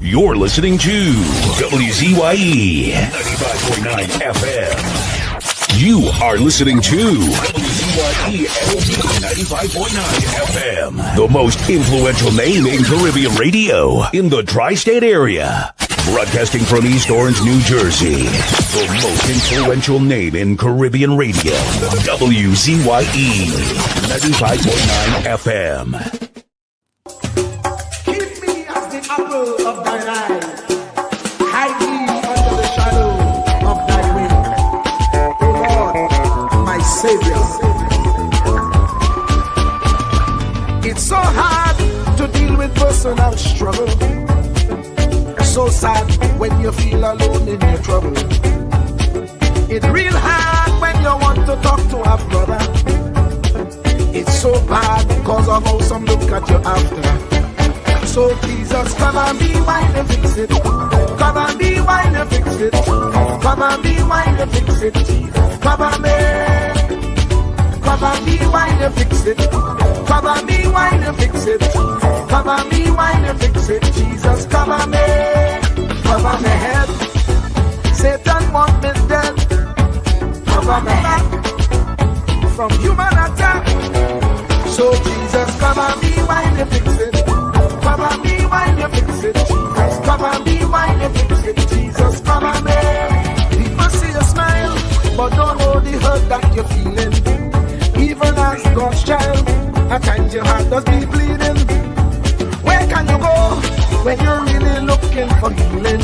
You're listening to WZYE 95.9 FM. You are listening to WZYE 95.9 FM. The most influential name in Caribbean radio in the tri-state area. Broadcasting from East Orange, New Jersey. The most influential name in Caribbean radio. WZYE 95.9 FM. Apple of thine eye, hide me under the shadow of thy wing, O Lord, my Savior. It's so hard to deal with personal struggle. It's so sad when you feel alone in your trouble. It's real hard when you want to talk to a brother. It's so bad because of how some look at you after. So Jesus, come and be while you fix it. Come and be while you fix it. Come and be while you fix it. Jesus, come and be. Come and be while you fix it. Come and be while you fix it. Come and be while you fix it. Jesus, come and be. Cover my head. Satan want me dead. Cover my back from human attack. So Jesus, come and be while you fix it. Come and be while you fix it, Jesus. Come and be while you fix it, Jesus. Come and be. People see you smile, but don't know the hurt that you're feeling. Even as God's child, at times your heart does be bleeding. Where can you go when you're really looking for healing?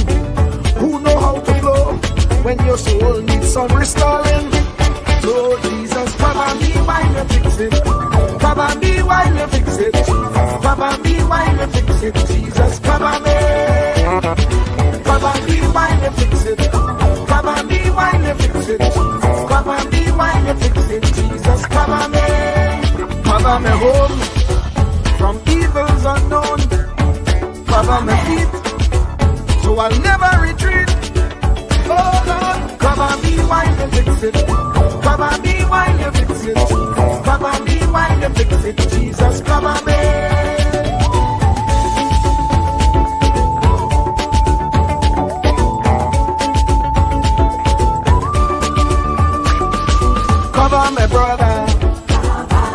Who know how to flow when your soul needs some restoring? So Jesus, come and be while you fix it. Come and be while you fix it, Jesus. Come and be while you fix it, Jesus. Come and be. Come and be while you fix it. Come and be while you fix it, Jesus. Come and be while you fix it, Jesus. Come and be. Cover me home from evils unknown. Cover my feet so I'll never retreat. Oh Lord, come and be while you fix it. Come and be while you fix it, Jesus. Come and be while you fix it, Jesus. Come and be. Cover my brother,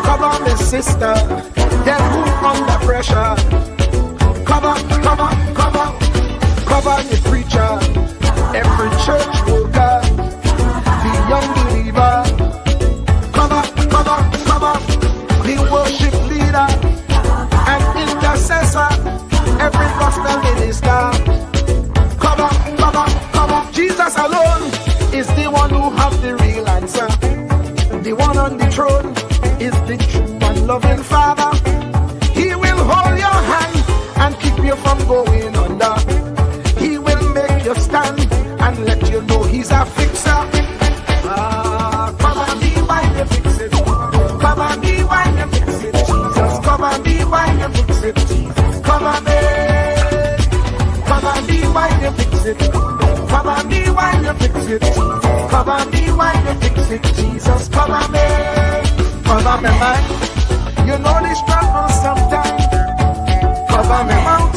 cover my sister, them who under pressure. Cover the preacher, every church worker, the young believer. Cover the worship leader and intercessor, every gospel minister. Cover. Jesus alone is the one who has the real answer. The one on the throne is the true and loving Father. He will hold your hand and keep you from going under. He will make you stand and let you know he's a fixer. Come and be while you fix it. Come and be while you fix it, Jesus. Come and be while you fix it, Jesus. Come and be. Come and be while you fix it. Come and be while you fix it, Jesus. Come and be while you fix it, Jesus. Come and be. Cover me mind. You know the struggle sometimes. Cover me mouth,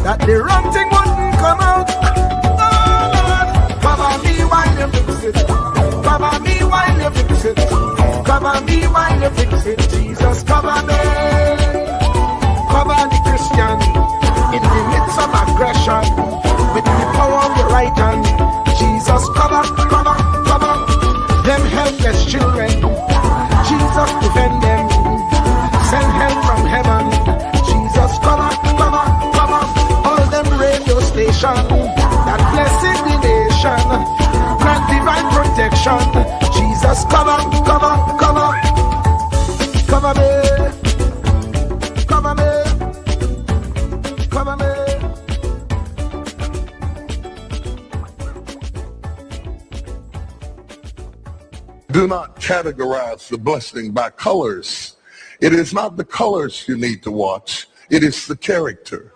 that the wrong thing wouldn't come out. Oh Lord, cover me while you fix it. Cover me while you fix it. Cover me while you fix it, Jesus. Cover me. Cover the Christian in the midst of aggression with the power of your right hand. Jesus, cover them helpless children. Jesus, defend them. Send help from heaven. Jesus, cover all them radio stations that blessing the nation. Grant divine protection. Jesus, cover me. Do not categorize the blessing by colors. It is not the colors you need to watch. It is the character.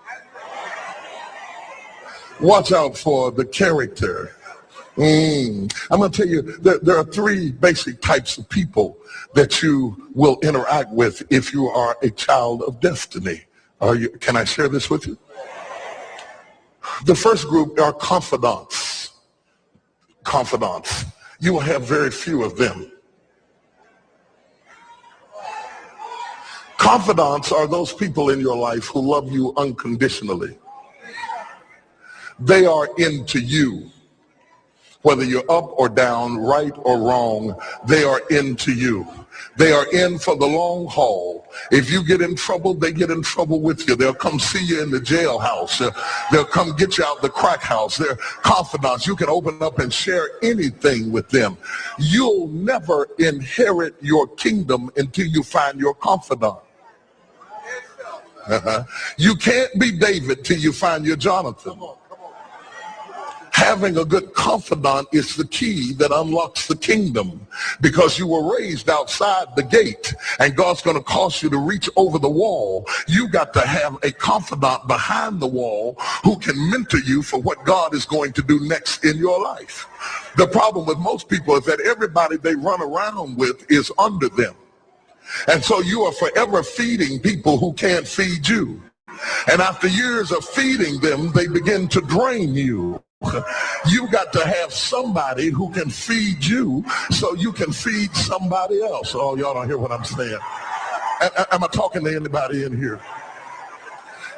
Watch out for the character. I'm going to tell you that there are three basic types of people that you will interact with if you are a child of destiny. Can I share this with you? The first group are confidants. Confidants. You will have very few of them. Confidants are those people in your life who love you unconditionally. They are into you. Whether you're up or down, right or wrong, they are into you. They are in for the long haul. If you get in trouble, they get in trouble with you. They'll come see you in the jailhouse. They'll come get you out the crack house. They're confidants. You can open up and share anything with them. You'll never inherit your kingdom until you find your confidant. You can't be David till you find your Jonathan. Having a good confidant is the key that unlocks the kingdom, because you were raised outside the gate and God's going to cause you to reach over the wall. You got to have a confidant behind the wall who can mentor you for what God is going to do next in your life. The problem with most people is that everybody they run around with is under them. And so you are forever feeding people who can't feed you. And after years of feeding them, they begin to drain you. You got to have somebody who can feed you so you can feed somebody else. Oh, y'all don't hear what I'm saying. Am I talking to anybody in here?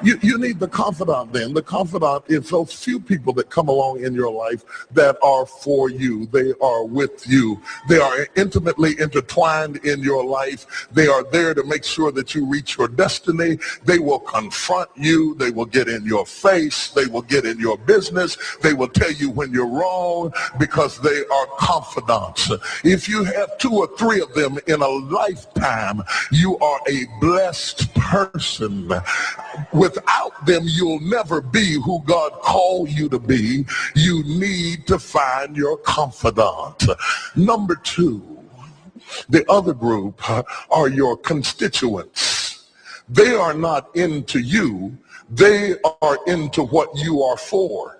You need the confidant then. The confidant is those few people that come along in your life that are for you. They are with you. They are intimately intertwined in your life. They are there to make sure that you reach your destiny. They will confront you. They will get in your face. They will get in your business. They will tell you when you're wrong, because they are confidants. If you have 2 or 3 of them in a lifetime, you are a blessed person. Without them, you'll never be who God called you to be. You need to find your confidant. Number 2, the other group are your constituents. They are not into you. They are into what you are for.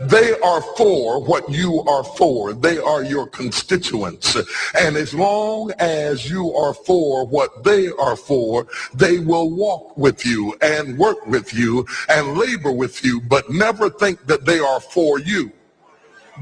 They are for what you are for. They are your constituents. And as long as you are for what they are for, they will walk with you and work with you and labor with you, but never think that they are for you.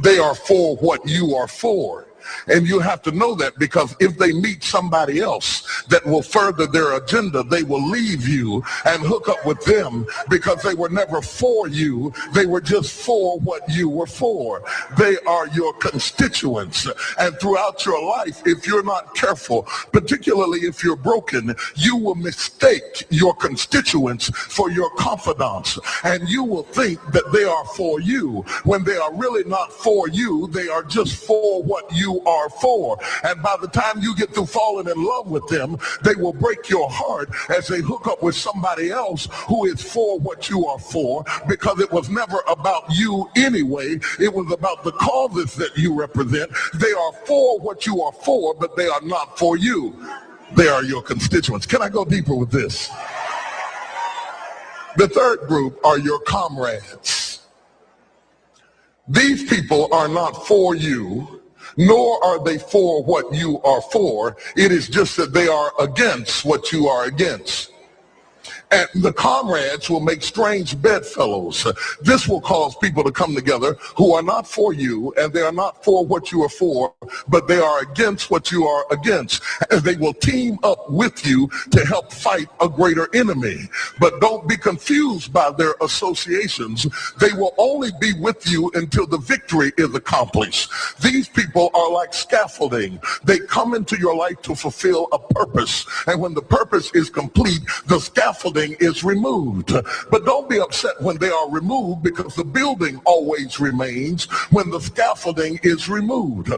They are for what you are for. And you have to know that, because if they meet somebody else that will further their agenda, they will leave you and hook up with them, because they were never for you. They were just for what you were for. They are your constituents. And throughout your life, if you're not careful, particularly if you're broken, you will mistake your constituents for your confidants. And you will think that they are for you when they are really not for you. They are just for what you are for. And by the time you get through falling in love with them, they will break your heart as they hook up with somebody else who is for what you are for, because it was never about you anyway. It was about the causes that you represent. They are for what you are for, but they are not for you. They are your constituents. Can I go deeper with this? The third group are your comrades. These people are not for you, nor are they for what you are for. It is just that they are against what you are against. And the comrades will make strange bedfellows. This will cause people to come together who are not for you, and they are not for what you are for, but they are against what you are against. And they will team up with you to help fight a greater enemy. But don't be confused by their associations. They will only be with you until the victory is accomplished. These people are like scaffolding. They come into your life to fulfill a purpose. And when the purpose is complete, the scaffolding is removed. But don't be upset when they are removed, because the building always remains when the scaffolding is removed.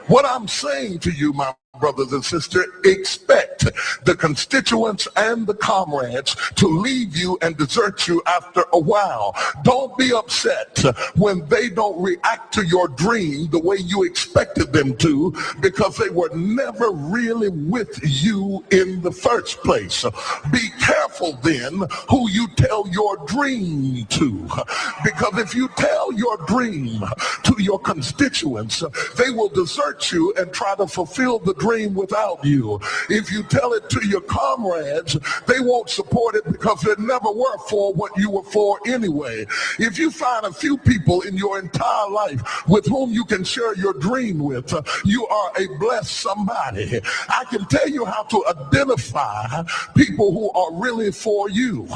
What I'm saying to you, my brothers and sisters, expect the constituents and the comrades to leave you and desert you after a while. Don't be upset when they don't react to your dream the way you expected them to, because they were never really with you in the first place. Be careful then who you tell your dream to, because if you tell your dream to your constituents, they will desert you and try to fulfill the dream dream without you. If you tell it to your comrades, they won't support it because they never were for what you were for anyway. If you find a few people in your entire life with whom you can share your dream with, you are a blessed somebody. I can tell you how to identify people who are really for you.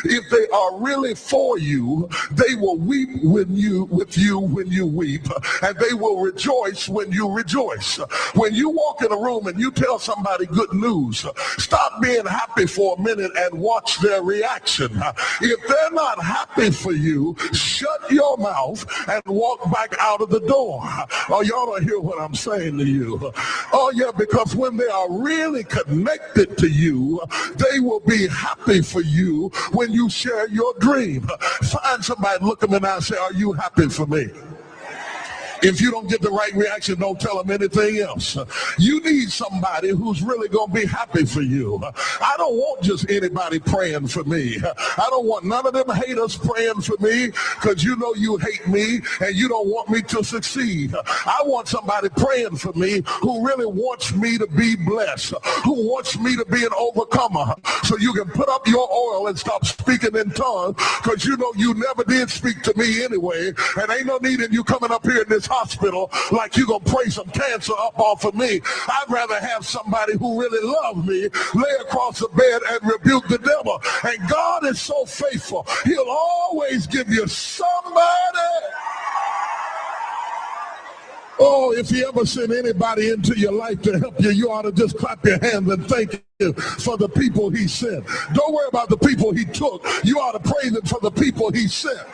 If they are really for you, they will weep with you when you weep, and they will rejoice when you rejoice. When you walk in a room and you tell somebody good news, stop being happy for a minute and watch their reaction. If they're not happy for you, shut your mouth and walk back out of the door. Oh, y'all don't hear what I'm saying to you. Oh, yeah, because when they are really connected to you, they will be happy for you when you share your dream. Find somebody, look them in the eye and say, are you happy for me? If you don't get the right reaction, don't tell them anything else. You need somebody who's really going to be happy for you. I don't want just anybody praying for me. I don't want none of them haters praying for me because you know you hate me and you don't want me to succeed. I want somebody praying for me who really wants me to be blessed, who wants me to be an overcomer, so you can put up your oil and stop speaking in tongues because you know you never did speak to me anyway, and ain't no need in you coming up here in this hospital like you gonna pray some cancer up off of me. I'd rather have somebody who really loves me lay across the bed and rebuke the devil. And God is so faithful, he'll always give you somebody. Oh, if he ever sent anybody into your life to help you, you ought to just clap your hands and thank him for the people he sent. Don't worry about the people he took. You ought to praise him for the people he sent.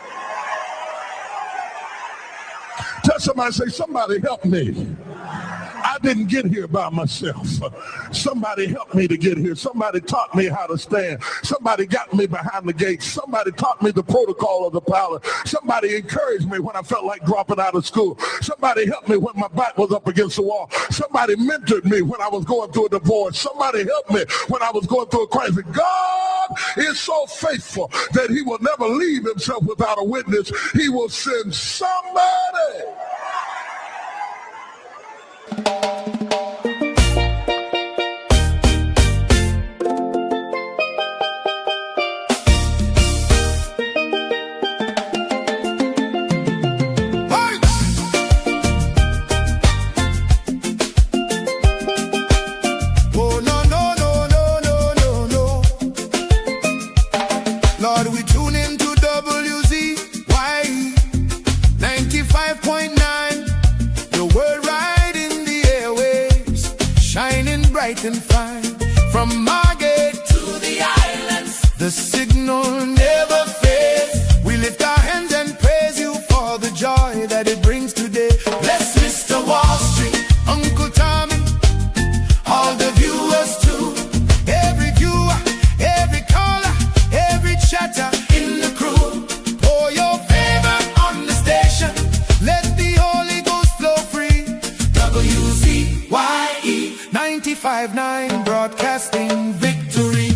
Tell somebody, say, somebody help me. I didn't get here by myself. Somebody helped me to get here. Somebody taught me how to stand. Somebody got me behind the gate. Somebody taught me the protocol of the pilot. Somebody encouraged me when I felt like dropping out of school. Somebody helped me when my back was up against the wall. Somebody mentored me when I was going through a divorce. Somebody helped me when I was going through a crisis. God is so faithful that he will never leave himself without a witness. He will send somebody. Lord, we tune into WZYE 95.9, the word right in the airwaves, shining bright and fine. From Margate to the islands, the signal never fades. We lift our hands and praise you for the joy that it brings today. Bless Mr. Wall Street, Uncle Tommy, all the viewers too. Every viewer, every caller, every chatter in the crew. Pour your favor on the station. Let the Holy Ghost flow free. WZYE 95.9, broadcasting victory.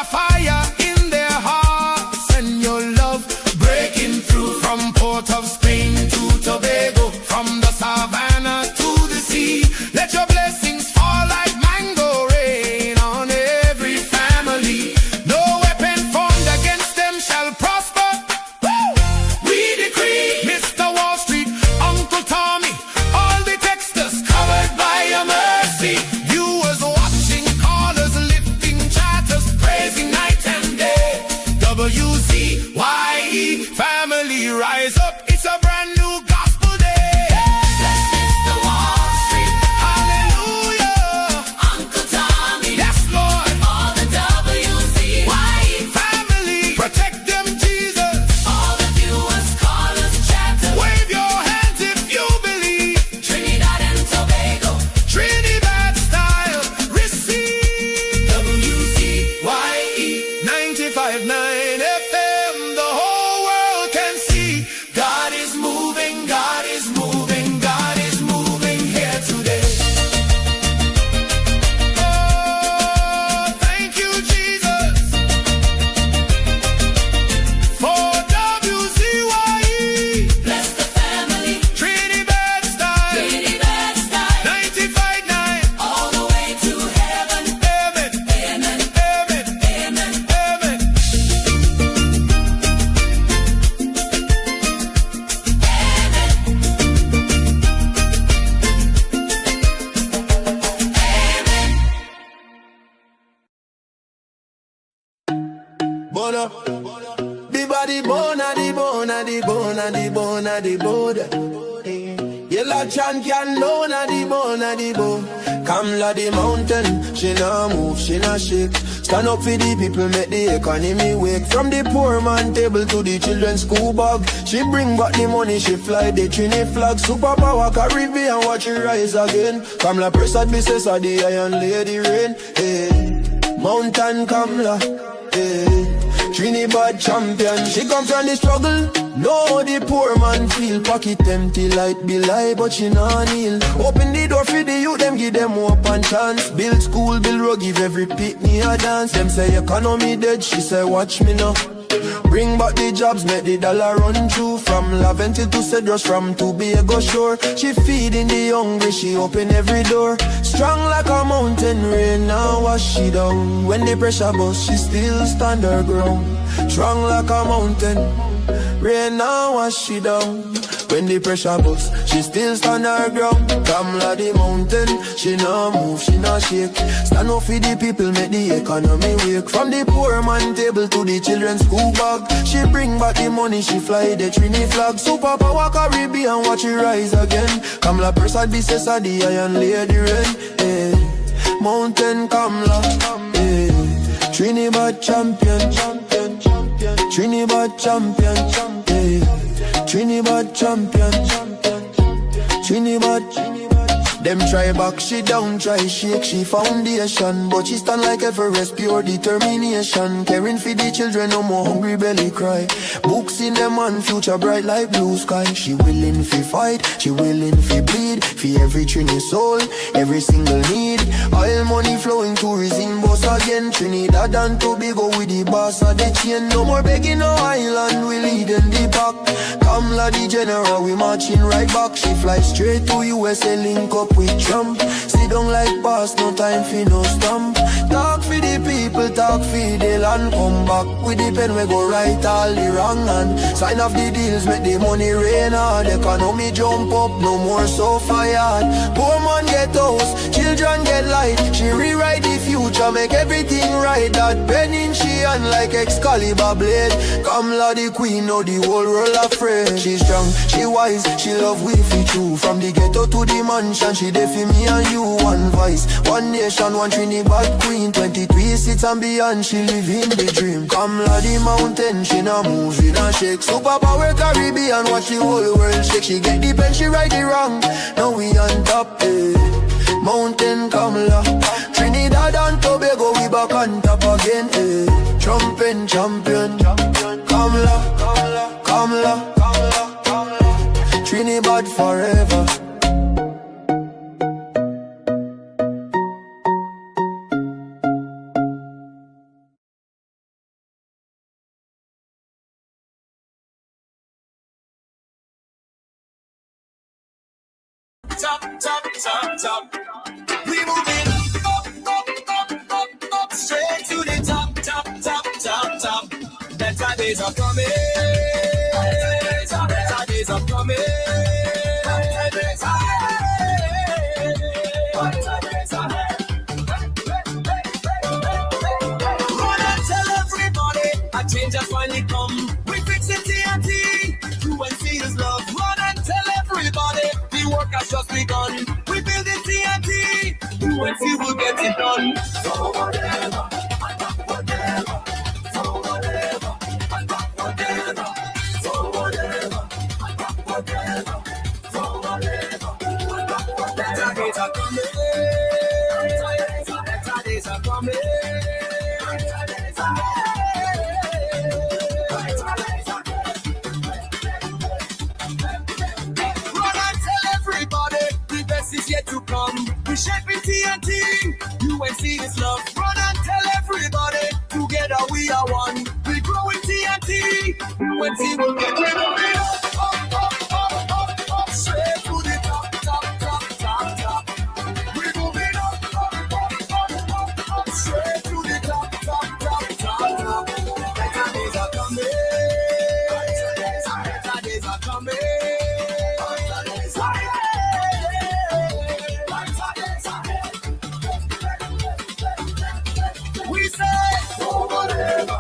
Fire in their hearts, Bona. The body bona, the bona, the bona, the bona, the bona. Yellow chan can lona the bona, the bone. Kamla the mountain, she nah move, she nah shake. Stand up for the people, make the economy wake. From the poor man table to the children's school bag. She bring back the money, she fly the Trini flag. Superpower Caribbean, watch it rise again. Kamla Prasad Business of the Iron Lady Rain. Hey, Mountain Kamla, hey. Trinidad champion, she come from the struggle. No, the poor man feel pocket empty, light be lie, but she nah kneel. Open the door for the youth, them give them hope and chance. Build school, build road, give every pitney a dance. Them say economy dead, she say watch me now. Bring back the jobs, make the dollar run through. From Laventil to Cedros, from Tobago shore. She feeding the hungry, she open every door. Strong like a mountain, rain now wash she down. When the pressure bust, she still stand her ground. Strong like a mountain, rain now wash she down. When the pressure bust, she still stand her ground. Kamla the mountain, she nah move, she nah shake. Stand up for the people, make the economy wake. From the poor man table to the children's school bag. She bring back the money, she fly the Trini flag. Superpower Caribbean, watch it rise again. Kamla Prasad Business of the Iron Lady Rain. Hey, Mountain Kamla, hey. Trinidad champion, champion, champion. Trinidad champion, champion. Hey. Trinidad champion, Trinidad. Them try back, she down, try shake, she foundation. But she stand like Everest, pure determination. Caring for the children, no more hungry belly cry. Books in them and future bright like blue sky. She willing fi fight, she willing fi bleed. For every Trini soul, every single need. Oil money flowing, tourism boss again. Trinidad and Tobago with the boss of the chain. No more begging no island, we leading the pack. Kamla the general, we marching right back. She fly straight to USA, link up with Trump. Sit down like boss, no time for no stamp. Talk for the people, talk for the land. Come back with the pen, we go right all the wrong. And sign off the deals, make the money rain hard. Economy jump up, no more so fired. Poor man get house, children get light. She rewrite the future, make everything right. That pen in she hand like Excalibur blade. Kamla the queen, now the whole world afraid. She strong, she wise, she love we fi true. From the ghetto to the mansion, she there for me and you. One voice, one nation, one Trinidad queen. 23 seats and beyond, she living the dream. Kamla the mountain, she nah move, she nah shake. Superpower Caribbean, watch the whole world shake. She get the pen, she right the wrong. Now we on top, eh. Mountain Kamla, Trinidad and Tobago, we back on top again, eh. Trumpin' champion, Kamla, Kamla, Kamla, Kamla, Kamla. Trinidad forever. Top, top, top, top. We moving up, up, up, up, up, straight to the top, top, top, top, top. Better days are coming. Better days are coming. Better days are run and tell everybody a change has finally come. We fix it TNT. You and see his love. Run and tell everybody. Work has just begun. We build it TNT. You and see we'll get it done. So whatever, whatever, so whatever, whatever, so whatever, whatever, so whatever. Better days are coming. Better days are coming. Is yet to come. We shaping TNT. You and see this love. Run and tell everybody. Together we are one. We grow in TNT. You and see we'll get rid of it. Up, up, up, up, up, straight to the top, top, top, top, top. We moving up, up, up, up, up, up, straight to the top, top, top, top, top. Better days are coming. Better days are coming. We say, so whatever,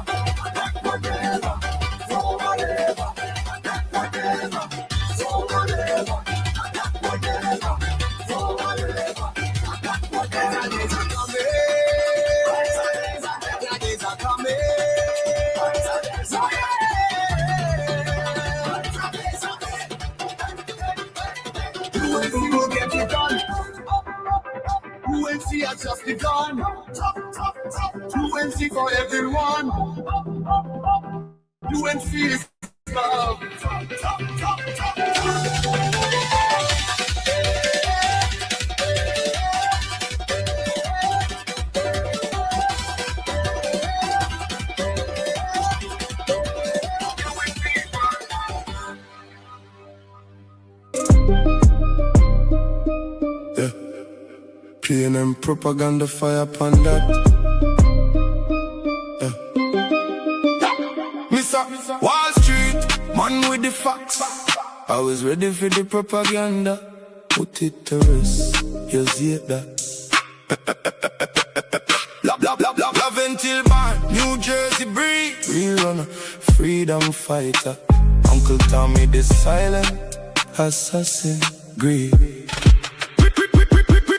UNC will get it done. UNC has just begun. UNC for everyone. UNC is love. Playing them propaganda fire upon that. Mr. Wall Street, man with the facts. I was ready for the propaganda. Put it to rest, you see that. Love until born, New Jersey breed. Real runner, freedom fighter. Uncle Tommy the silent assassin, greed.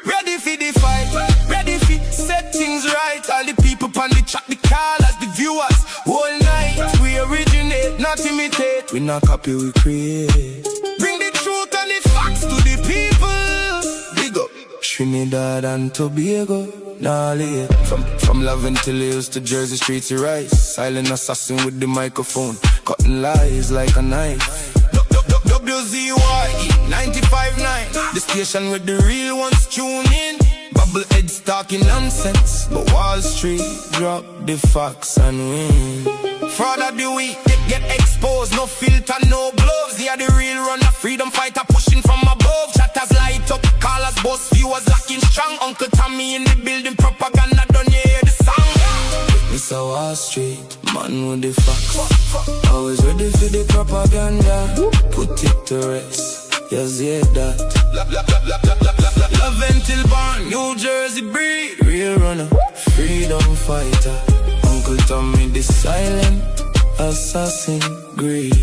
Ready for the fight, ready for set things right. All the people on the chat, the callers, the viewers. Whole night, we originate, not imitate. We not copy, we create. Bring the truth and the facts to the people. Big up Trinidad and Tobago. Nah, from love until hills to Jersey streets to rise. Silent assassin with the microphone, cutting lies like a knife. WZYE 95.9, the station where the real ones tune in. Bubble heads talking nonsense, but Wall Street drop the facts and win. Fraud of the week, get exposed, no filter, no gloves. They are the real runner, freedom fighter pushing from above. Chatters light up, callers, boss, viewers locking strong. Uncle Tommy in the building, propaganda, don't you hear the song? Mr. Wall Street, man with the facts. Always ready for the propaganda. Put it to rest, yes, yeah, that. Love until born, New Jersey breed. Real runner, freedom fighter. Uncle Tommy the silent assassin, greed.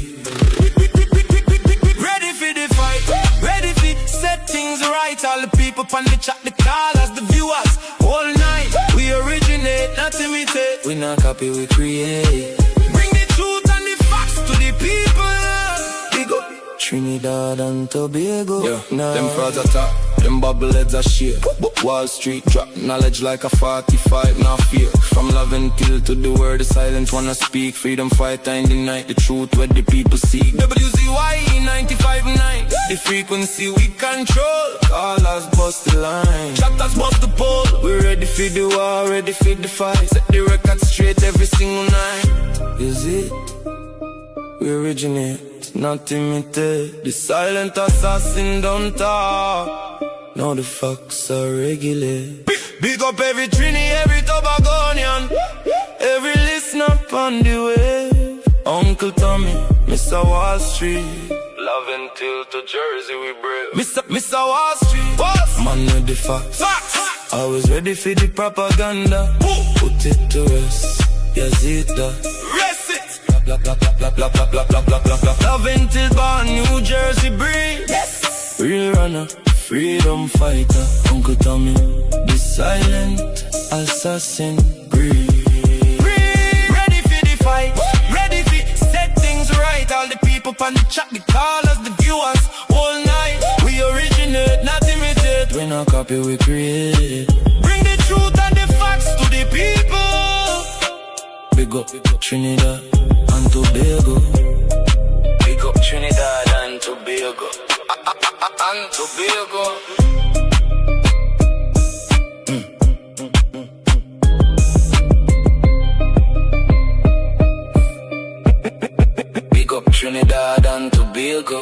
Ready for the fight, ready for set things right. All the people on the chat, the callers, the viewers. All night, we originate, not imitate. We not copy, we create. Bring the truth and the facts to the people. Big up Trinidad and Tobago. Yeah, nah. Them frauds attack, them bubble heads are share. Wall Street drop knowledge like a 45, not fear. From love until to the word, the silent wanna speak. Freedom fighter in the night, the truth where the people seek. WZYE 95.9, the frequency we control. Callers bust the line, chapters bust the pole. We ready for the war, ready for the fight. Set the record straight every single night. Is it? We originate, not imitate. The silent assassin don't talk. Now the facts are regular. Big up every Trini, every Tobagonian, every listener on the wave. Uncle Tommy, Mr. Wall Street. Love until to Jersey we brave. Mr. Wall Street, what? Man with the facts. Always ready for the propaganda. Put it to rest, yes it does. Rest it. Love until born, New Jersey breed. Yes. Real runner, freedom fighter. Uncle Tommy, the silent assassin, breathe. Ready for the fight, ready for set things right. All the people on the chat, the callers, the viewers. All night, we originate, not imitate. We not copy, we create. Bring the truth and the facts to the people. Big up Trinidad and Tobago. Big up Trinidad and Tobago. And Tobago. Big up Trinidad and Tobago.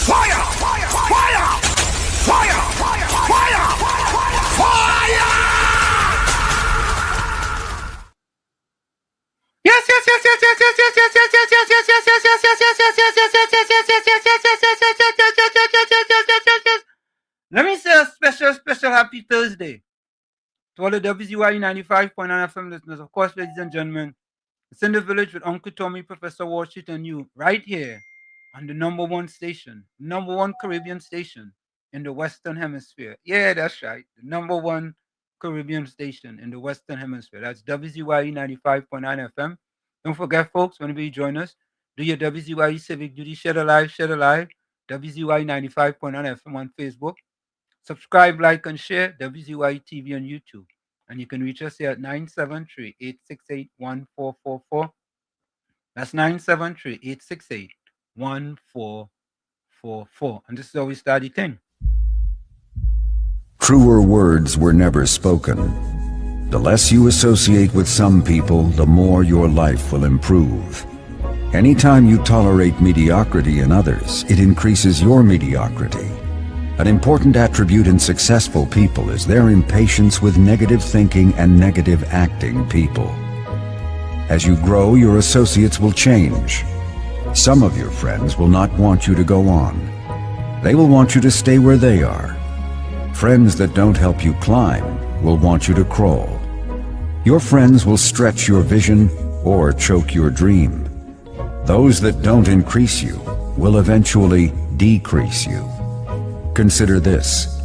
Fire! Fire! Fire! Fire! Fire! Fire! Fire! Yes, yes, yes, yes, yes, yes, yes, yes, yes, yes, yes, yes, yes, yes, yes, yes, yes. Let me say a special happy Thursday to all the WZYE 95.9 FM listeners. Of course, ladies and gentlemen, it's in the village with Uncle Tommy, Professor Washit, and you right here on the number one station, number one Caribbean station in the Western Hemisphere. Yeah, that's right. The number one Caribbean station in the Western Hemisphere. That's WZYE 95.9 FM. Don't forget, folks, whenever you join us, do your WZYE civic duty. Share the live, WZYE 95.9 FM on Facebook. Subscribe, like, and share WZYE TV on YouTube. And you can reach us here at 973-868-1444. That's 973-868-1444. And this is how we start the thing. Truer words were never spoken. The less you associate with some people, the more your life will improve. Anytime you tolerate mediocrity in others, it increases your mediocrity. An important attribute in successful people is their impatience with negative thinking and negative acting people. As you grow, your associates will change. Some of your friends will not want you to go on. They will want you to stay where they are. Friends that don't help you climb will want you to crawl. Your friends will stretch your vision or choke your dream. Those that don't increase you will eventually decrease you. Consider this.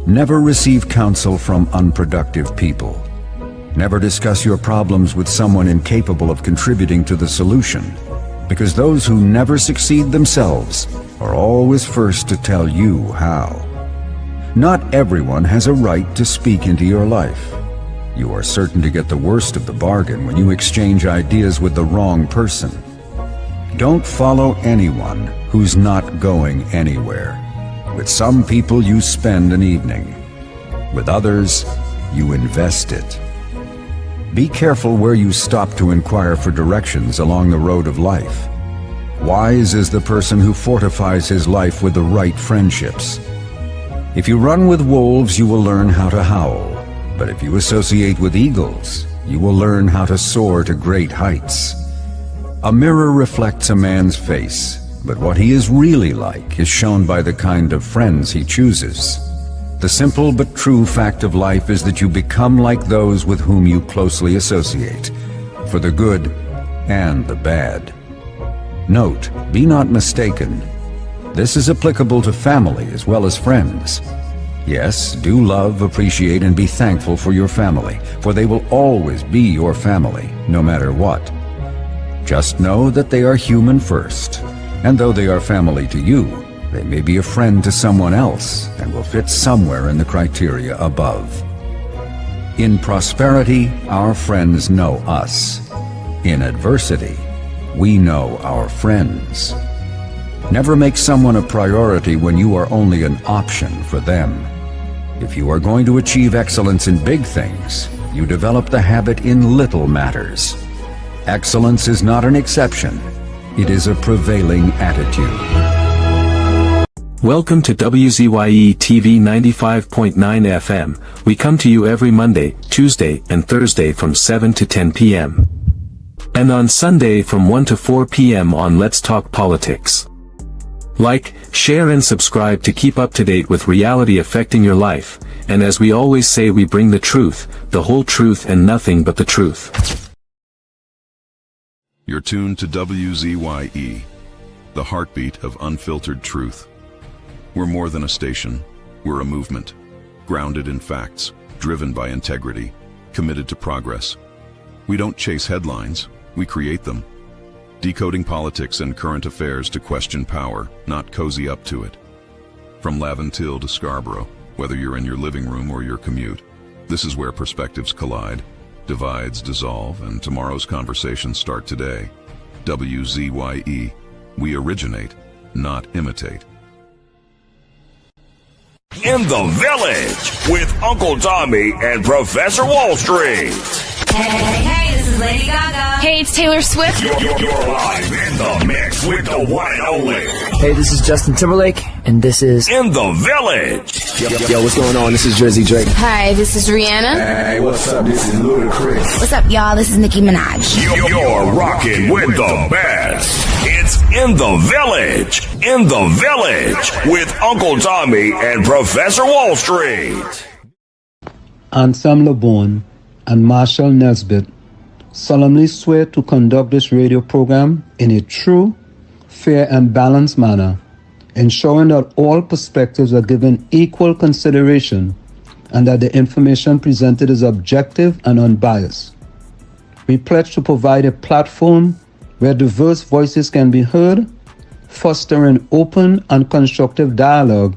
Never receive counsel from unproductive people. Never discuss your problems with someone incapable of contributing to the solution, because those who never succeed themselves are always first to tell you how. Not everyone has a right to speak into your life. You are certain to get the worst of the bargain when you exchange ideas with the wrong person. Don't follow anyone who's not going anywhere. With some people you spend an evening. With others, you invest it. Be careful where you stop to inquire for directions along the road of life. Wise is the person who fortifies his life with the right friendships. If you run with wolves, you will learn how to howl. But if you associate with eagles, you will learn how to soar to great heights. A mirror reflects a man's face, but what he is really like is shown by the kind of friends he chooses. The simple but true fact of life is that you become like those with whom you closely associate, for the good and the bad. Note, be not mistaken. This is applicable to family as well as friends. Yes, do love, appreciate, and be thankful for your family, for they will always be your family, no matter what. Just know that they are human first, and though they are family to you, they may be a friend to someone else and will fit somewhere in the criteria above. In prosperity, our friends know us. In adversity, we know our friends. Never make someone a priority when you are only an option for them. If you are going to achieve excellence in big things, you develop the habit in little matters. Excellence is not an exception. It is a prevailing attitude. Welcome to WZYE TV 95.9 FM. We come to you every Monday, Tuesday, and Thursday from 7 to 10 p.m. and on Sunday from 1 to 4 p.m. on Let's Talk Politics. Like, share and subscribe to keep up to date with reality affecting your life, and as we always say, we bring the truth, the whole truth and nothing but the truth. You're tuned to WZYE, the heartbeat of unfiltered truth. We're more than a station, we're a movement, grounded in facts, driven by integrity, committed to progress. We don't chase headlines, we create them. Decoding politics and current affairs to question power, not cozy up to it. From Laventille to Scarborough, whether you're in your living room or your commute, this is where perspectives collide, divides dissolve, and tomorrow's conversations start today. WZYE, we originate, not imitate. In the Village with Uncle Tommy and Professor Wall Street. Hey, this is Lady Gaga. Hey, it's Taylor Swift. You're live in the mix with the one and only. Hey, this is Justin Timberlake, and this is In the Village. Yo, what's going on? This is Jersey Drake. Hi, this is Rihanna. Hey, what's up? This is Ludacris. What's up, y'all? This is Nicki Minaj. You're rocking with the best. It's In the Village. In the Village with Uncle Tommy and Professor Wall Street. Ansam LeBon and Marshall Nesbitt solemnly swear to conduct this radio program in a true, fair, and balanced manner, ensuring that all perspectives are given equal consideration and that the information presented is objective and unbiased. We pledge to provide a platform where diverse voices can be heard, fostering open and constructive dialogue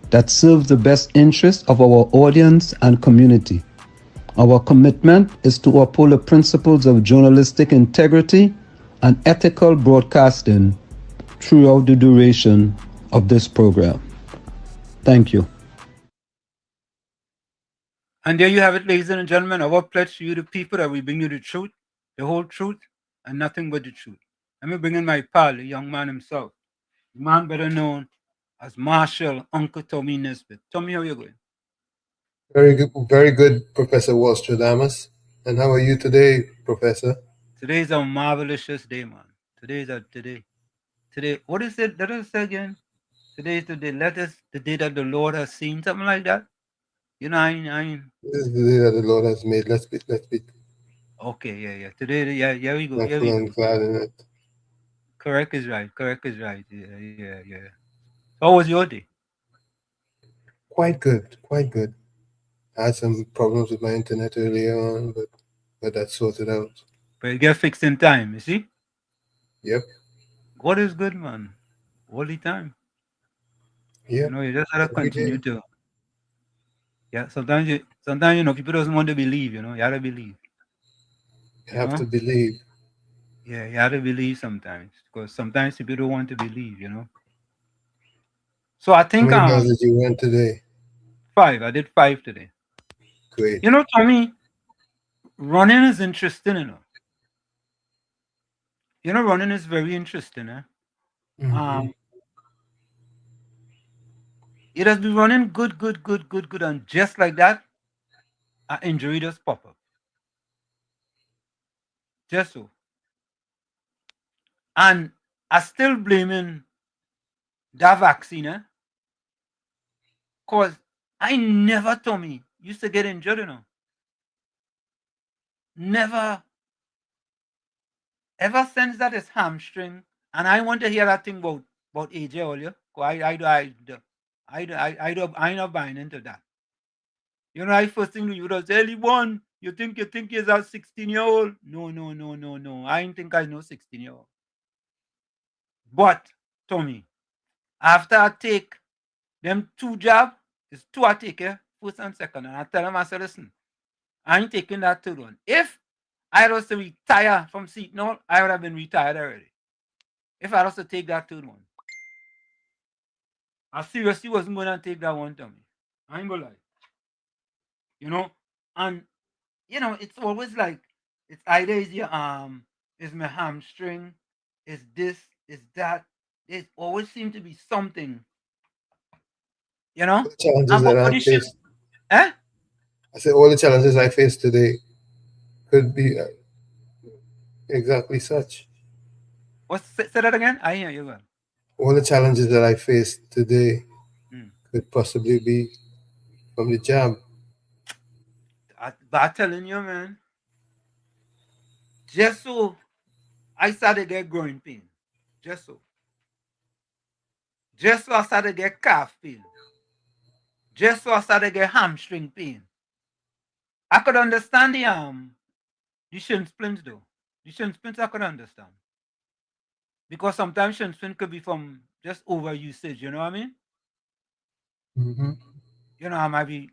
that serves the best interests of our audience and community. Our commitment is to uphold the principles of journalistic integrity and ethical broadcasting throughout the duration of this program. Thank you. And there you have it, ladies and gentlemen. Our pledge to you, the people, that we bring you the truth, the whole truth, and nothing but the truth. Let me bring in my pal, the young man himself, the man better known as Marshall Uncle Tommy Nesbitt. Tommy, how you going? Very good, Professor Walstradamus. And how are you today, Professor? Today is a marvelous day, man. Today. What is it? Let us say again. Today is the day. The day that the Lord has seen, something like that. You know, This is the day that the Lord has made. Let's be. Okay, yeah. Today, yeah, we go. Thankful and glad in it. Correct is right. Yeah. How was your day? Quite good. I had some problems with my internet earlier on, but that's sorted out. But it get fixed in time, you see? Yep. God is good, man. All the time. Yep. You just gotta Every continue day. to. Yeah, sometimes people doesn't want to believe, you gotta believe. You have to believe. Yeah, you have to believe sometimes. Because sometimes people don't want to believe, So I think How many miles did you run today? 5. I did 5 today. Great. Tommy, running is interesting, running is very interesting, Mm-hmm. It has been running good, and just like that, an injury just pop up. Just so. And I still blaming that vaccine, Because I never, Tommy, used to get injured, Never. Ever since that is hamstring, and I want to hear that thing about AJ earlier. I not buying into that. I first thing you would say, one, you think he's a 16-year-old? No. I ain't think I know 16-year-old. But, Tommy, after I take them 2 jab, it's 2 I take, first and second, and I tell them, I say, listen, I ain't taking that 3rd one. If I was to retire from Seton, I would have been retired already. If I was to take that 3rd one. I seriously wasn't going to take that one, Tommy. I ain't gonna lie. And it's always like it's either is your arm, is my hamstring, is this, is that. It always seems to be something. The challenges But that I faced. I said all the challenges I faced today could be exactly such. Say that again? I hear you well. All the challenges that I faced today could possibly be from the jab. But I'm telling you, man, just so I started to get growing pain. Just so I started to get calf pain. Just so I started to get hamstring pain. I could understand the shin splints though. The shin splints I could understand. Because sometimes shin splint could be from just overusage, you know what I mean? Mm-hmm. I might be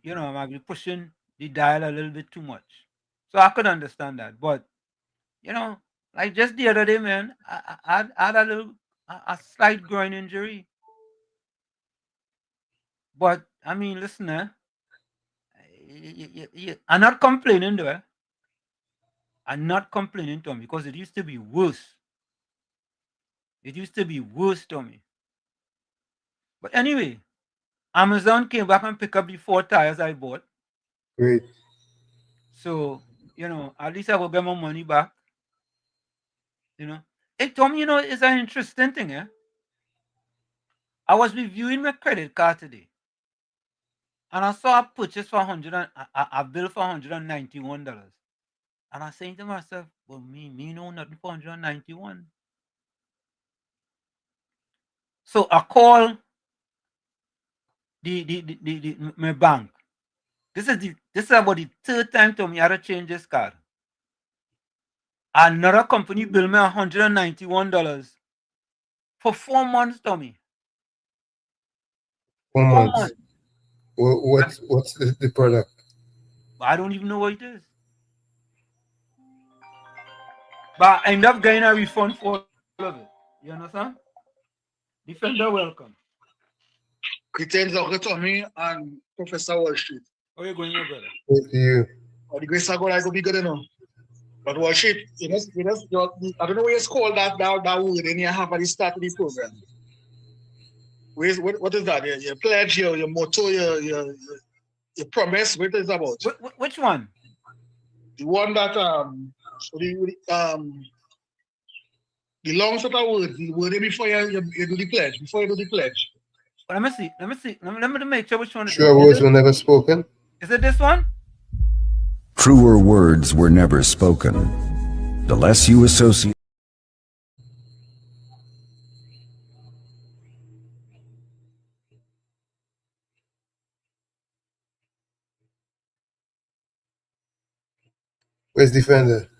pushing the dial a little bit too much. So I could understand that. But, like just the other day, man, I had a slight groin injury. But, I mean, listen, I'm not complaining though. I'm not complaining, Tommy, because it used to be worse. It used to be worse, Tommy. But anyway, Amazon came back and picked up the 4 tires I bought. Great. So, at least I will get my money back. Hey, Tommy, it's an interesting thing, I was reviewing my credit card today. And I saw a purchase for a bill for $191. And I saying to myself, well, me know nothing for 191. So I call my bank. This is about the third time Tommy had to change this card. Another company billed me $191 for 4 months, Tommy. 4 months. What's the product? I don't even know what it is. But I end up getting a refund for all of it. You understand? Defender, welcome. Greetings, Uncle Tommy and Professor Wall Street. How you going, my brother? Good to you. Oh, the grace of God, I go be good enough. But Wall Street, I don't know what it's called that word in your half at the start of the program. What is that? Your pledge, your motto, your promise. What is it about? Which one? The one that the long set of words, the word before you do the pledge. Before you do the pledge. Let me see. Let me make sure which one. Sure words were never spoken. Is it this one? Truer words were never spoken. The less you associate. Where's Defender?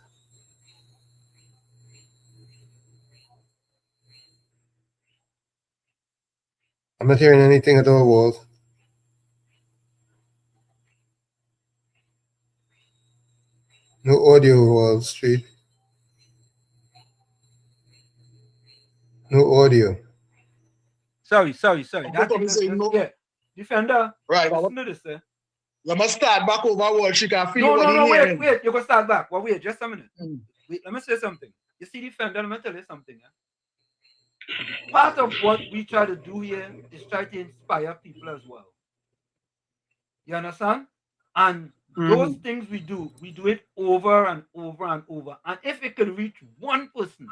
I'm not hearing anything at all, Walt. No audio, Wall Street. No audio. Sorry. No. Yeah. Defender. Right. Listen to this, sir. You must start back over Wall Street. No, wait. You can start back. Well, wait, just a minute. Wait, let me say something. You see, Defender, let me tell you something. Part of what we try to do here is try to inspire people as well. You understand? And those things we do it over and over and over. And if it can reach one person,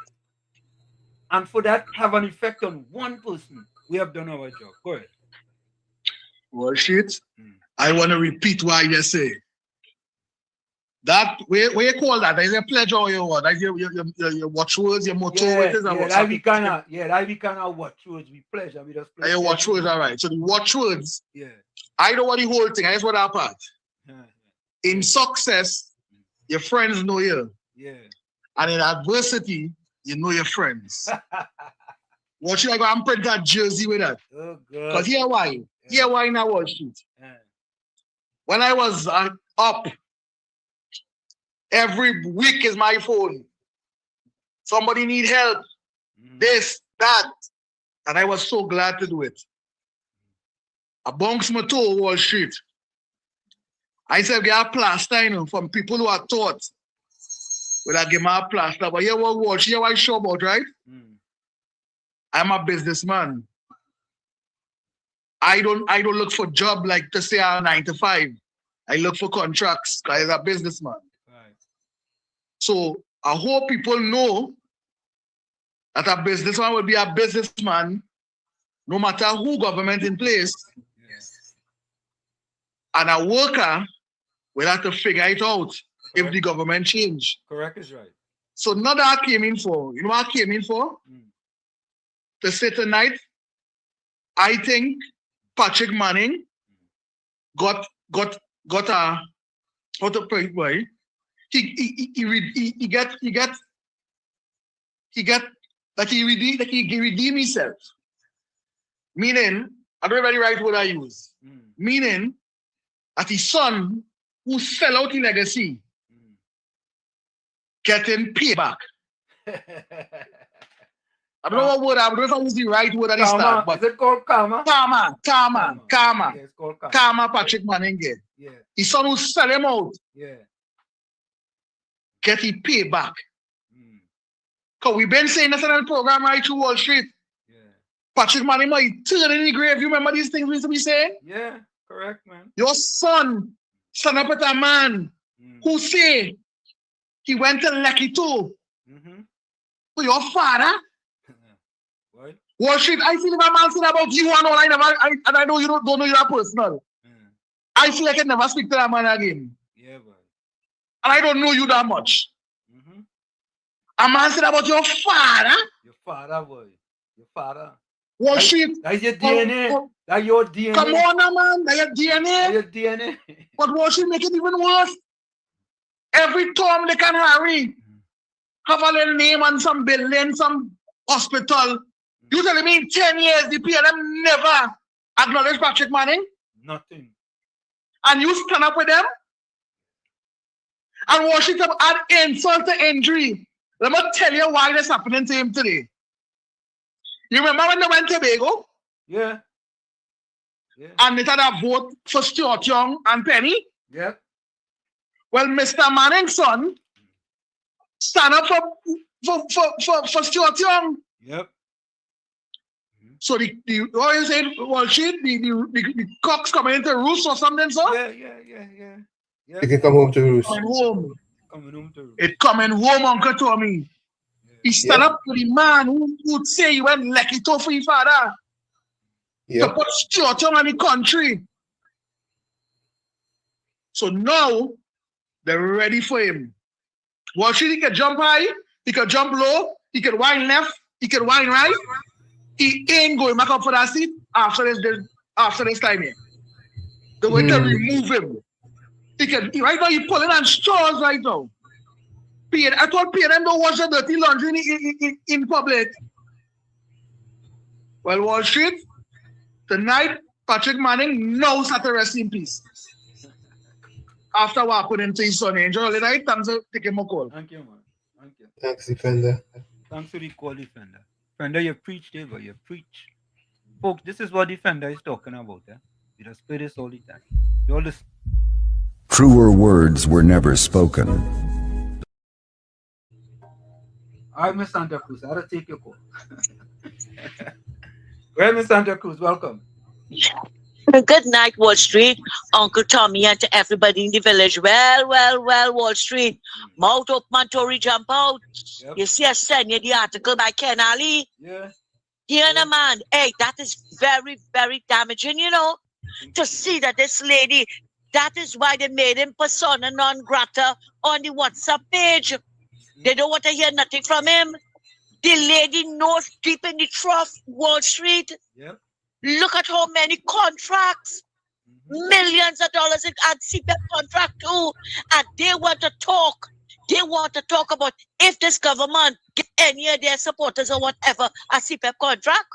and for that have an effect on one person, we have done our job. Go ahead. Wall Street, I want to repeat what you say. That, where you call that? Is a pledge or your what? Like your watchwords, your motto? That we kind of watchwords. We pledge and we just pledge. Your watchwords, all right. So the watchwords, I don't want the whole thing. I just want that part. In success, your friends know you. Yeah. And in adversity, you know your friends. What should I go and print that jersey with that? Oh, God. Because here why? Here why in Wall Street? When I was up, every week is my phone. Somebody need help. This, that. And I was so glad to do it. I bounced my toe Wall Street. I said, get a plaster, from people who are taught. Well, I give me a plaster. But here what Wall Street, what I show about, right? I'm a businessman. I don't look for job like to say I'm 9 to 5. I look for contracts because I'm a businessman. Right. So I hope people know that a businessman will be a businessman no matter who government in place. And a worker will have to figure it out if the government change. Correct is right. So not that I came in for. You know what I came in for? To say tonight, I think Patrick Manning got a how to put it, boy. He redeem himself. Meaning, I don't really right what I use. Meaning that his son who sell out the legacy getting payback. I don't know what word I don't know if I use the right word at the start, but is it called karma? Karma. Yeah, it's called karma. Karma Patrick Manning get. Yeah. His son who sell him out. Yeah. Get his payback. Because we've been saying this in the program right through Wall Street. Yeah. Patrick Manning might turn in the grave. You remember these things we used to be saying? Yeah, correct, man. Your son stand up with a man who say he went to Lucky too. For your father. What? Wall Street, I feel if a man said about you and all, I know you don't know you that personal. I feel like I never speak to that man again. Yeah, boy. And I don't know you that much. A man said about your father. Your father, boy. Your father. Wall Street. That's your DNA. That your DNA. Come on now, man. That your DNA. That your DNA. But what should make it even worse? Every Tom, Dick and Harry have a little name on some building, some hospital. You telling me in 10 years, the PNM never acknowledged Patrick Manning? Nothing. And you stand up with them? And Washington add insult to injury. Let me tell you why this happening to him today. You remember when they went to Tobago? Yeah. And they had a vote for Stuart Young and Penny? Yeah. Well, Mr. Manning's son stand up for Stuart Young. Yep. So the what you say, Wall Street, the cocks coming into roost or something, so? Yeah. You can come home to roost. Coming home. Coming home to roost. It coming home, Uncle Tommy. He stand up to the man who would say he went lucky to for his father. To put Stuart Young in the country. So now, they're ready for him. Wall Street, he can jump high, he can jump low, he can wind left, he can wind right. He ain't going back up for that seat after this time here. They're going to remove him. Right now, he's pulling on straws right now. I thought PNM don't wash the dirty laundry in public. Well, Wall Street, tonight, Patrick Manning knows how to rest in peace. After what happened to his son, enjoy the night. Thanks for taking my call. Thank you, man. Thank you. Thanks, Defender. Thanks for the call, Defender. Defender, you preach, David. You preach. Folks, this is what Defender is talking about. We just play this all the time. You all listen. Truer words were never spoken. All right, Miss Santa Cruz. I'll take your call. Well, Miss Santa Cruz, welcome. Good night, Wall Street, Uncle Tommy, and to everybody in the village. Well, Wall Street. Mouth open, Tory jump out. Yep. You see, I sent you the article by Ken Ali. Yeah. Here, man. Hey, that is very, very damaging, you know, to see that this lady, that is why they made him persona non grata on the WhatsApp page. They don't want to hear nothing from him. The lady knows deep in the trough, Wall Street. Yep. Look at how many contracts, millions of dollars in CPAP contract too. And they want to talk. They want to talk about if this government give any of their supporters or whatever a CPAP contract.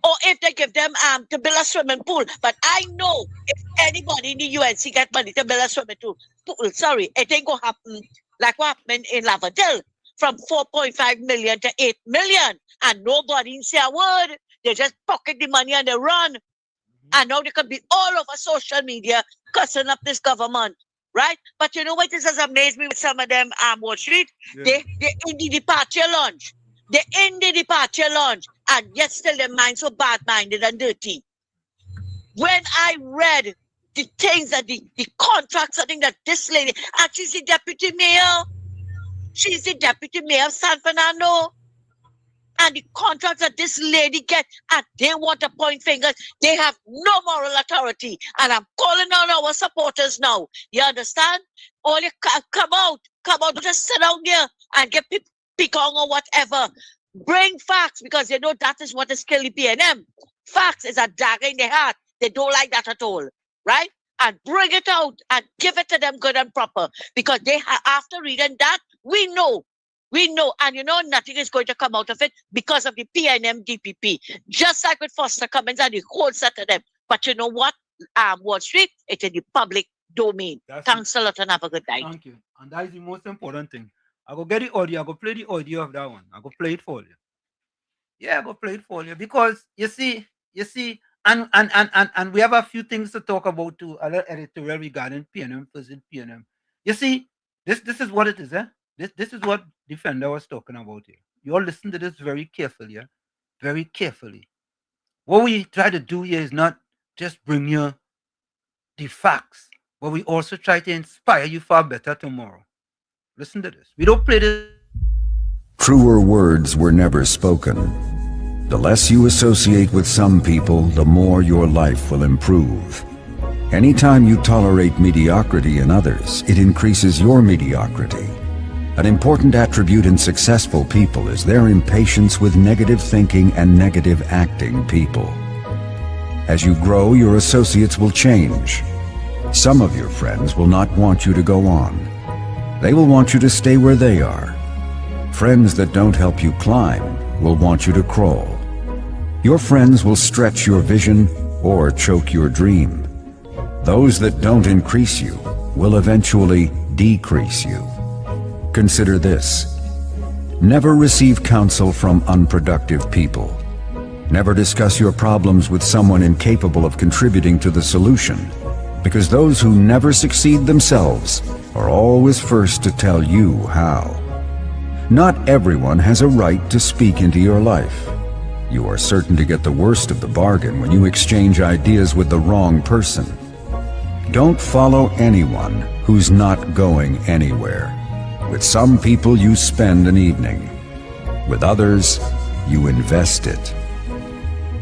Or if they give them to build a swimming pool. But I know if anybody in the UNC get money to build a swimming pool, sorry, it ain't going to happen like what happened in Lavadale from 4.5 million to 8 million. And nobody didn't say a word. They just pocket the money and they run. And now they can be all over social media cussing up this government. Right? But you know what? This has amazed me with some of them Wall Street. Yeah. They're in the departure lounge. They're in the departure lounge. And yet still their minds so bad-minded and dirty. When I read the things that the contracts, I think that this lady, and she's the deputy mayor. She's the deputy mayor of San Fernando. And the contracts that this lady gets, and they want to point fingers, they have no moral authority. And I'm calling on our supporters now. You understand? All you come out, just sit down there and get picong or whatever. Bring facts, because you know that is what is killing PNM. Facts is a dagger in their heart. They don't like that at all, right? And bring it out and give it to them good and proper. Because they after reading that, we know, and you know nothing is going to come out of it because of the PNM DPP. Just like with Foster Cummins and the whole set of them. But you know what? Wall Street, it's in the public domain. Thanks a lot and have a good night. Thank you. And that is the most important thing. I go get the audio. I go play the audio of that one. I go play it for you. Yeah, I go play it for you. Because you see, and we have a few things to talk about too. A little editorial regarding PNM versus PNM. You see, this is what it is, eh? This is what Defender was talking about here. You all listen to this very carefully, yeah? Very carefully. What we try to do here is not just bring you the facts, but we also try to inspire you for a better tomorrow. Listen to this. We don't play this. Truer words were never spoken. The less you associate with some people, the more your life will improve. Anytime you tolerate mediocrity in others, it increases your mediocrity. An important attribute in successful people is their impatience with negative thinking and negative acting people. As you grow, your associates will change. Some of your friends will not want you to go on. They will want you to stay where they are. Friends that don't help you climb will want you to crawl. Your friends will stretch your vision or choke your dream. Those that don't increase you will eventually decrease you. Consider this. Never receive counsel from unproductive people. Never discuss your problems with someone incapable of contributing to the solution, because those who never succeed themselves are always first to tell you how. Not everyone has a right to speak into your life. You are certain to get the worst of the bargain when you exchange ideas with the wrong person. Don't follow anyone who's not going anywhere. With some people you spend an evening. With others, you invest it.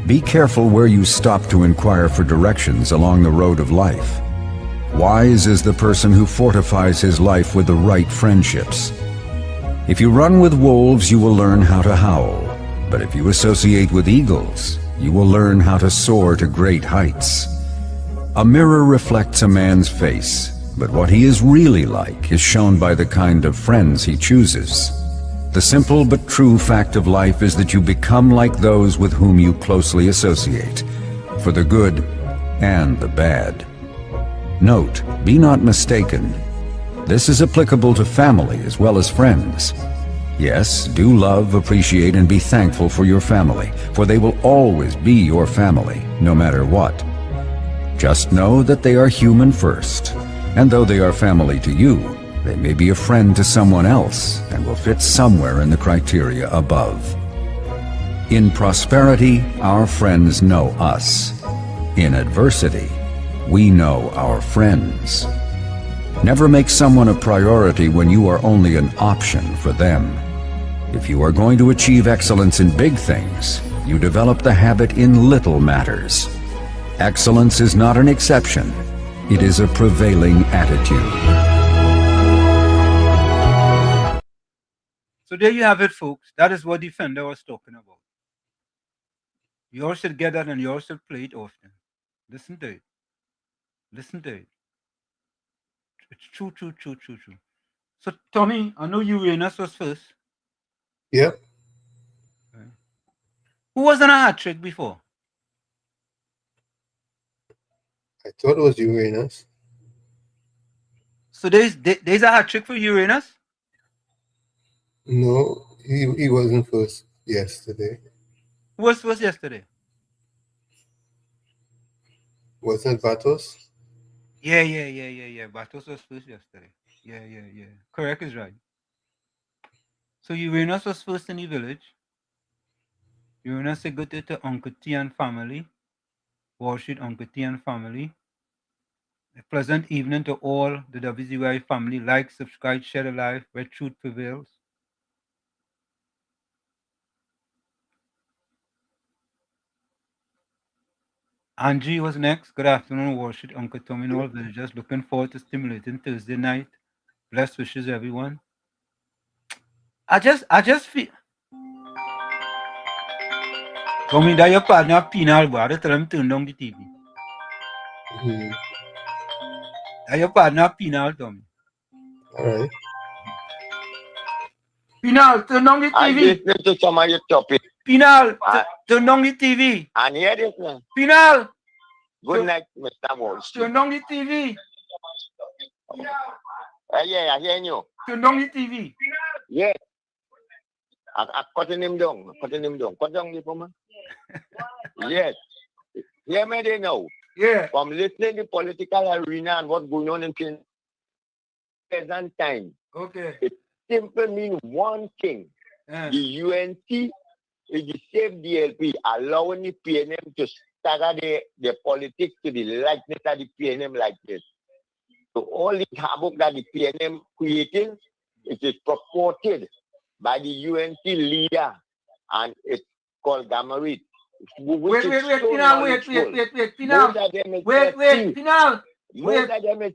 Be careful where you stop to inquire for directions along the road of life. Wise is the person who fortifies his life with the right friendships. If you run with wolves, you will learn how to howl. But if you associate with eagles, you will learn how to soar to great heights. A mirror reflects a man's face, but what he is really like is shown by the kind of friends he chooses. The simple but true fact of life is that you become like those with whom you closely associate, for the good and the bad. Note, be not mistaken. This is applicable to family as well as friends. Yes, do love, appreciate, and be thankful for your family, for they will always be your family, no matter what. Just know that they are human first, and though they are family to you, they may be a friend to someone else and will fit somewhere in the criteria above. In prosperity, our friends know us. In adversity, we know our friends. Never make someone a priority when you are only an option for them. If you are going to achieve excellence in big things, you develop the habit in little matters. Excellence is not an exception. It is a prevailing attitude. So there you have it, folks. That is what Defender was talking about. You all should get that and you all should play it often. Listen to it. Listen to it. It's true. So, Tommy, I know Uranus was first. Yep. Okay. Who was on a hat trick before? I thought it was Uranus. So there's a hat trick for Uranus? No, he wasn't first yesterday. Who was first yesterday? Wasn't Vatos? Yeah. Batos was first yesterday. Yeah. Correct is right. So Uranus was first in the village. Uranus said good day to Uncle T and family. Wall Street Uncle T and family. A pleasant evening to all the WZYE family. Like, subscribe, share the live where truth prevails. Angie was next. Good afternoon, Wall Street Uncle Tommy and all villagers. Looking forward to stimulating Thursday night. Blessed wishes, everyone. I just feel. Tommy, that your partner penal, boy. I tell him turn down the TV. That your partner penal, Tommy. All right. Penal, turn down the TV. I listen to some of your topic. Penal, turn down the TV. And hear this now. Penal. Good night, Mr. Walsh. Turn down the TV. Yeah, I hear you. Turn down the TV. Yeah. I'm cutting him down. Cut down the woman. Yes. Hear me they know. Yeah. From listening to the political arena and what's going on in present time. Okay. It simply means one thing. The UNC is the same DLP allowing the PNM to stagger the politics to the likeness of the PNM like this. So all the havoc that the PNM creating, it is purported by the UNC leader, and it's called Gamarit. Wait, Pinal, wait, Pinal. Wait, Pinal. Most of them is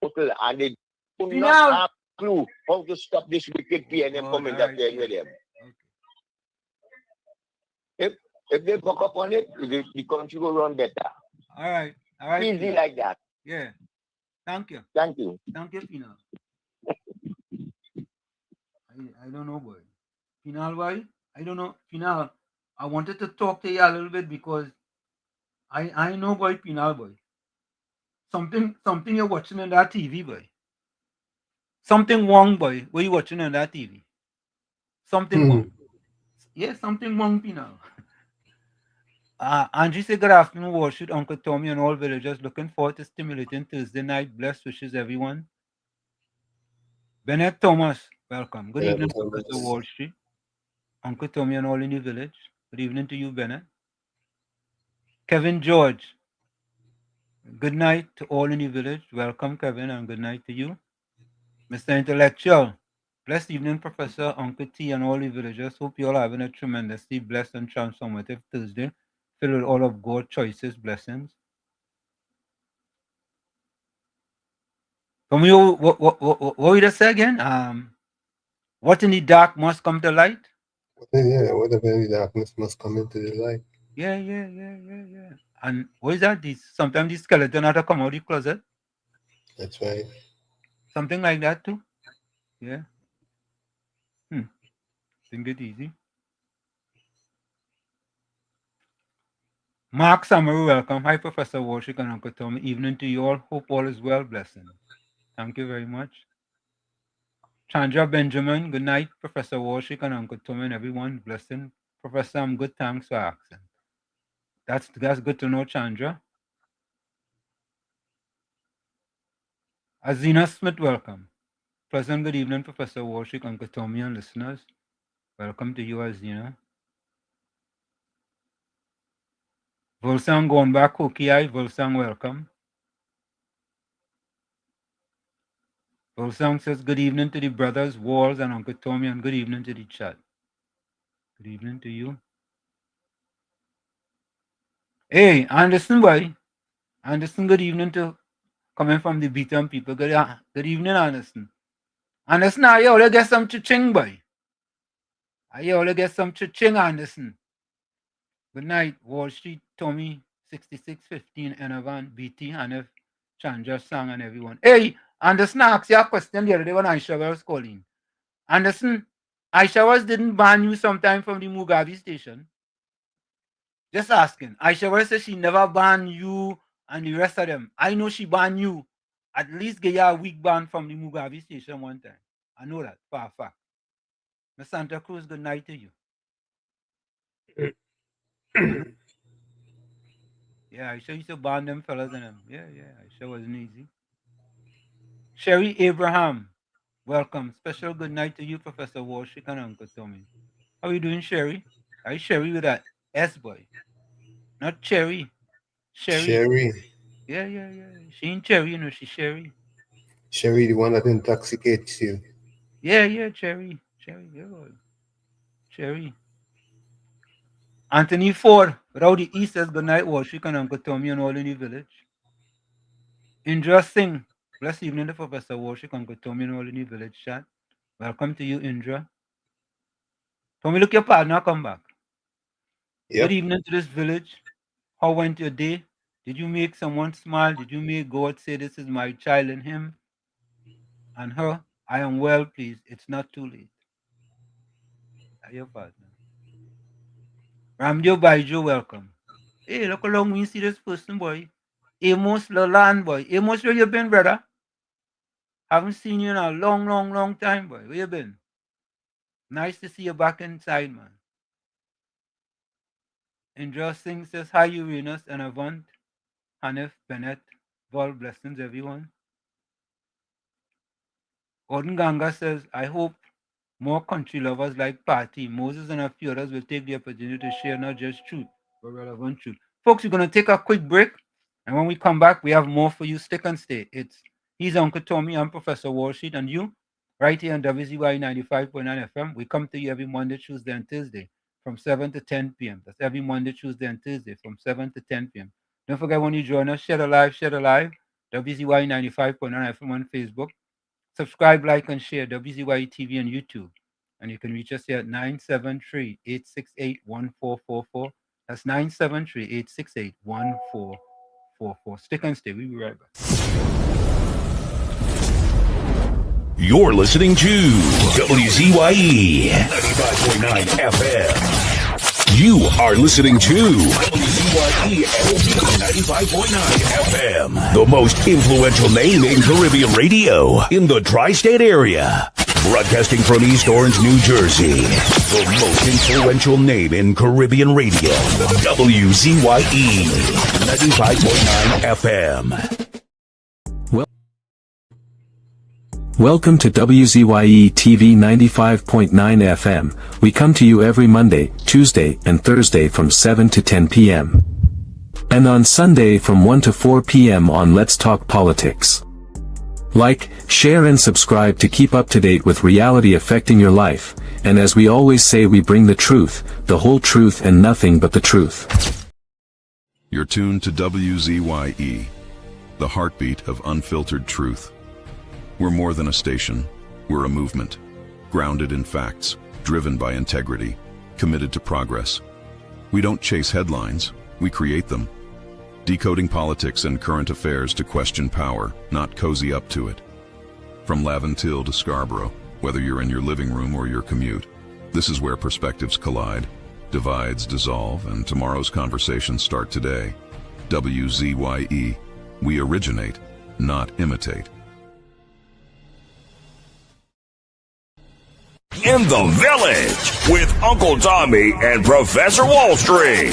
total, and they do not have a clue how to stop this wicked PNM from interfering with them. If they buck up on it, the country will run better. All right. All right. Easy Pina. like that. Yeah. Thank you. Thank you. Thank you, Pina. I don't know, boy. Pinal, why? I don't know. Pinal, I wanted to talk to you a little bit because I know, boy, Pinal, boy. Something you're watching on that TV, boy. Something wrong, boy. What you watching on that TV? Something wrong. Yeah, something wrong, Pinal. Angie said, good afternoon, Worship, Uncle Tommy, and all villagers. Looking forward to stimulating Thursday night. Blessed wishes, everyone. Bennett Thomas, welcome. Good evening, Professor Wall Street. Uncle Tommy and all in the village. Good evening to you, Bennett. Kevin George. Good night to all in the village. Welcome, Kevin, and good night to you. Mr. Intellectual. Blessed evening, Professor, Uncle T, and all the villagers. Hope you all having a tremendously blessed and transformative Thursday, filled with all of God's choices, blessings. From you, what we just say again? What in the dark must come to light? Yeah, whatever in the darkness must come into the light. Yeah. And what is that? Sometimes the skeleton have to come out of the closet. That's right. Something like that too. Yeah. Think it easy. Mark Samaru, welcome. Hi, Professor Warshik and Uncle Tommy. Evening to you all. Hope all is well. Blessing. Thank you very much. Chandra Benjamin, good night, Professor Warshik and Uncle Tommy and everyone. Blessing. Professor, I'm good. Thanks for asking. That's good to know, Chandra. Azina Smith, welcome. Pleasant good evening, Professor Warshik, Uncle Tommy, and listeners. Welcome to you, Azina. Volsang going back, Hokiai. Volsang, welcome. Volsang says good evening to the brothers, Walls, and Uncle Tommy, and good evening to the chat. Good evening to you. Hey, Anderson, boy. Anderson, good evening to coming from the Beaton people. Good evening, Anderson. Anderson, I only get some cha-ching, boy. I only get some cha-ching, Anderson. Good night, Wall Street, Tommy, 6615, Enavan, BT, Hanif, Chandra, Sang, and everyone. Hey, Anderson, I asked you a question the other day when Aisha was calling. Anderson, Aisha was didn't ban you sometime from the Mugabe station. Just asking. Aisha was said she never banned you and the rest of them. I know she banned you. At least get you a week ban from the Mugabe station one time. I know that for a fact. Miss Santa Cruz, good night to you. Yeah, Aisha used to ban them fellas and them. Yeah, Aisha wasn't easy. Sherry Abraham, welcome. Special good night to you, Professor Warshik and Uncle Tommy. How are you doing, Sherry? Are you Sherry with that S boy? Not Cherry. Sherry. Yeah. She ain't Cherry, you know, she's Sherry. Sherry, the one that intoxicates you. Yeah, Cherry. Yeah, boy. Cherry. Anthony Ford, Rowdy East says good night, Warshik and Uncle Tommy and all in the village. Indra Singh, blessed evening to Professor Warshik, Uncle Tommy and all in the village chat. Welcome to you, Indra. Tommy, look your partner, come back. Yep. Good evening to this village. How went your day? Did you make someone smile? Did you make God say this is my child and him and her? I am well, please. It's not too late. Your partner. Ramjo Baijo, welcome. Hey, look how long we see this person, boy. Amos Lalan, boy. Amos, where you been, brother? Haven't seen you in a long time, boy. Where you been? Nice to see you back inside, man. Indra Singh says, hi, Uranus and Avant. Hanif, Bennett. Vol blessings, everyone. Gordon Ganga says, I hope more country lovers like Party, Moses, and a few others will take the opportunity to share not just truth, but relevant truth. Folks, we're going to take a quick break. And when we come back, we have more for you. Stick and stay. He's Uncle Tommy. I'm Professor Walsheet. And you, right here on WZYE 95.9 FM. We come to you every Monday, Tuesday, and Thursday from 7 to 10 p.m. That's every Monday, Tuesday, and Thursday from 7 to 10 p.m. Don't forget when you join us, share the live. WZYE 95.9 FM on Facebook. Subscribe, like, and share WZYE TV on YouTube. And you can reach us here at 973-868-1444. That's 973-868-1444. Stick and stay. We'll be right back. You're listening to WZYE 95.9 FM. You are listening to WZYE 95.9 FM, the most influential name in Caribbean radio in the tri-state area. Broadcasting from East Orange, New Jersey, the most influential name in Caribbean radio, WZYE 95.9 FM. Welcome to WZYE TV 95.9 FM. We come to you every Monday, Tuesday, and Thursday from 7 to 10 p.m. And on Sunday from 1 to 4 p.m. on Let's Talk Politics. Like, share and subscribe to keep up to date with reality affecting your life, and as we always say, we bring the truth, the whole truth and nothing but the truth. You're tuned to WZYE, the heartbeat of unfiltered truth. We're more than a station, we're a movement, grounded in facts, driven by integrity, committed to progress. We don't chase headlines, we create them. Decoding politics and current affairs to question power, not cozy up to it. From Laventille to Scarborough, whether you're in your living room or your commute, this is where perspectives collide, divides dissolve, and tomorrow's conversations start today. WZYE, we originate, not imitate. In the Village with Uncle Tommy and Professor Wall Street.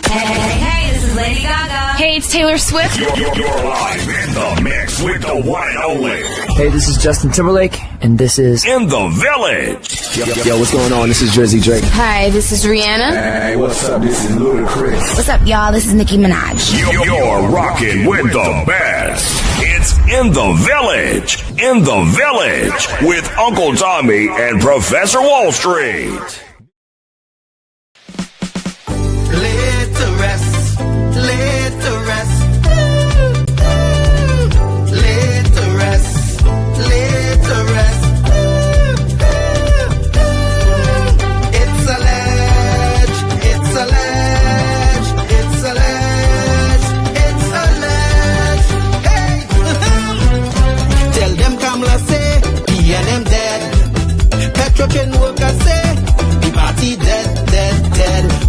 Hey, this is Lady Gaga. Hey, it's Taylor Swift. You're live in the mix with the one and only. Hey, this is Justin Timberlake, and this is In the Village. Yo, what's going on? This is Jersey Drake. Hi, this is Rihanna. Hey, what's up? This is Ludacris. What's up, y'all? This is Nicki Minaj. You're rocking with the best. It's In the Village. In the Village with Uncle Tommy and Professor Wall Street. Laid to rest, laid to rest, laid to rest, laid to rest. It's a ledge, it's a ledge, it's a ledge, it's a ledge. Hey, tell them Kamala say, he and them dead. Petrochen workers say, the party dead.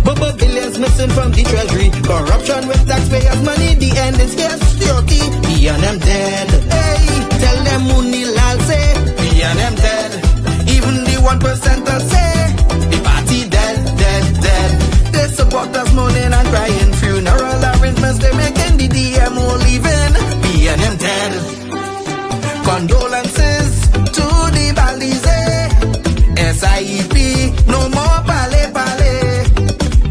Bubba billions missing from the treasury. Corruption with taxpayers' money. The end is here. Security. We and them dead. Hey, tell them Mooney Lal say. We and them dead. Even the 1% say. The party dead. They support us moaning and crying. Funeral arrangements they making. The DMO leaving. We and them dead. Condolences to the Balize. SIEP. No more pale.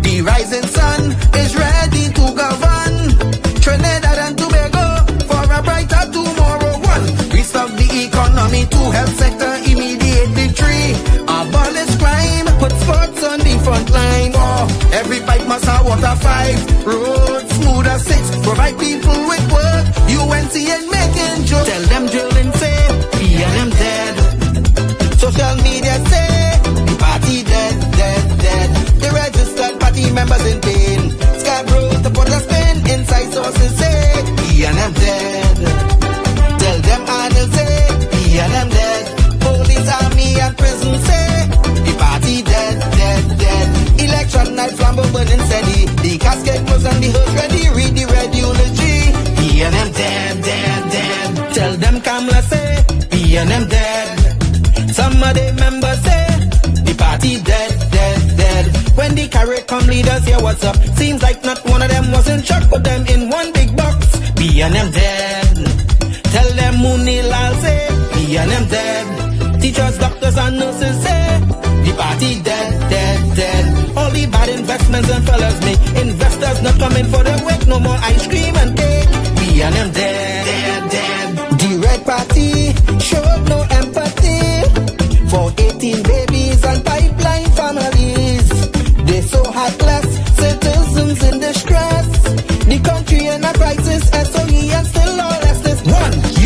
The rising sun is ready to govern Trinidad and Tobago for a brighter tomorrow. One, restart the economy. Two, health sector immediate victory. Abolish crime, put sports on the front line. Four, every pipe must have water. Five, roads smoother. Six, provide people with work. UNC and making jokes. Tell them drilling say, we and them dead. Social media say, the party dead. The registered party members in pain. Scarborough to put a spin. Inside sources say, we and them dead. Tell them Arnold say, we and them dead. Police, army and prison say, the party dead. Election night flambeau burning steady. The casket closed and the hearse ready. Read the red eulogy. We and them dead. Tell them Kamala say, we and them dead. Some of the members say, the party dead. When the carrot come leaders hear what's up. Seems like not one of them was in shock. Put them in one big box. We and them dead. Tell them Mooney Lal say, we and them dead. Teachers, doctors and nurses say, the party dead. All the bad investments and fellas make. Investors not coming for the work. No more ice cream and cake. We and them dead. The Red Party showed no empathy for 18 babies and pipeline families. They so heartless, citizens in distress. The country in a crisis, SOE and still lawlessness. 1.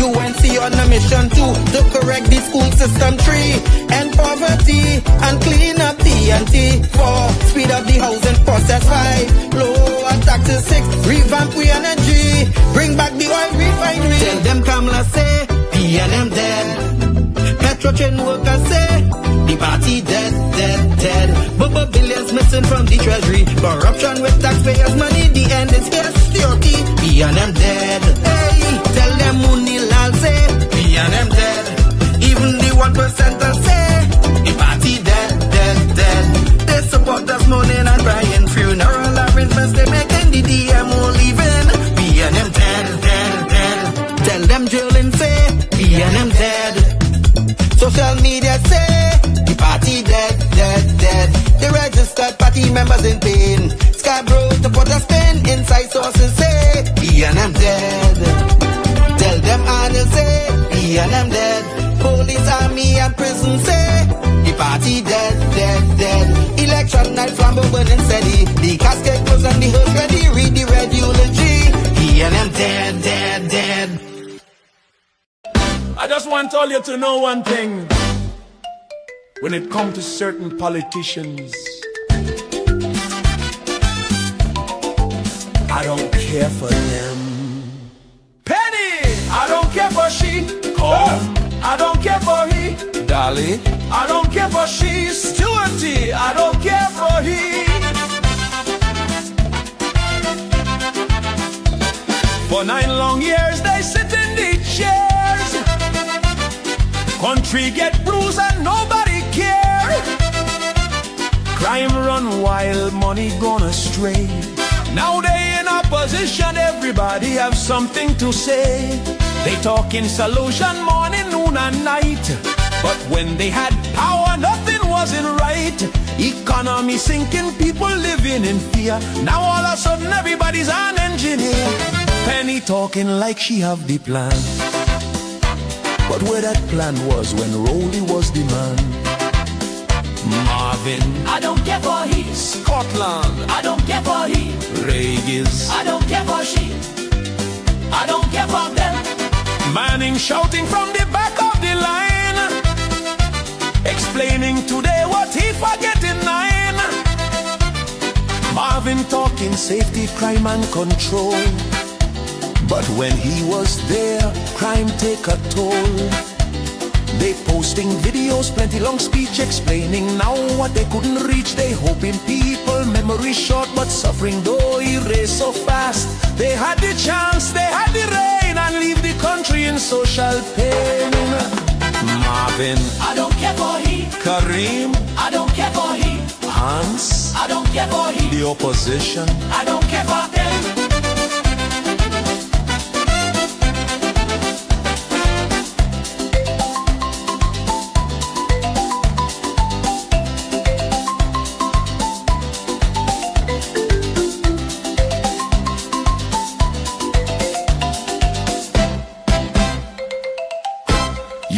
UNC on a mission. 2. To correct the school system. 3. End poverty and clean up TNT. 4. Speed up the housing process. 5. Lower taxes 6, revamp we energy, bring back the oil refinery. Tell them Kamala say, PNM dead. Petro train workers say, the party dead, dead, dead. Bubba billions missing from the treasury. Corruption with taxpayers' money, the end is here. Security, PNM dead. Hey, tell them Munilal say, PNM dead. Even the 1% say, the party dead, dead, dead. They support us mourning and crying. Funeral arrangements they making, the DMO leaving. PNM dead, dead, dead. Tell them drilling say, PNM dead. Social media say, the party dead, dead, dead. The registered party members in pain. Scarborough to put a spin, inside sources say, PNM dead. Tell them Arnold say, PNM dead. Police, army and prison say, the party dead, dead, dead. Election night, flambeau burning steady. The casket closed and the hearse ready. Read the red eulogy. PNM dead, dead, dead. I just want all you to know one thing. When it comes to certain politicians, I don't care for them. Penny, I don't care for she. Come, I don't care for he. Dolly, I don't care for she. Stewarty, I don't care for he. For 9 long years they sit in the chairs. Country get bruised and nobody care. Crime run wild, money gone astray. Now they in opposition, everybody have something to say. They talking solution morning, noon and night. But when they had power, nothing wasn't right. Economy sinking, people living in fear. Now all of a sudden everybody's an engineer. Penny talking like she have the plan. But where that plan was when Rolly was the man. Marvin, I don't care for he. Scotland, I don't care for he. Regis, I don't care for she. I don't care for them. Manning shouting from the back of the line, explaining today what he forget in 9. Marvin talking safety, crime and control. But when he was there, crime take a toll. They posting videos, plenty long speech explaining now what they couldn't reach. They hoping people memory short, but suffering though erase so fast. They had the chance, they had the rain, and leave the country in social pain. Marvin, I don't care for he. Kareem, I don't care for he. Hans, I don't care for he. The opposition, I don't care for them.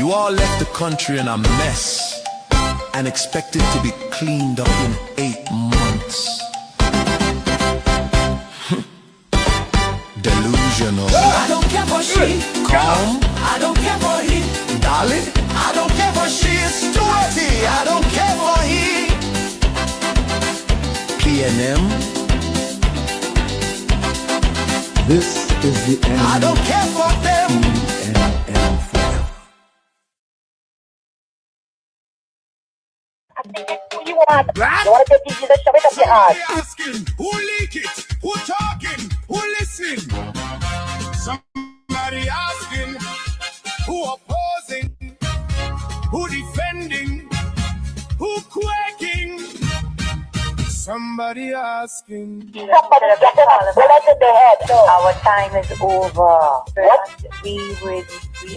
you all left the country in a mess and expected to be cleaned up in 8 months. Delusional. I don't care for she. Calm. I don't care for he. Dolly. I don't care for she. Stewarty. I don't care for he. PNM. This is the end. I don't care for them. PNM forever. You want to take you to shove it up your ass. Asking, who leak it? Who talking? Who listening? Somebody asking, who opposing? Who defending? Who quaking? Somebody asking. Somebody get the bullet in the head. Our time is over. What? We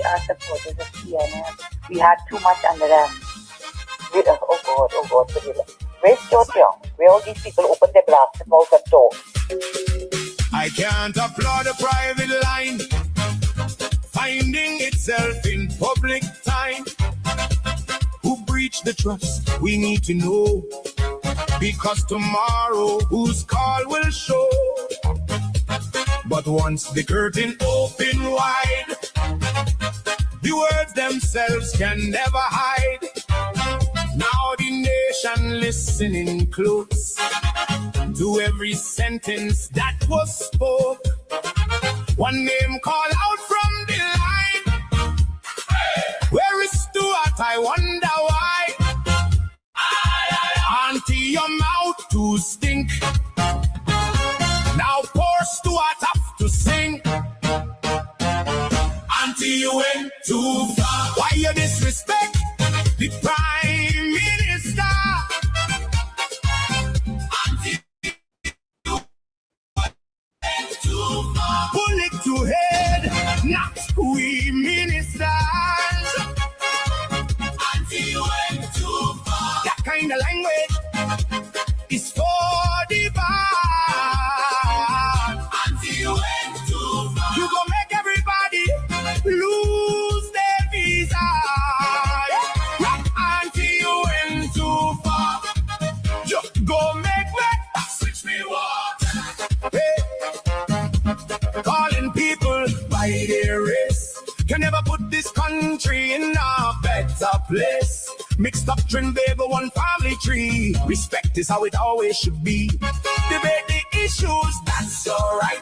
are supporters of PNM. We had too much under them. Oh God, where's Georgia? Where all these people open their blasted mouth and talk? I can't applaud a private line finding itself in public time. Who breached the trust? We need to know, because tomorrow whose call will show. But once the curtain open wide, the words themselves can never hide. Now the nation listening close to every sentence that was spoke. One name call out from the line. Where is Stuart? I wonder why. Auntie, your mouth to stink. Now poor Stuart have to sing. Auntie, you went too far. Why you disrespect the Prime Minister? Auntie, you went too far. Bullet to head, not we ministers. Auntie, you went too far. That kind of language is for the bad. Auntie, you went too far. You gon' make everybody lose their visa. Auntie, you went too far. You go make me switch me water. Hey. Calling people by their race can never put this country in a better place. Mixed doctrine, baby, one family tree. Respect is how it always should be. Debate the issues, that's alright.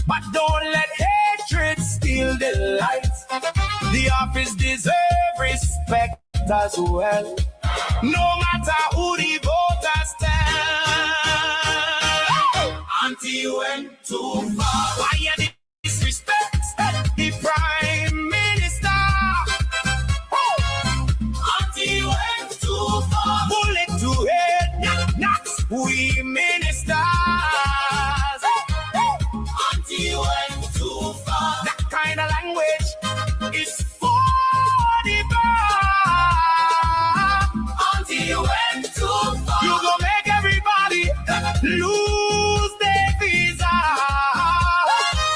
But don't let hatred steal the light. The office deserve respect as well. No matter who the voters tell. Auntie, you went too far. Why you disrespect the Prime Minister? Auntie, you went too far. Bullet to head, not we ministers. Auntie, you went too far. That kind of language is for the bad. Auntie, you went too far. You gon' make everybody lose their visa.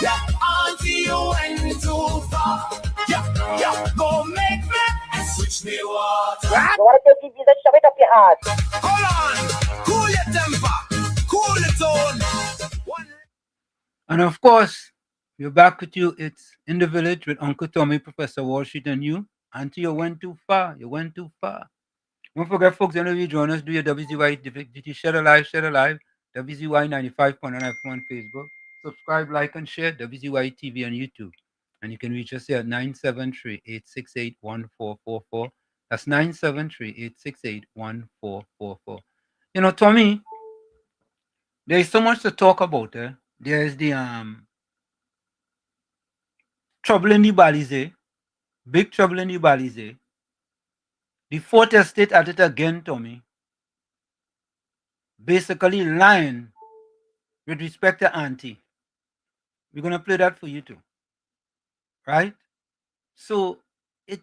Yeah, Auntie, you went too far. Yeah, go make me switch me water. I want to take you to shove it up your ass. Hold on, cool your temper, cool your tone. And of course, we're back with you. It's In the Village with Uncle Tommy, Professor Walshit, and you. Auntie, you went too far. You went too far. Don't forget, folks, whenever you join us, do your WZYE Share Alive, WZYE 95.9 FM on Facebook. Subscribe, like, and share WZYE TV on YouTube. And you can reach us here at 973-868-1444. That's 973-868-1444. You know, Tommy, there is so much to talk about. There is the trouble in the Balize, big trouble in the Balize. The Fourth Estate at it again, Tommy. Basically lying with respect to Auntie. We're gonna play that for you too. Right? So it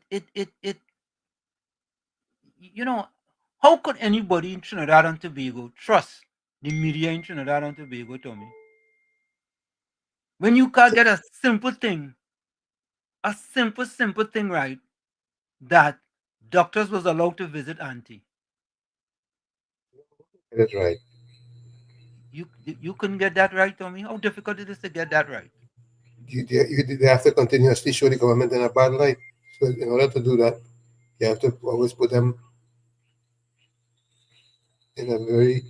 you know, how could anybody in Trinidad and Tobago trust the media in Trinidad and Tobago, Tommy? When you can't get a simple thing right, that doctors was allowed to visit Auntie. That's right. You couldn't get that right, Tommy? How difficult it is to get that right? They have to continuously show the government in a bad light. So in order to do that, you have to always put them in a very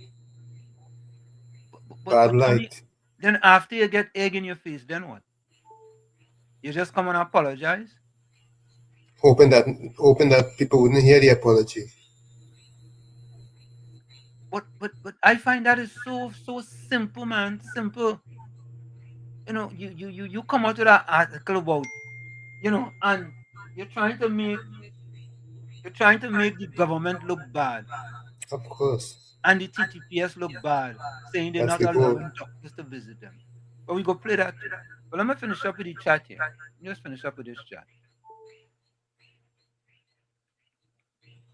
bad light. Tommy, then after you get egg in your face, then what? You just come and apologize? Hoping that people wouldn't hear the apology. But I find that is so simple, man. Simple. You know, you come out with that article about, you know, and you're trying to make the government look bad. Of course. And the TTPS look bad, saying they're not allowing doctors to visit them. But we go play that too. But let me finish up with the chat here. Just finish up with this chat.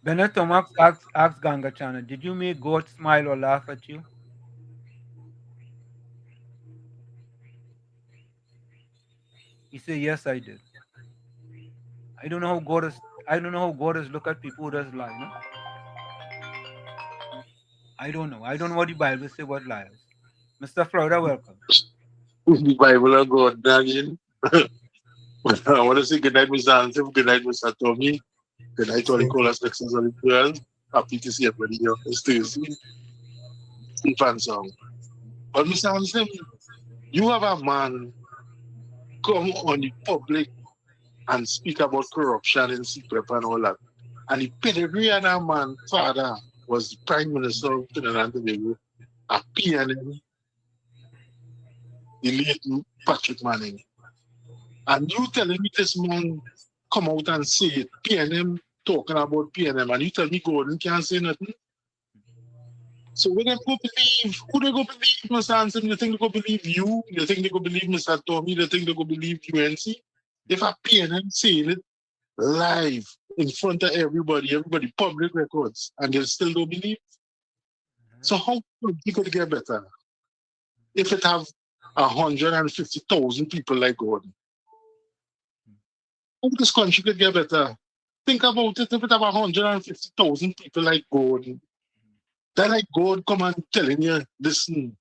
Bennett Thomas asks Ganga Chana, did you make God smile or laugh at you? He said, yes, I did. I don't know how God is look at people who does lie, no? I don't know. I don't know what the Bible say about liars. Mr. Florida, welcome. The Bible of God, Daniel. I want to say good night, Mr. Anthony. Good night, Mr. Tommy. Good night to all the callers, Texans, and the players. Happy to see everybody here. It's Thursday. fan song. But Mr. Hansen, you have a man come on the public and speak about corruption and secret and all that. And the pedigree of that man, father, was the Prime Minister of Trinidad and Tobago, a PNM, the late Patrick Manning. And you telling me this man come out and say it, PNM, talking about PNM, and you tell me Gordon can't say nothing? So when they go believe, who they go believe, Mr. Hansen? You think they go believe you? You think they go believe Mr. Tommy? You think they go believe UNC? If a PNM saying it live in front of everybody public records, and they still don't believe? So how could it could get better? If it have 150,000 people like Gordon, how this country could get better? Think about it. If it have 150,000 people like Gordon, that like God come and telling you, listen,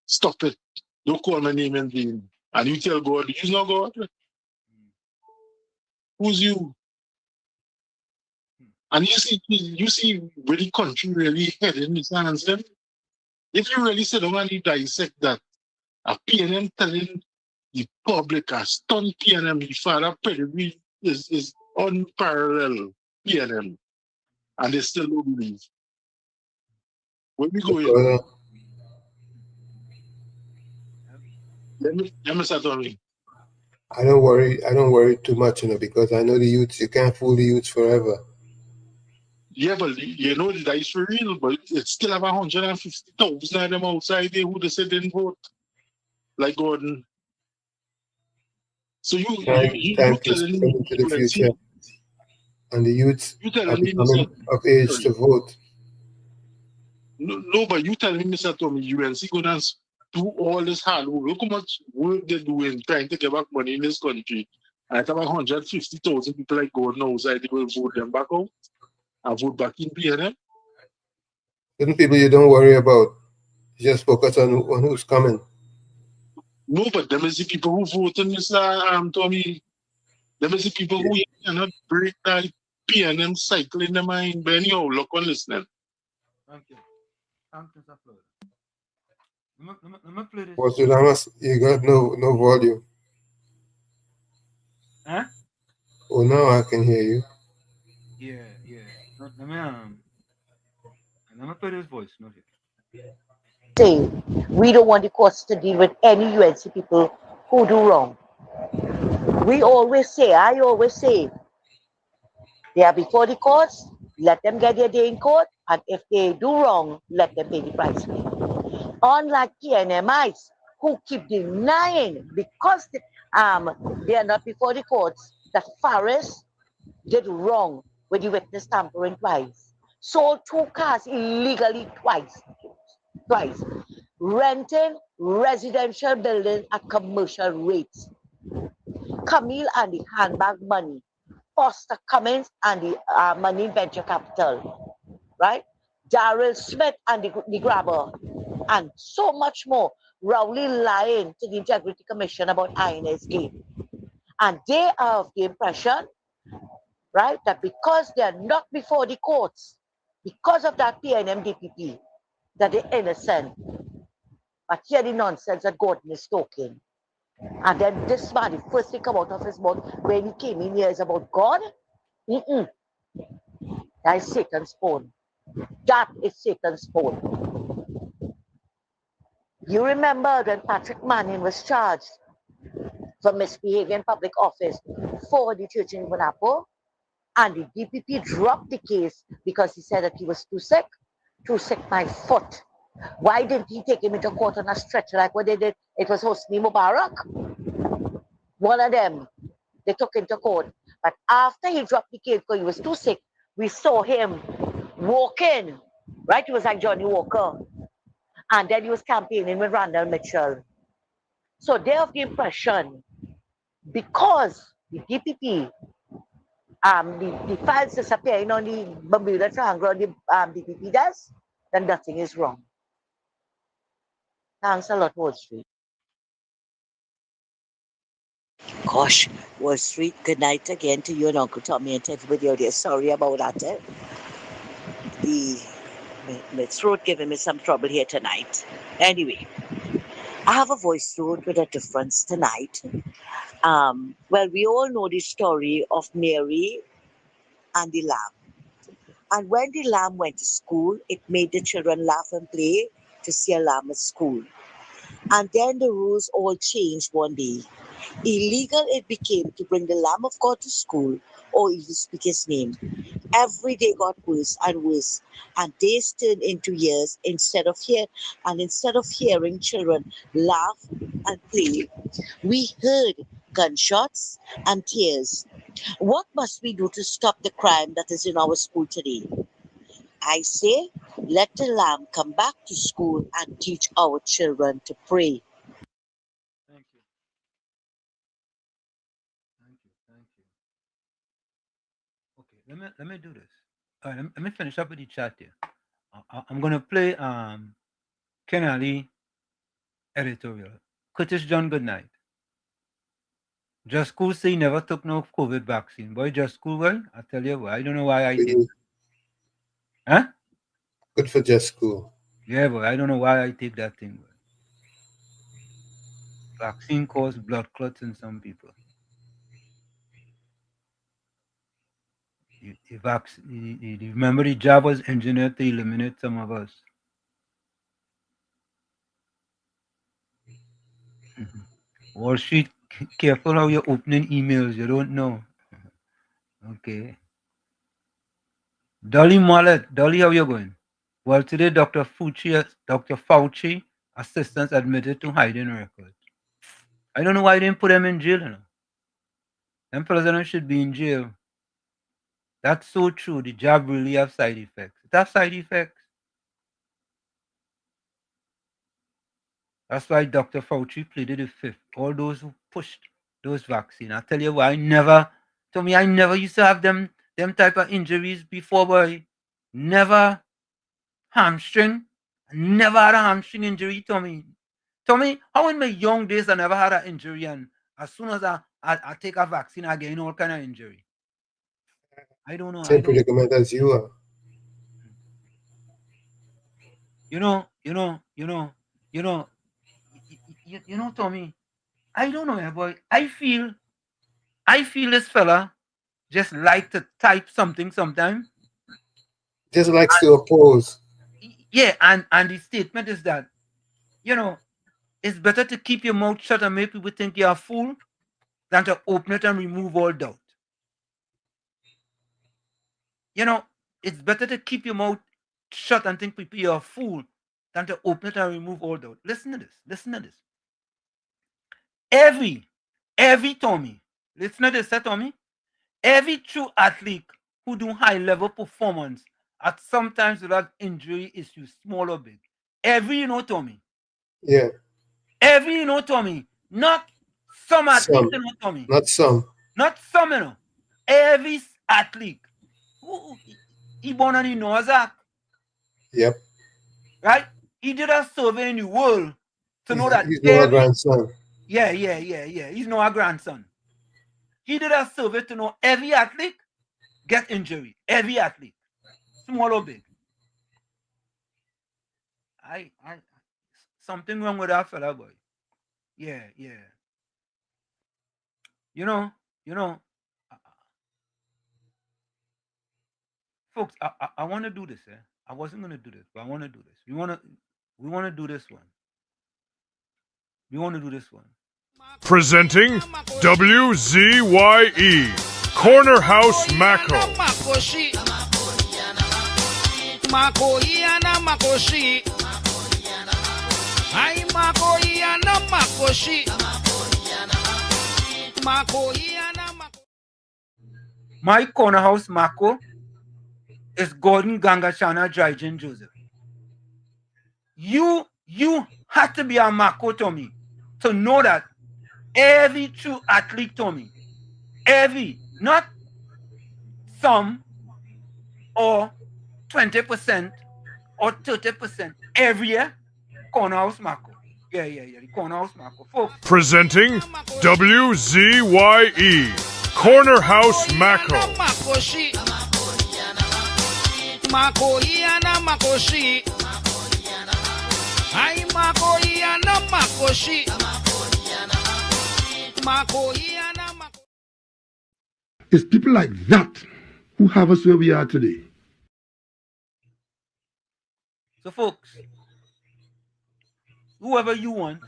stop it. Don't call my name in vain. And you tell God, you're not God. Who's you? And you see where the country really heading, Mr. Hansen. If you really sit down and you dissect that, a PNM telling the public, a stunned PNM, the father pedigree is unparalleled PNM. And they still don't believe. Where we going? Let me start on me. I don't worry too much, because I know the youths, you can't fool the youths forever. Yeah, but you know that is for real, but it still have 150,000 of them outside there who they said didn't vote. Like Gordon. So you Time telling me into the future. And the youths are becoming of age to vote. No, but you telling me, Mr. Tommy, UNC gonna do all this hard work. Look how much work they're doing trying to get back money in this country. And it's about 150,000 people like Gordon outside, they will vote them back out and vote back in PNM. Certain people you don't worry about. You just focus on who's coming. No, but them is the people who voted, Mr. Tommy. Them is the people who cannot break that PNM cycle in their mind. But anyhow, look on listening. Thank you. Thank you, Sir Floyd. Let me play this. What's the you got no volume. Huh? Oh, now I can hear you. Yeah. Let me play this voice. No, say we don't want the courts to deal with any UNC people who do wrong. I always say, they are before the courts, let them get their day in court, and if they do wrong, let them pay the price. Unlike PNMIs, who keep denying because they are not before the courts, that Faris did wrong with the witness tampering twice, sold 2 cars illegally twice, renting residential buildings at commercial rates. Camille and the handbag money, Foster Cummins and the money venture capital, right? Darrell Smith and the grabber, and so much more. Rowley lying to the Integrity Commission about INS game. And they are of the impression, right, that because they are not before the courts, because of that PNM DPP, that they're innocent. But hear the nonsense that Gordon is talking. And then this man, the first thing come out of his mouth when he came in here is about God. That is Satan's phone. That is Satan's phone. You remember when Patrick Manning was charged for misbehaving in public office for the church in Wanapo, and the DPP dropped the case because he said that he was too sick by foot. Why didn't he take him into court on a stretcher like what they did? It was Hosni Mubarak. One of them, they took him to court. But after he dropped the case because he was too sick, we saw him walking, right? He was like Johnny Walker. And then he was campaigning with Randall Mitchell. So they have the impression, because the DPP, the files disappearing on the Bermuda Triangle on the DPP desk, then nothing is wrong. Thanks a lot, Wall Street. Gosh, Wall Street, good night again to you and Uncle Tommy and to everybody out there. Sorry about that. My throat giving me some trouble here tonight. Anyway, I have a voice throat with a difference tonight. Well, we all know the story of Mary and the lamb. And when the lamb went to school, it made the children laugh and play to see a lamb at school. And then the rules all changed one day. Illegal it became to bring the Lamb of God to school or even speak his name. Every day got worse and worse, and days turned into years instead of hearing children laugh and play, we heard gunshots and tears. What must we do to stop the crime that is in our school today? I say, let the Lamb come back to school and teach our children to pray. Thank you. Okay, let me do this. All right, let me finish up with the chat here. I'm gonna play Ken Ali editorial. Curtis John, good night. Just School say he never took no COVID vaccine. Boy, Just School, well, I tell you what, I don't know why I did. Huh? Good for Just School. Yeah, boy, I don't know why I take that thing. Boy. Vaccine causes blood clots in some people. Remember the job was engineered to eliminate some of us. Wall Street, careful how you're opening emails. You don't know. Okay. Dolly Mallet. Dolly, how you going? Well, today, Dr. Fauci, assistants admitted to hiding records. I don't know why they didn't put them in jail. You know? Them presidents should be in jail. That's so true. The job really have side effects. It has side effects. That's why Dr. Fauci pleaded the fifth. All those who pushed those vaccines. I tell you what, I never used to have them type of injuries before, boy. Never hamstring. Never had a hamstring injury, Tommy. Tommy, how in my young days I never had an injury, and as soon as I take a vaccine, I gain all kind of injury. I don't know. Same predicament as you are. You know, Tommy. I don't know, boy. I feel this fella just like to type something sometimes. Just likes to oppose. Yeah, and the statement is that, it's better to keep your mouth shut and make people think you're a fool than to open it and remove all doubt. It's better to keep your mouth shut and think people you're a fool than to open it and remove all doubt. Listen to this. Every Tommy, listen to this, Tommy. Every true athlete who do high level performance at sometimes without injury issues, small or big. Every, Tommy. Yeah. Every, Tommy. Not some athletes, Tommy. Not some. Not some, Every athlete. He born on the Noah's. Yep. Right? He did a survey in the world to know that he's Noah's grandson. Yeah. He's Noah's grandson. He did a survey to know every athlete get injury. Every athlete. Small or big. Something wrong with that fella, boy. Yeah. Folks, I want to do this. I wasn't going to do this, but I want to do this. We want to do this one. We want to do this one. Presenting WZYE Corner House Mako. My corner house Mako is Gordon Gangachana Drygen Joseph. You had to be a Mako, Tommy, to know that every true athlete, Tommy, every, not some or 20% or 30%, every year, corner house Mako. Yeah, the corner house Mako. Folks. Presenting WZYE Corner House Mako. Makoiana Makoshi. Ay Makoiana Makoshi. Makoiana Makoshi. It's people like that who have us where we are today. So, folks, whoever you want,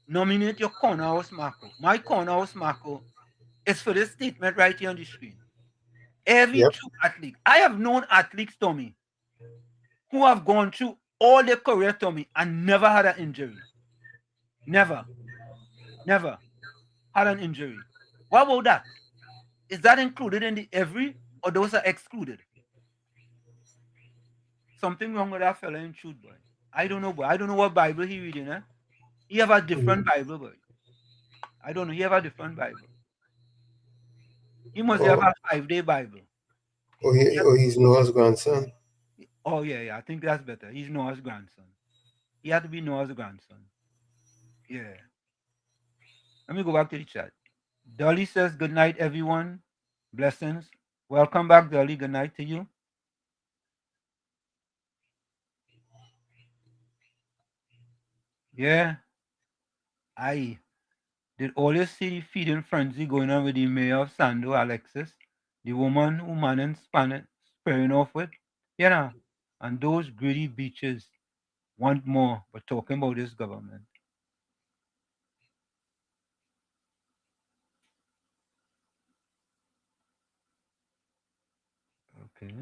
nominate your corner house Marco. My corner house Marco is for this statement right here on the screen. Every true athlete, I have known athletes, Tommy, who have gone through all their career, Tommy, and never had an injury. Never had an injury. What about that? Is that included in the every, or those are excluded? Something wrong with that fella in truth, boy. I don't know, boy. I don't know what Bible he reading, eh? He have a different Bible, boy. I don't know. He have a different Bible. He must have a 5-day Bible. He's Noah's grandson. Oh, yeah. I think that's better. He's Noah's grandson. He had to be Noah's grandson. Yeah. Let me go back to the chat. Dolly says, good night, everyone. Blessings. Welcome back, Dolly. Good night to you. Yeah. I did all you see the feeding frenzy going on with the mayor of Sando, Alexis, the woman who managed Spanish squaring off with, you know, and those greedy beaches want more, but talking about this government. Okay.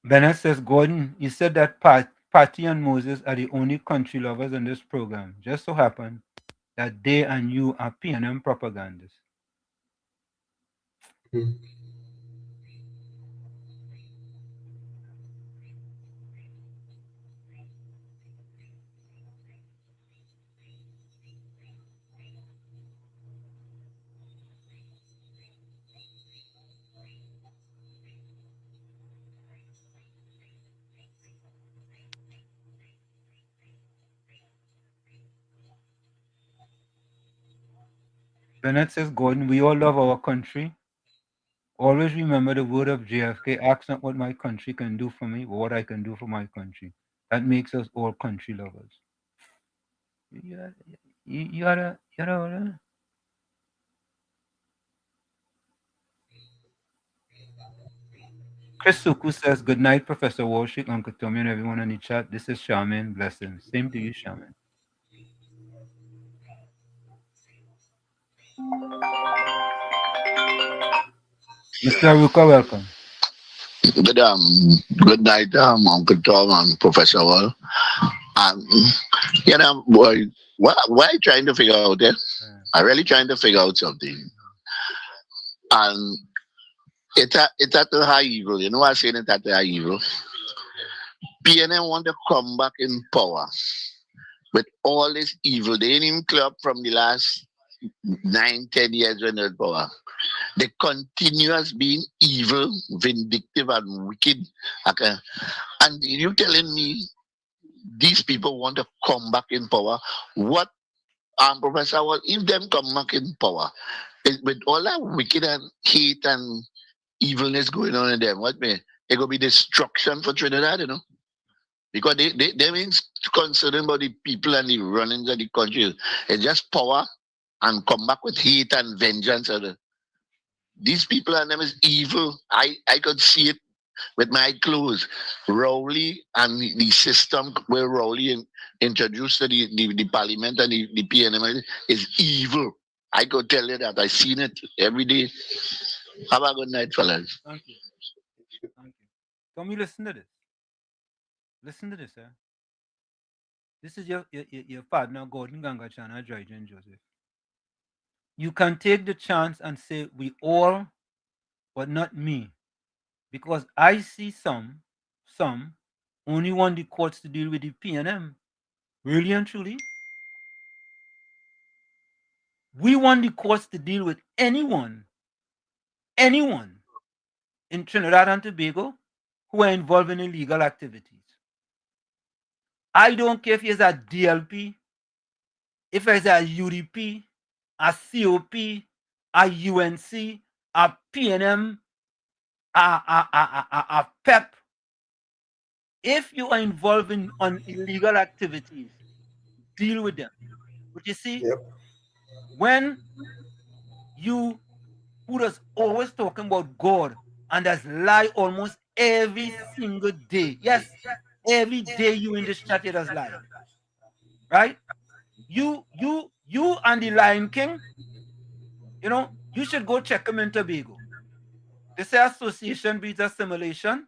Bennett says, Gordon, you said that Patty and Moses are the only country lovers in this program. Just so happen that they and you are PNM propagandists. Bennett says, Gordon, we all love our country. Always remember the word of JFK, ask not what my country can do for me, but what I can do for my country. That makes us all country lovers. You gotta. Chris Suku says, good night, Professor Walshik, Uncle Tommy, and everyone in the chat. This is Charmaine. Blessings. Same to you, Charmaine. Mr. Aruka, welcome. Good night, Uncle Tom and Professor Wall. Boy, why are you trying to figure out it? I'm really trying to figure out something. And it's at the high evil. You know what I'm saying? It's at the high evil. PNM want to come back in power with all this evil. They ain't even clear up from the last 9-10 years when they're in power. They continuous being evil, vindictive, and wicked. Okay. And you telling me these people want to come back in power? What, Professor, what if them come back in power? With all that wicked and hate and evilness going on in them, what may it gonna be destruction for Trinidad, you know? Because they ain't concerned about the people and the runnings of the country. It's just power and come back with hate and vengeance. These people and them is evil. I could see it with my eye closed. Rowley and the system where Rowley introduced to the parliament and the PNM is evil. I could tell you that. I've seen it every day. Have a good night, fellas. Thank you. Tommy, listen to this. Listen to this, sir. This is your partner, Gordon Gangachana, Dryden Joseph. You can take the chance and say, we all, but not me. Because I see some only want the courts to deal with the PNM. Really and truly. We want the courts to deal with anyone in Trinidad and Tobago who are involved in illegal activities. I don't care if it's a DLP, if it's a UDP, a COP, a UNC, a PNM, a PEP. If you are involved in illegal activities, deal with them. But you see, when you who is always talking about God and does lie almost every single day. Yes, every day you in this chat, it does lie. Right? You and the Lion King, you know, you should go check him in Tobago. They say association beats assimilation.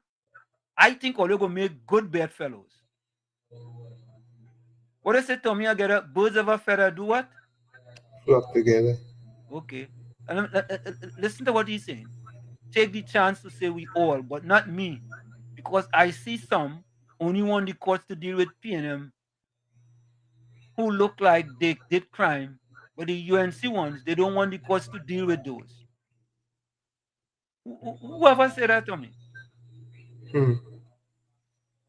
I think all you go make good bedfellows. What is it, Tommy? I get a birds of a feather do what? Flock together. Okay. And listen to what he's saying. Take the chance to say we all, but not me. Because I see some only want the courts to deal with PNM who look like they did crime, but the UNC ones, they don't want the courts to deal with those. Whoever said that to me?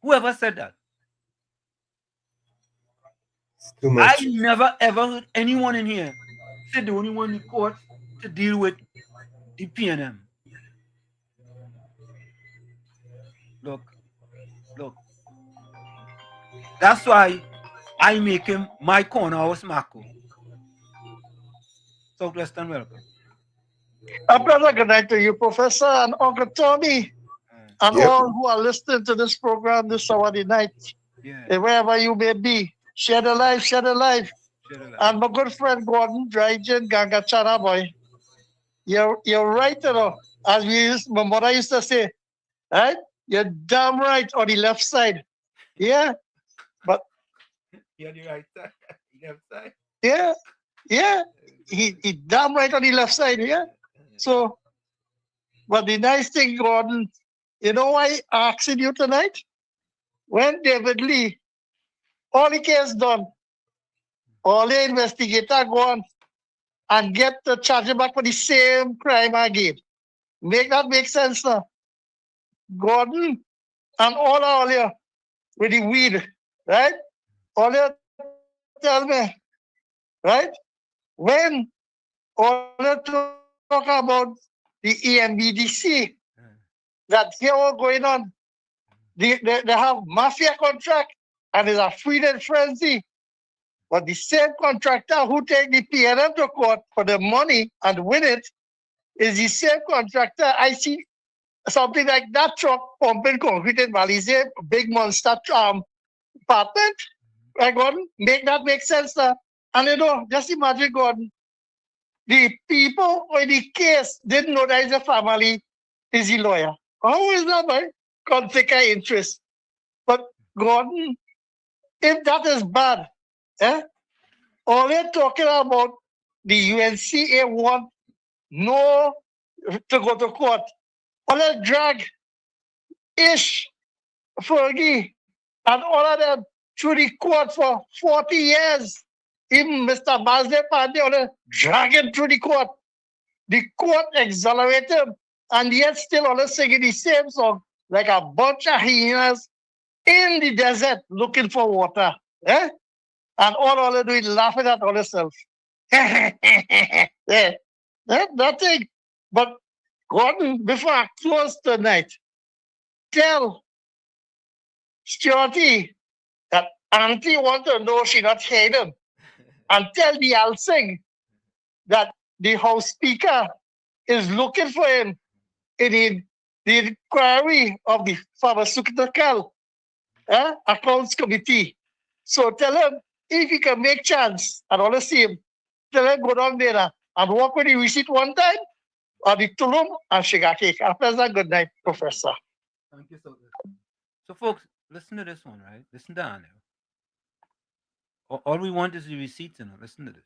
Whoever said that? It's too much. I never ever heard anyone in here say they only want the courts to deal with the PNM. Look. That's why I make him my corner house Marco. Southwestern, welcome. A brother, good night to you, Professor, and Uncle Tommy, and all who are listening to this program this Saturday night. And wherever you may be, share the life, share the life. And my good friend Gordon Dryden Gangachana boy, you're right, you know, as my mother used to say, right? You're damn right on the left side. Yeah. But you're the right side. The left side. Yeah. He damn right on the left side, yeah. So, but the nice thing, Gordon, you know why I asking you tonight? When David Lee, all the case done, all the investigator go on and get the charge back for the same crime again. Make that make sense now? Gordon and all here with the weed, right? All you tell me, right? When all you talk about the EMBDC, that here all going on, they have mafia contract and there's a freedom frenzy. But the same contractor who take the PNM to court for the money and win it is the same contractor. I see something like that truck pumping concrete in Valley's big monster apartment. Gordon, make that make sense, sir. And you know, just imagine, Gordon, the people in the case didn't know that is a family, is the lawyer. How is that, my conflict of interest? But Gordon, if that is bad, all they're talking about the UNCA want no to go to court. All they drag Ish, Fergie, and all of them through the court for 40 years. Even Mr. Bazde Pandey, all they drag him through the court. The court exonerated him, and yet still all they singing the same song like a bunch of hyenas in the desert looking for water. And all they do is laughing at all themselves. Nothing. But Gordon, before I close tonight, tell Stuarty that Auntie want to know she not hidden. And tell the Alsing that the House Speaker is looking for him in the inquiry of the Pharmaceutical Accounts Committee. So tell him if he can make chance and all the same, tell him go down there and walk with the receipt one time or the tulum and sugar cake. After that, good night, Professor. Thank you so much. So folks, listen to this one, right? Listen down there. All we want is the receipts, and listen to this.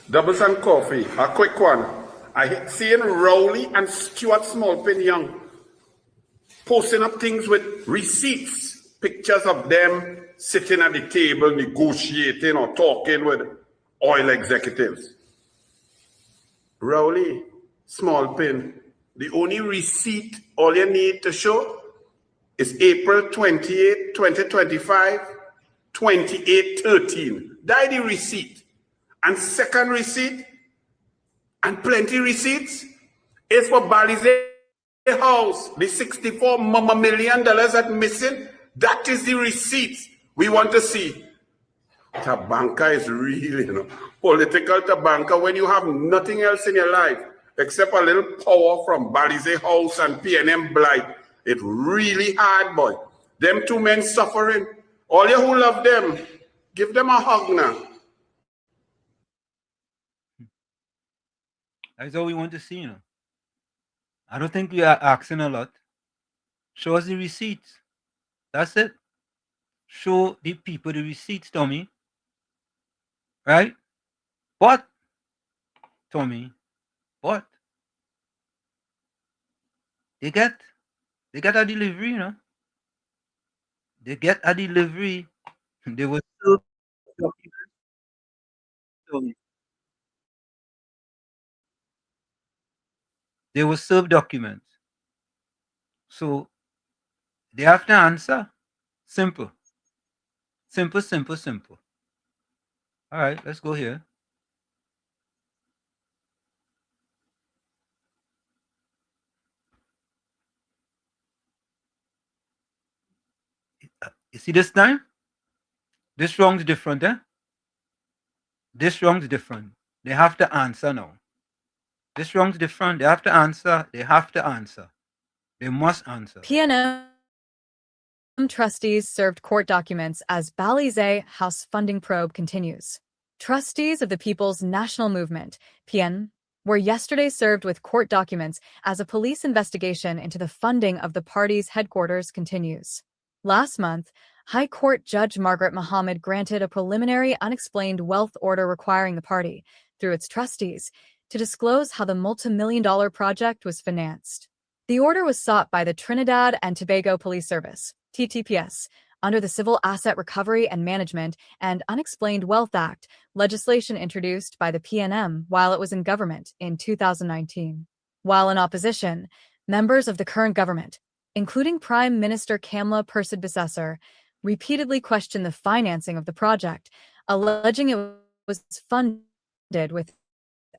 Doubles and coffee, a quick one. I seen Rowley and Stuart Smallpin Young posting up things with receipts, pictures of them sitting at the table negotiating or talking with oil executives. Rowley, Smallpin, the only receipt all you need to show It's April 28, 2025, 2813. That the receipt. And second receipt, and plenty receipts, is for Balize House. The $64 million that missing, that is the receipts we want to see. Tabanka is really, political tabanka when you have nothing else in your life except a little power from Balize House and PNM Blight. It really hard, boy. Them two men suffering. All you who love them, give them a hug now. That's all we want to see, I don't think we are asking a lot. Show us the receipts. That's it. Show the people the receipts, Tommy. Right? But, Tommy, but they get a delivery, They get a delivery. They were served documents. Tommy. They were served documents. So they have to answer. Simple. Simple, simple, simple. All right, let's go here. You see this time? This wrong's different, eh? This wrong's different. They have to answer now. This wrong's different. They have to answer. They have to answer. They must answer. PNM trustees served court documents as Balize House funding probe continues. Trustees of the People's National Movement, PN, were yesterday served with court documents as a police investigation into the funding of the party's headquarters continues. Last month, High Court Judge Margaret Muhammad granted a preliminary unexplained wealth order requiring the party, through its trustees, to disclose how the multi-million-dollar project was financed. The order was sought by the Trinidad and Tobago Police Service, TTPS, under the Civil Asset Recovery and Management and Unexplained Wealth Act, legislation introduced by the PNM while it was in government in 2019. While in opposition, members of the current government, including Prime Minister Kamla Persad-Bissessar, repeatedly questioned the financing of the project, alleging it was funded with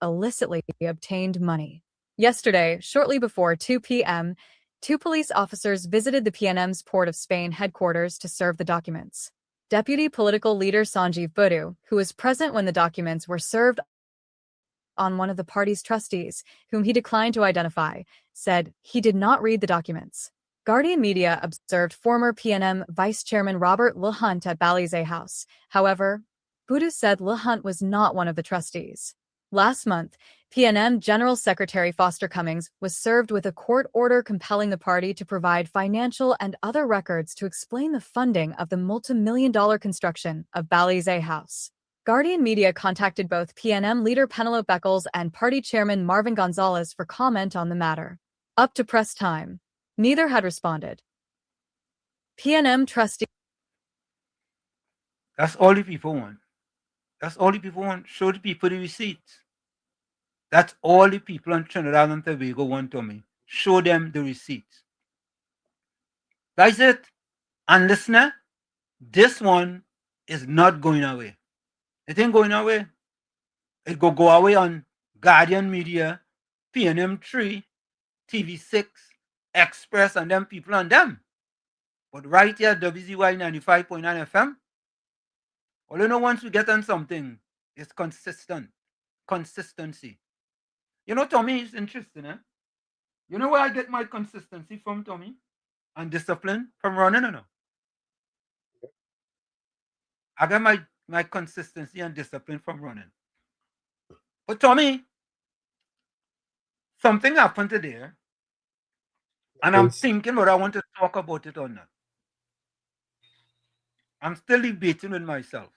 illicitly obtained money. Yesterday, shortly before 2 p.m., 2 police officers visited the PNM's Port of Spain headquarters to serve the documents. Deputy political leader Sanjeev Budu, who was present when the documents were served on one of the party's trustees, whom he declined to identify, said he did not read the documents. Guardian Media observed former PNM Vice Chairman Robert LeHunt at Balize House. However, Budu said LeHunt was not one of the trustees. Last month, PNM General Secretary Foster Cummings was served with a court order compelling the party to provide financial and other records to explain the funding of the multi-million-dollar construction of Balize House. Guardian Media contacted both PNM leader Penelope Beckles and party chairman Marvin Gonzalez for comment on the matter. Up to press time, neither had responded. PNM trustee. That's all the people want. That's all the people want. Show the people the receipts. That's all the people on Trinidad and Tobago want, Tommy. Show them the receipts. That's it. And listener, this one is not going away. It ain't going away. It go away on Guardian Media, PNM 3, TV6, Express, and them people on them. But right here, WZYE 95.9 FM, all you know, once we get on something, it's consistent. Consistency. You know, Tommy, it's interesting, eh? You know where I get my consistency from, Tommy? And discipline from running, or no? I get my consistency and discipline from running. But Tommy, something happened today, and I'm thinking whether I want to talk about it or not. I'm still debating with myself.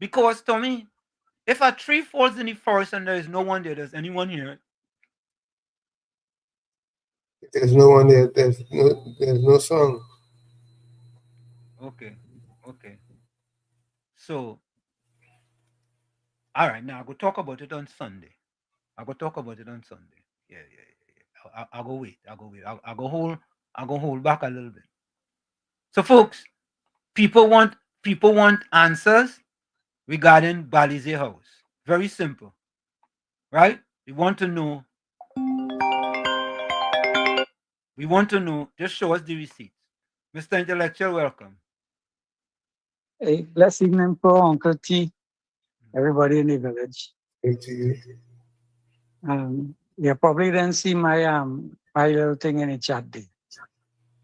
Because, Tommy, if a tree falls in the forest and there is no one there, does anyone hear it? There's no one there. There's no song. Okay. So, all right, now I'll go talk about it on Sunday. Yeah. I'll go wait. I'll go hold I'm gonna hold back a little bit. So, folks, people want answers regarding Balize House. Very simple, right? We want to know. Just show us the receipts. Mr. Intellectual, welcome. Hey, blessed evening, Pro Uncle T, everybody in the village. You probably didn't see my my little thing in the chat there.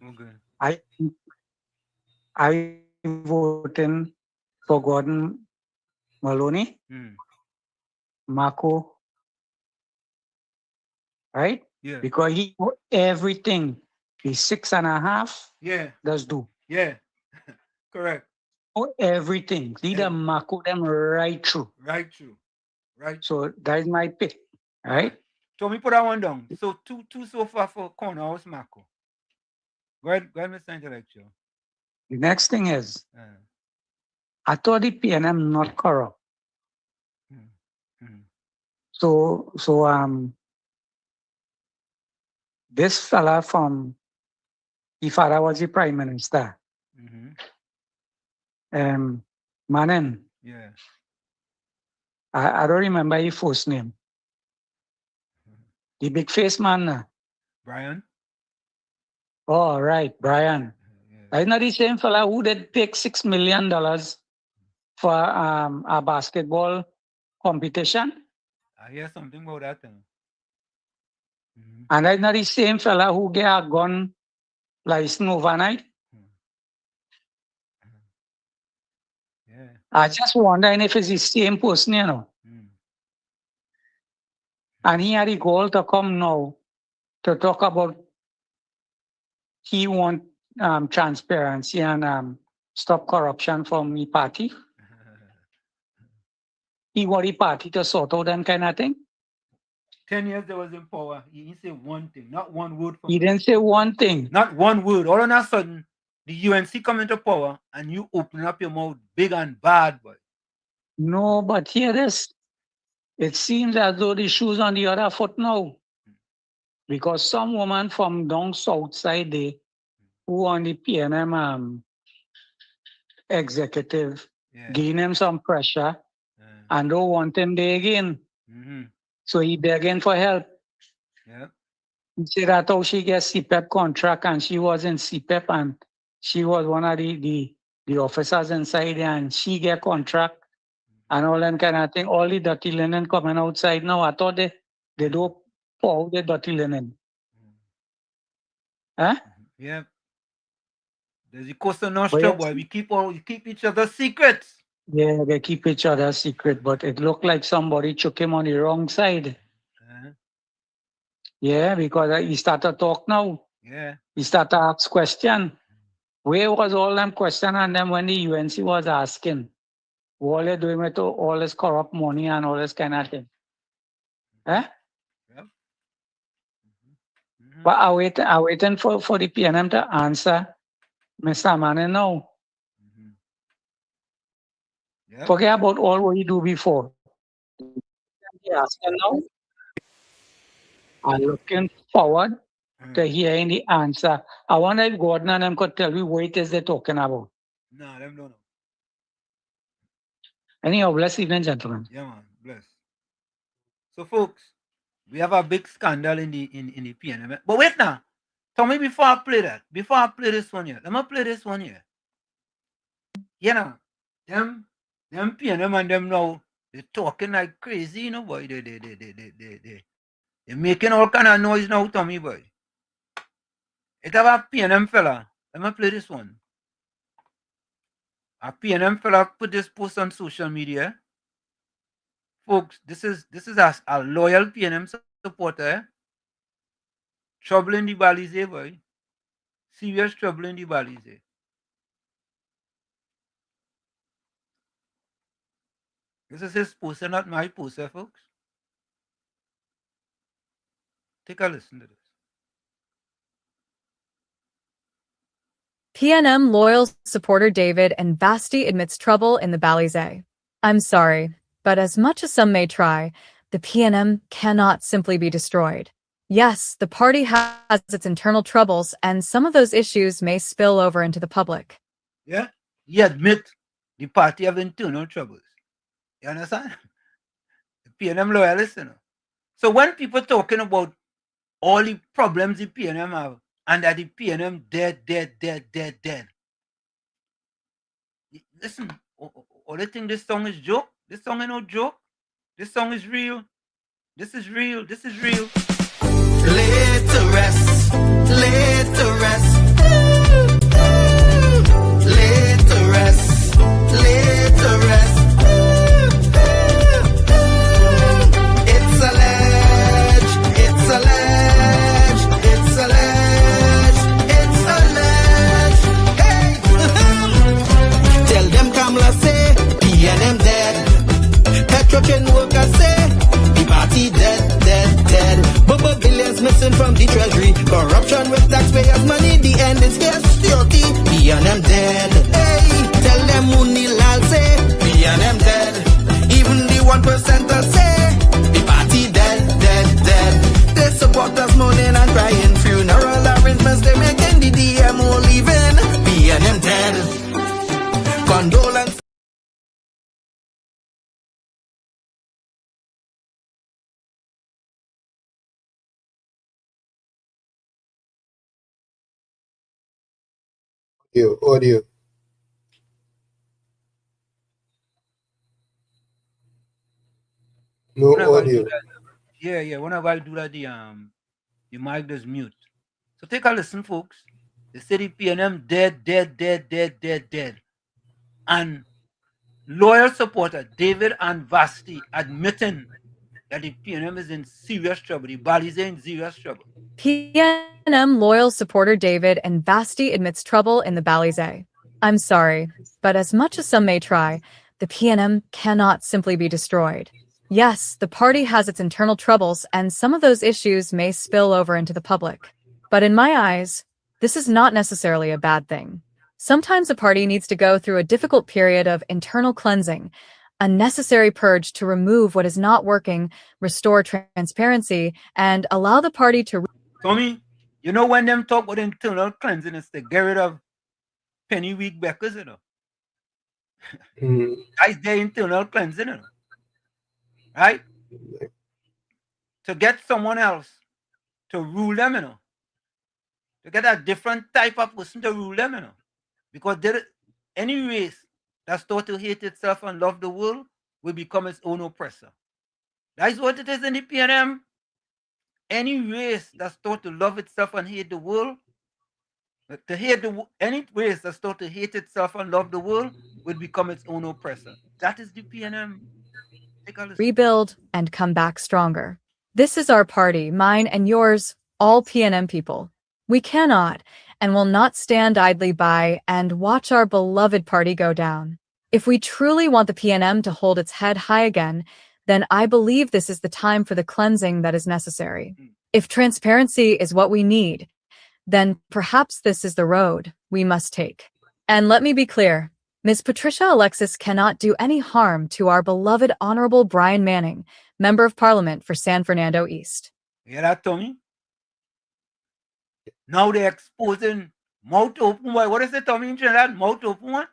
Okay. I voting for Gordon Maloney, Marco, right? Yeah. Because he everything. He's 6.5. Yeah. Does do. Yeah. Correct. Everything. Leader Marco them right through. Right through. Right. So that is my pick. Right? So me put that one down. So two so far for Corner House Marco. Go ahead, Mr. Intellectual. The next thing is, I thought the PNM not corrupt. So this fella from, his father was the prime minister. Manen. Yeah. I don't remember his first name. The big face man. Brian. Oh, right, Brian. Yeah. Not the same fella who did take $6 million for a basketball competition. I hear something about that. And that's not the same fella who get a gun license overnight. Yeah. I just wondering if it's the same person, you know. And he had a goal to come now to talk about he want transparency and stop corruption from the party. He want the party to sort out them kind of thing. 10 years they was in power. He didn't say one thing, not one word. He didn't say one thing. Not one word. All of a sudden, the UNC come into power and you open up your mouth big and bad, boy. No, but here this. It seems as though the shoe's on the other foot now. Because some woman from down south side there, who on the PNM executive, giving him some pressure and don't want him there again. So he begging for help. Yeah. He said that's how she gets CPEP contract, and she was in CPEP and she was one of the officers inside there, and she get contract and all that kind of thing. All the dirty linen coming outside now. I thought they don't pour out the dirty linen. Huh? Yeah. There's the Costa Nostra, boy. We keep each other's secrets. Yeah, they keep each other's secret, but it looked like somebody took him on the wrong side. Yeah, because he started to talk now. Yeah. He started to ask questions. Where was all them questions? And then when the UNC was asking, what are they doing with all this corrupt money and all this kind of thing? Huh? Yep. But I'm waiting for the PNM to answer Mr. Manen now. Yep. Forget about all what you do before. Now. I'm looking forward to hearing the answer. I wonder if Gordon and them could tell me what it is they're talking about. Nah, them don't know. Anyhow, bless evening, gentlemen. Yeah, man, bless. So, folks, we have a big scandal in the PNM. But wait now. Tell me before I play this one here. Let me play this one here. You know, them PNM and them now, they're talking like crazy, you know, boy. They're making all kind of noise now, Tommy, boy. It have a PNM fella. Let me play this one. A PNM fella put this post on social media. Folks, this is a loyal PNM supporter. Trouble in the Balize, boy. Serious trouble in the Balize. This is his poster, not my poster, folks. Take a listen to this. PNM loyal supporter David and Basti admits trouble in the Balize. I'm sorry, but as much as some may try, the PNM cannot simply be destroyed. Yes, the party has its internal troubles, and some of those issues may spill over into the public. Yeah? He admit the party have internal troubles. You understand? The PNM loyalists, you know. So when people talking about all the problems the PNM have, and that the PNM dead. Listen, all they think this song is joke. This song ain't no joke. This song is real. This is real. This is real. Laid to rest. Laid to rest. Laid to rest. Laid to rest. It's alleged. It's alleged. It's alleged. It's alleged. Hey. Tell them Kamala say PNM dead. Petrotrain workers say the party dead. But billions missing from the treasury. Corruption with taxpayers' money. The end is here. Security. PNM dead. Hey, tell them Munilal say PNM dead. Even the 1% say the party dead. They support us mourning and crying. Funeral arrangements they making. The DMO leaving. PNM dead. Condolence. Audio. No audio. Yeah. Whenever I do that, the mic does mute. So take a listen, folks. They say the PNM dead. And loyal supporter David and Vasti admitting that the PNM is in serious trouble. The Balize in serious trouble. PNM loyal supporter David and Vasti admits trouble in the Balize. I'm sorry, but as much as some may try, the PNM cannot simply be destroyed. Yes, the party has its internal troubles, and some of those issues may spill over into the public. But in my eyes, this is not necessarily a bad thing. Sometimes a party needs to go through a difficult period of internal cleansing, a necessary purge to remove what is not working, restore transparency, and allow the party to... Tommy, you know when them talk about internal cleansing, it's to get rid of penny week backers, you know. That's their internal cleansing, you know. Right? To get someone else to rule them, you know. To get a different type of person to rule them, you know. Because any race that's taught to hate itself and love the world will become its own oppressor. That's what it is in the PNM. Any race that's taught to love itself and hate the world, any race that's taught to hate itself and love the world will become its own oppressor. That is the PNM. Rebuild and come back stronger. This is our party, mine and yours, all PNM people. We cannot and will not stand idly by and watch our beloved party go down. If we truly want the PNM to hold its head high again, then I believe this is the time for the cleansing that is necessary. If transparency is what we need, then perhaps this is the road we must take. And let me be clear, Ms. Patricia Alexis cannot do any harm to our beloved Honorable Brian Manning, Member of Parliament for San Fernando East. You hear that, Tommy? Now they're exposing mouth open. What is it, Tommy, in Trinidad? Mouth open what?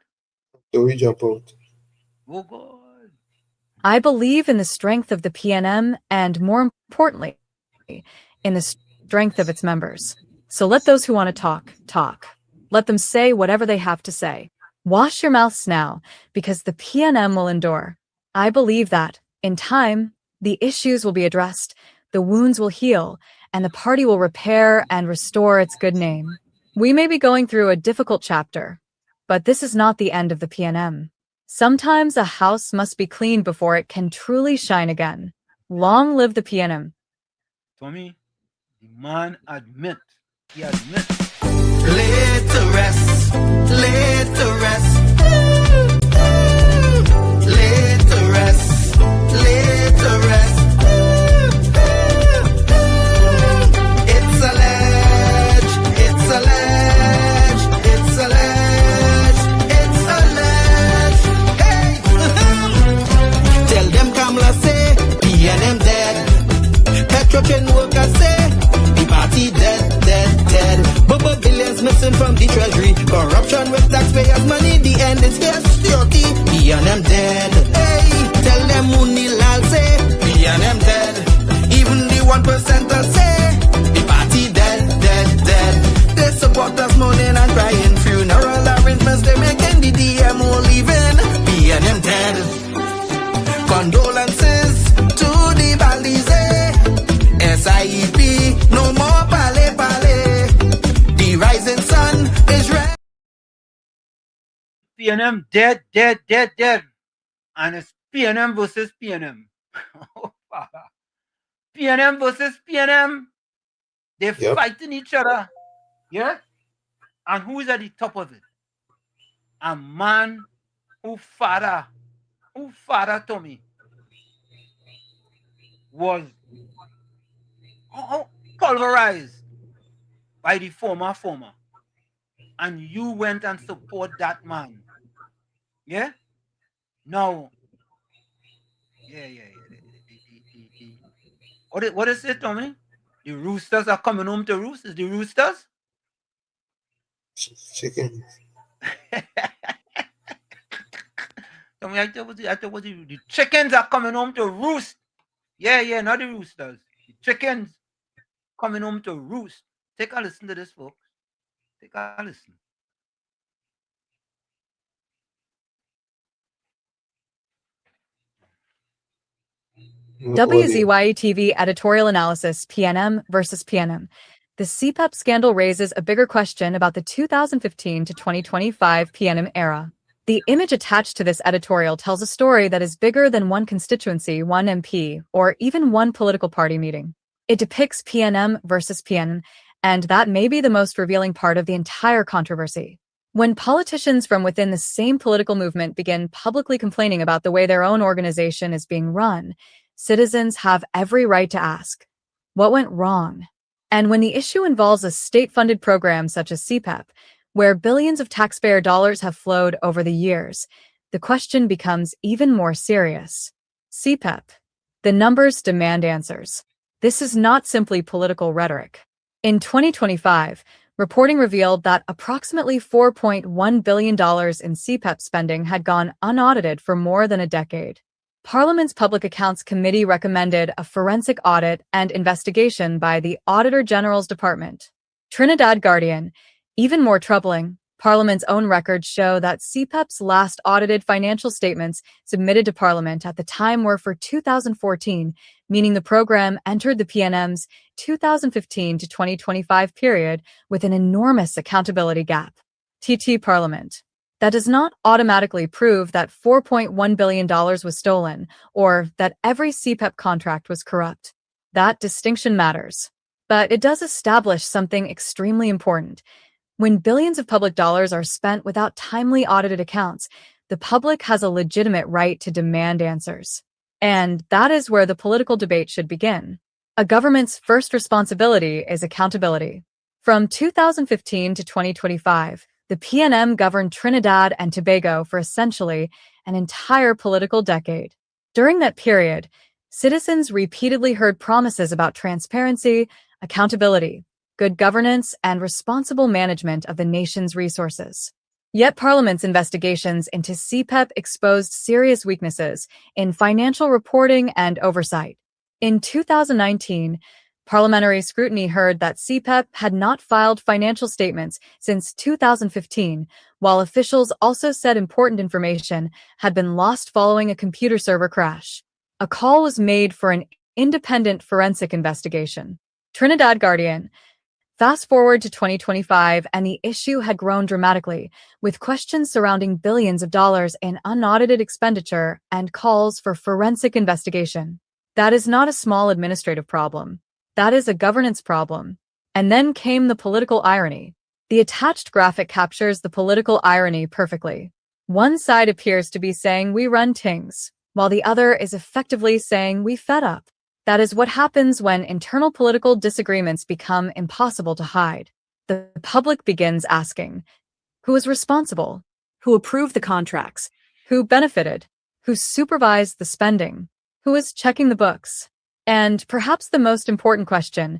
So we jump out. Oh, God. I believe in the strength of the PNM and, more importantly, in the strength of its members. So let those who want to talk. Let them say whatever they have to say. Wash your mouths now, because the PNM will endure. I believe that, in time, the issues will be addressed, the wounds will heal, and the party will repair and restore its good name. We may be going through a difficult chapter, but this is not the end of the PNM. Sometimes a house must be cleaned before it can truly shine again. Long live the PNM. Tommy, the man he admits. Laid to rest, laid to rest, laid to rest, laid to rest. It's alleged, it's alleged, it's alleged, it's alleged. Hey, tell them Kamala say PNM dead. Petrotrain workers say scarce security, PNM dead. Hey, tell them Munilal say, PNM dead. Even the 1% say, the party dead, dead, dead. They support us mourning and crying, funeral arrangements they making, the DMO leaving, PNM dead. Condolences to the Balize, SIEP, no more pale pale. The rising sun is red. PNM dead, dead, dead, dead. And it's PNM versus PNM. PNM versus PNM. They're fighting each other. Yeah? And who is at the top of it? A man who father Tommy was pulverized by the former. And you went and support that man. Yeah? No. Yeah. What is it, Tommy? The roosters are coming home to roost. Is the roosters? Chicken. Tommy, I thought the chickens are coming home to roost. Yeah, not the roosters. The chickens coming home to roost. Take a listen to this, folks. Take a listen. WZYE TV editorial analysis, PNM versus PNM. The CPEP scandal raises a bigger question about the 2015 to 2025 PNM era. The image attached to this editorial tells a story that is bigger than one constituency, one MP, or even one political party meeting. It depicts PNM versus PNM, and that may be the most revealing part of the entire controversy. When politicians from within the same political movement begin publicly complaining about the way their own organization is being run, citizens have every right to ask, what went wrong? And when the issue involves a state-funded program such as CPEP, where billions of taxpayer dollars have flowed over the years, the question becomes even more serious. CPEP. The numbers demand answers. This is not simply political rhetoric. In 2025, reporting revealed that approximately $4.1 billion in CPEP spending had gone unaudited for more than a decade. Parliament's Public Accounts Committee recommended a forensic audit and investigation by the Auditor General's Department. Trinidad Guardian. Even more troubling, Parliament's own records show that CPEP's last audited financial statements submitted to Parliament at the time were for 2014, meaning the program entered the PNM's 2015 to 2025 period with an enormous accountability gap. TT Parliament. That does not automatically prove that $4.1 billion was stolen or that every CPEP contract was corrupt. That distinction matters. But it does establish something extremely important. When billions of public dollars are spent without timely audited accounts, the public has a legitimate right to demand answers. And that is where the political debate should begin. A government's first responsibility is accountability. From 2015 to 2025, the PNM governed Trinidad and Tobago for essentially an entire political decade. During that period, citizens repeatedly heard promises about transparency, accountability, good governance, and responsible management of the nation's resources. Yet Parliament's investigations into CPEP exposed serious weaknesses in financial reporting and oversight. In 2019, parliamentary scrutiny heard that CPEP had not filed financial statements since 2015, while officials also said important information had been lost following a computer server crash. A call was made for an independent forensic investigation. Trinidad Guardian. Fast forward to 2025, and the issue had grown dramatically, with questions surrounding billions of dollars in unaudited expenditure and calls for forensic investigation. That is not a small administrative problem. That is a governance problem. And then came the political irony. The attached graphic captures the political irony perfectly. One side appears to be saying we run things, while the other is effectively saying we fed up. That is what happens when internal political disagreements become impossible to hide. The public begins asking, who is responsible? Who approved the contracts? Who benefited? Who supervised the spending? Who is checking the books? And perhaps the most important question,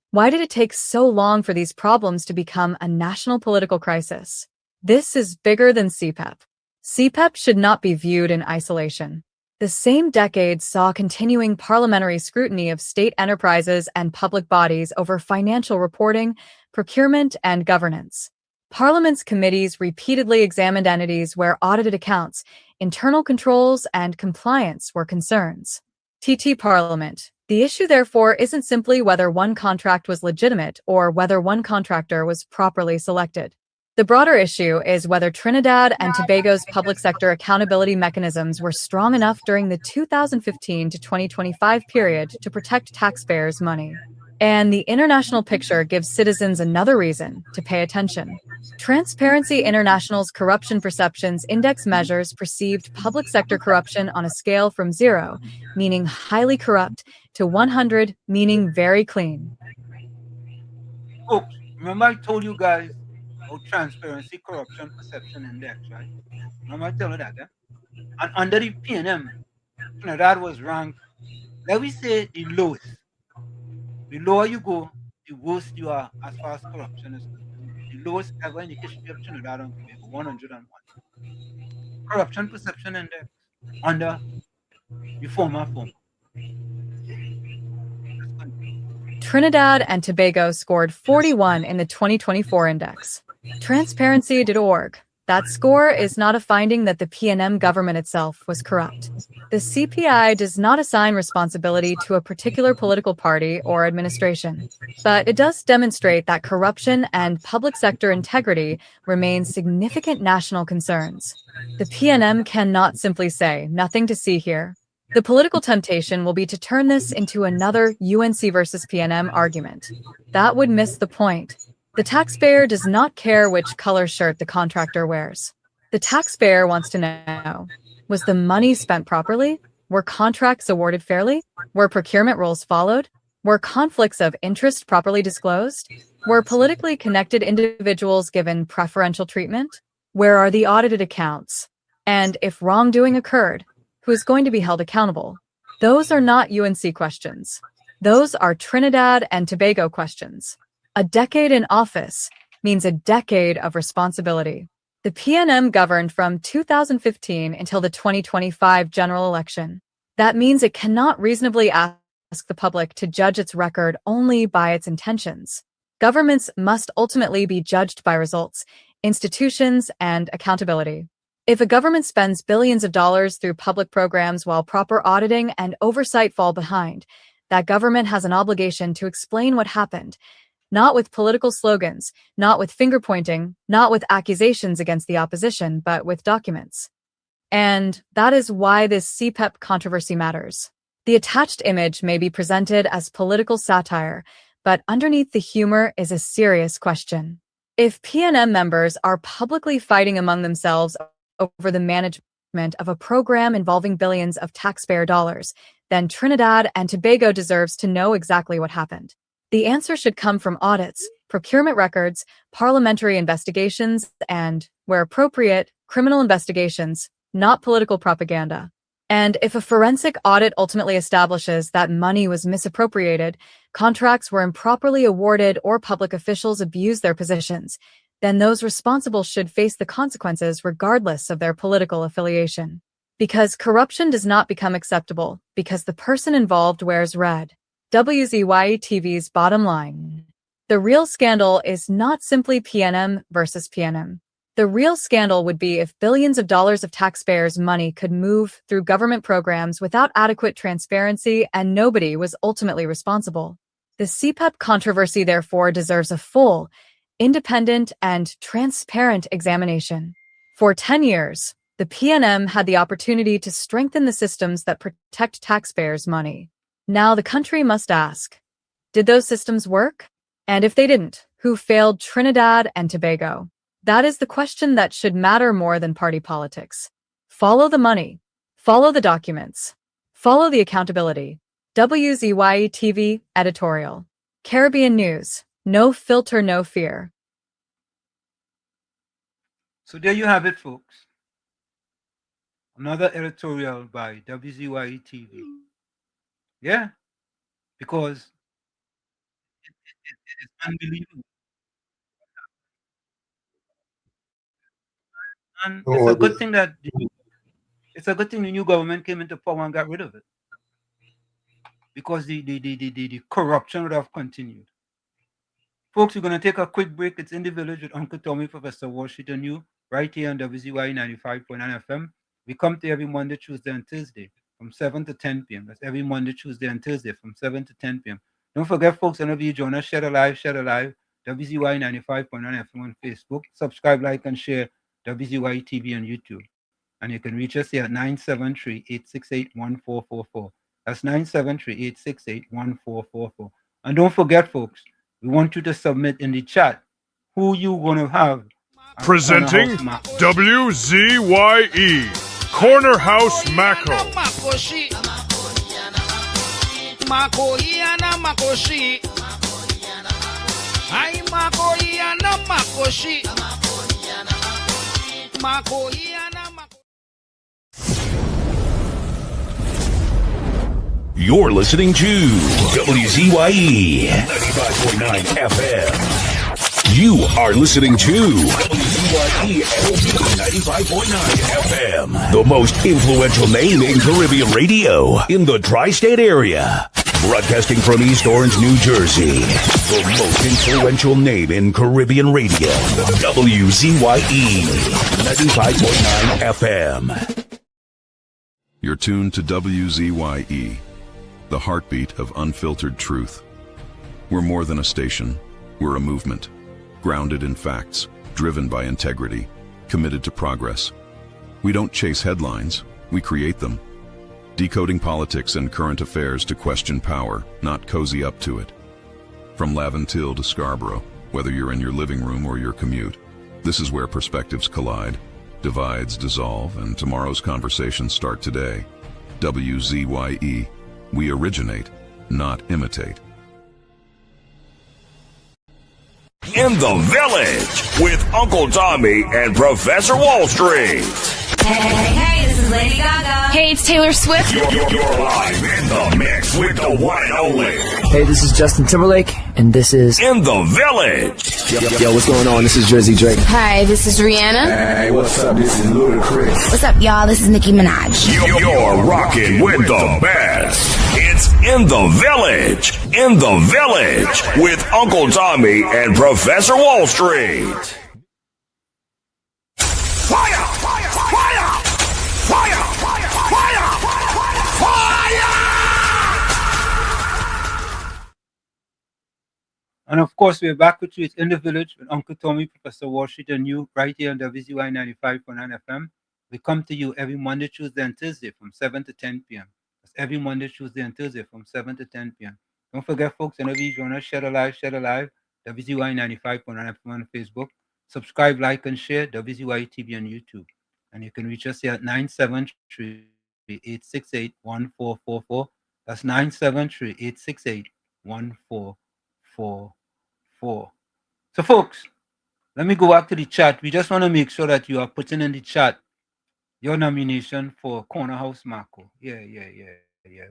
why did it take so long for these problems to become a national political crisis? This is bigger than CPEP. CPEP should not be viewed in isolation. The same decade saw continuing parliamentary scrutiny of state enterprises and public bodies over financial reporting, procurement, and governance. Parliament's committees repeatedly examined entities where audited accounts, internal controls, and compliance were concerns. TT Parliament. The issue, therefore, isn't simply whether one contract was legitimate or whether one contractor was properly selected. The broader issue is whether Trinidad and Tobago's public sector accountability mechanisms were strong enough during the 2015 to 2025 period to protect taxpayers' money. And the international picture gives citizens another reason to pay attention. Transparency International's Corruption Perceptions Index measures perceived public sector corruption on a scale from 0, meaning highly corrupt, to 100, meaning very clean. Folks, remember I told you guys about Transparency Corruption Perception Index, right? Remember I told you that, And under the PNM, Trinidad was ranked, let me say, the lowest. The lower you go, the worse you are as far as corruption is concerned. The lowest ever in the history of Trinidad and Tobago, 101. Corruption Perception Index under the former. Trinidad and Tobago scored 41 in the 2024 index. Transparency.org. That score is not a finding that the PNM government itself was corrupt. The CPI does not assign responsibility to a particular political party or administration, but it does demonstrate that corruption and public sector integrity remain significant national concerns. The PNM cannot simply say, nothing to see here. The political temptation will be to turn this into another UNC versus PNM argument. That would miss the point. The taxpayer does not care which color shirt the contractor wears. The taxpayer wants to know, was the money spent properly? Were contracts awarded fairly? Were procurement rules followed? Were conflicts of interest properly disclosed? Were politically connected individuals given preferential treatment? Where are the audited accounts? And if wrongdoing occurred, who is going to be held accountable? Those are not UNC questions. Those are Trinidad and Tobago questions. A decade in office means a decade of responsibility. The PNM governed from 2015 until the 2025 general election. That means it cannot reasonably ask the public to judge its record only by its intentions. Governments must ultimately be judged by results, institutions, and accountability. If a government spends billions of dollars through public programs while proper auditing and oversight fall behind, that government has an obligation to explain what happened, not with political slogans, not with finger-pointing, not with accusations against the opposition, but with documents. And that is why this CPEP controversy matters. The attached image may be presented as political satire, but underneath the humor is a serious question. If PNM members are publicly fighting among themselves over the management of a program involving billions of taxpayer dollars, then Trinidad and Tobago deserves to know exactly what happened. The answer should come from audits, procurement records, parliamentary investigations, and, where appropriate, criminal investigations, not political propaganda. And if a forensic audit ultimately establishes that money was misappropriated, contracts were improperly awarded, or public officials abused their positions, then those responsible should face the consequences regardless of their political affiliation. Because corruption does not become acceptable because the person involved wears red. WZYE TV's bottom line. The real scandal is not simply PNM versus PNM. The real scandal would be if billions of dollars of taxpayers' money could move through government programs without adequate transparency and nobody was ultimately responsible. The CPEP controversy, therefore, deserves a full, independent, and transparent examination. For 10 years, the PNM had the opportunity to strengthen the systems that protect taxpayers' money. Now the country must ask, did those systems work? And if they didn't, who failed Trinidad and Tobago? That is the question that should matter more than party politics. Follow the money. Follow the documents. Follow the accountability. WZYE TV editorial. Caribbean News. No filter, no fear. So there you have it, folks. Another editorial by WZYE TV. Yeah, because it is unbelievable. And it's a good thing that the new government came into power and got rid of it, because the corruption would have continued. Folks, we're going to take a quick break. It's In the Village with Uncle Tommy, Professor Washington, you right here on WZYE 95.9 FM. We come to every Monday, Tuesday, and Thursday from 7 to 10 p.m. That's every Monday, Tuesday, and Thursday from 7 to 10 p.m. Don't forget, folks, whenever you join us, share alive, WZYE 95.9 FM on Facebook. Subscribe, like, and share WZYE TV on YouTube. And you can reach us here at 973-868-1444. That's 973-868-1444. And don't forget, folks, we want you to submit in the chat who you going to have. Presenting WZYE Corner House Mako. Makoiana Makoshi. Ay Makoiana Makoshi. Makoiana Makoshi. You're listening to WZYE 95.9 FM. You are listening to WZYE 95.9 FM, the most influential name in Caribbean radio in the tri-state area. Broadcasting from East Orange, New Jersey, the most influential name in Caribbean radio, WZYE 95.9 FM. You're tuned to WZYE, the heartbeat of unfiltered truth. We're more than a station, we're a movement, grounded in facts, driven by integrity, committed to progress. We don't chase headlines, we create them. Decoding politics and current affairs to question power, not cozy up to it. From Laventille to Scarborough, whether you're in your living room or your commute, this is where perspectives collide, divides dissolve, and tomorrow's conversations start today. WZYE. We originate, not imitate. In the Village with Uncle Tommy and Professor Wall Street. Hey, this is Lady Gaga. Hey, it's Taylor Swift. You're live in the mix with the one and only. Hey, this is Justin Timberlake, and this is In the Village. Yo, what's going on? This is Jersey Drake. Hi, this is Rihanna. Hey, what's up? This is Ludacris. What's up, y'all? This is Nicki Minaj. You're rocking with the best. It's In the Village. In the Village with Uncle Tommy and Professor Wall Street. Fire! Fire! Fire! Fire! Fire! Fire! Fire! And of course, we're back with you. It's In the Village with Uncle Tommy, Professor Washington, you right here on WZYE 95.9 FM. We come to you every Monday, Tuesday, and Thursday from 7 to 10 p.m. That's every Monday, Tuesday, and Thursday from 7 to 10 p.m. Don't forget, folks, whenever you join us, share alive, WZYE 95.9 FM on Facebook. Subscribe, like, and share WZYE TV on YouTube. And you can reach us here at 973-868-1444. That's 973-868-1444. So, folks, let me go back to the chat. We just want to make sure that you are putting in the chat your nomination for Corner House Marco. Yeah. We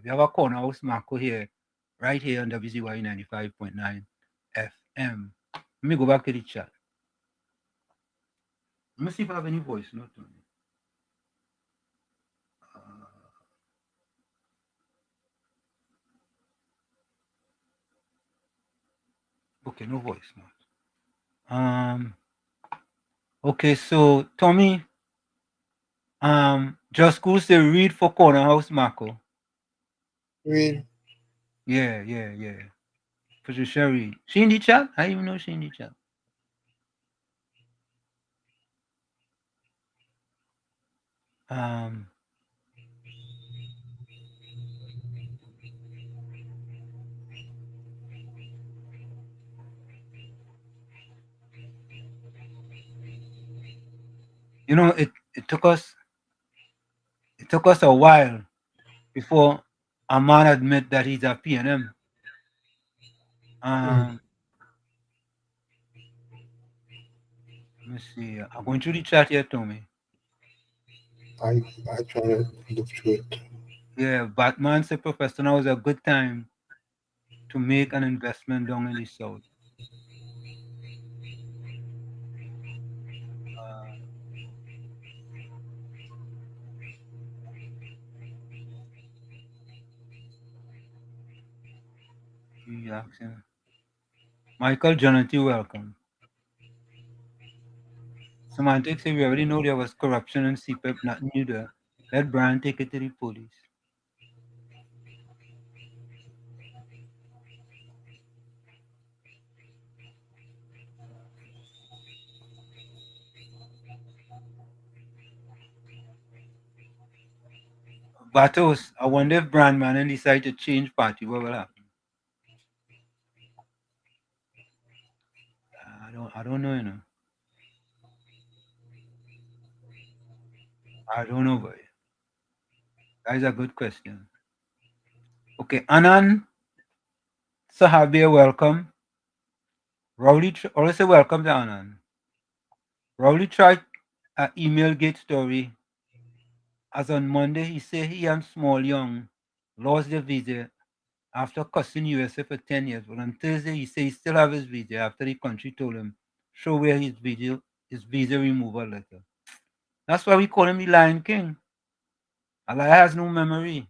have a Corner House Marco here, right here on WZYE 95.9 FM. Let me go back to the chat. Let me see if I have any voice note on it. Okay, no voice note. Okay, so Tommy, just school say read for Corner House Marco. Read. Yeah. Patricia read. She in the chat? I even know she in the chat. You know, it took us a while before a man admit that he's a PNM. Let me see. I'm going through the chat here, Tommy. I try to look through it. Yeah, Batman said, Professor, now is a good time to make an investment down in the south. Michael Jonathan, welcome. Semantics say we already know there was corruption in CPEP, nothing new there. Let Brian take it to the police. Batos, I wonder if Brandman decide to change party, what will happen? I don't know, you know. I don't know, boy. That is a good question. Okay, Anan Sahabia, welcome. Rowley, also welcome to Anan. Rowley tried an email gate story. As on Monday, he said he and Small Young lost their visa after costing USA for 10 years. But on Thursday, he said he still have his visa after the country told him show where his visa removal letter. That's why we call him the Lion King. A lion has no memory.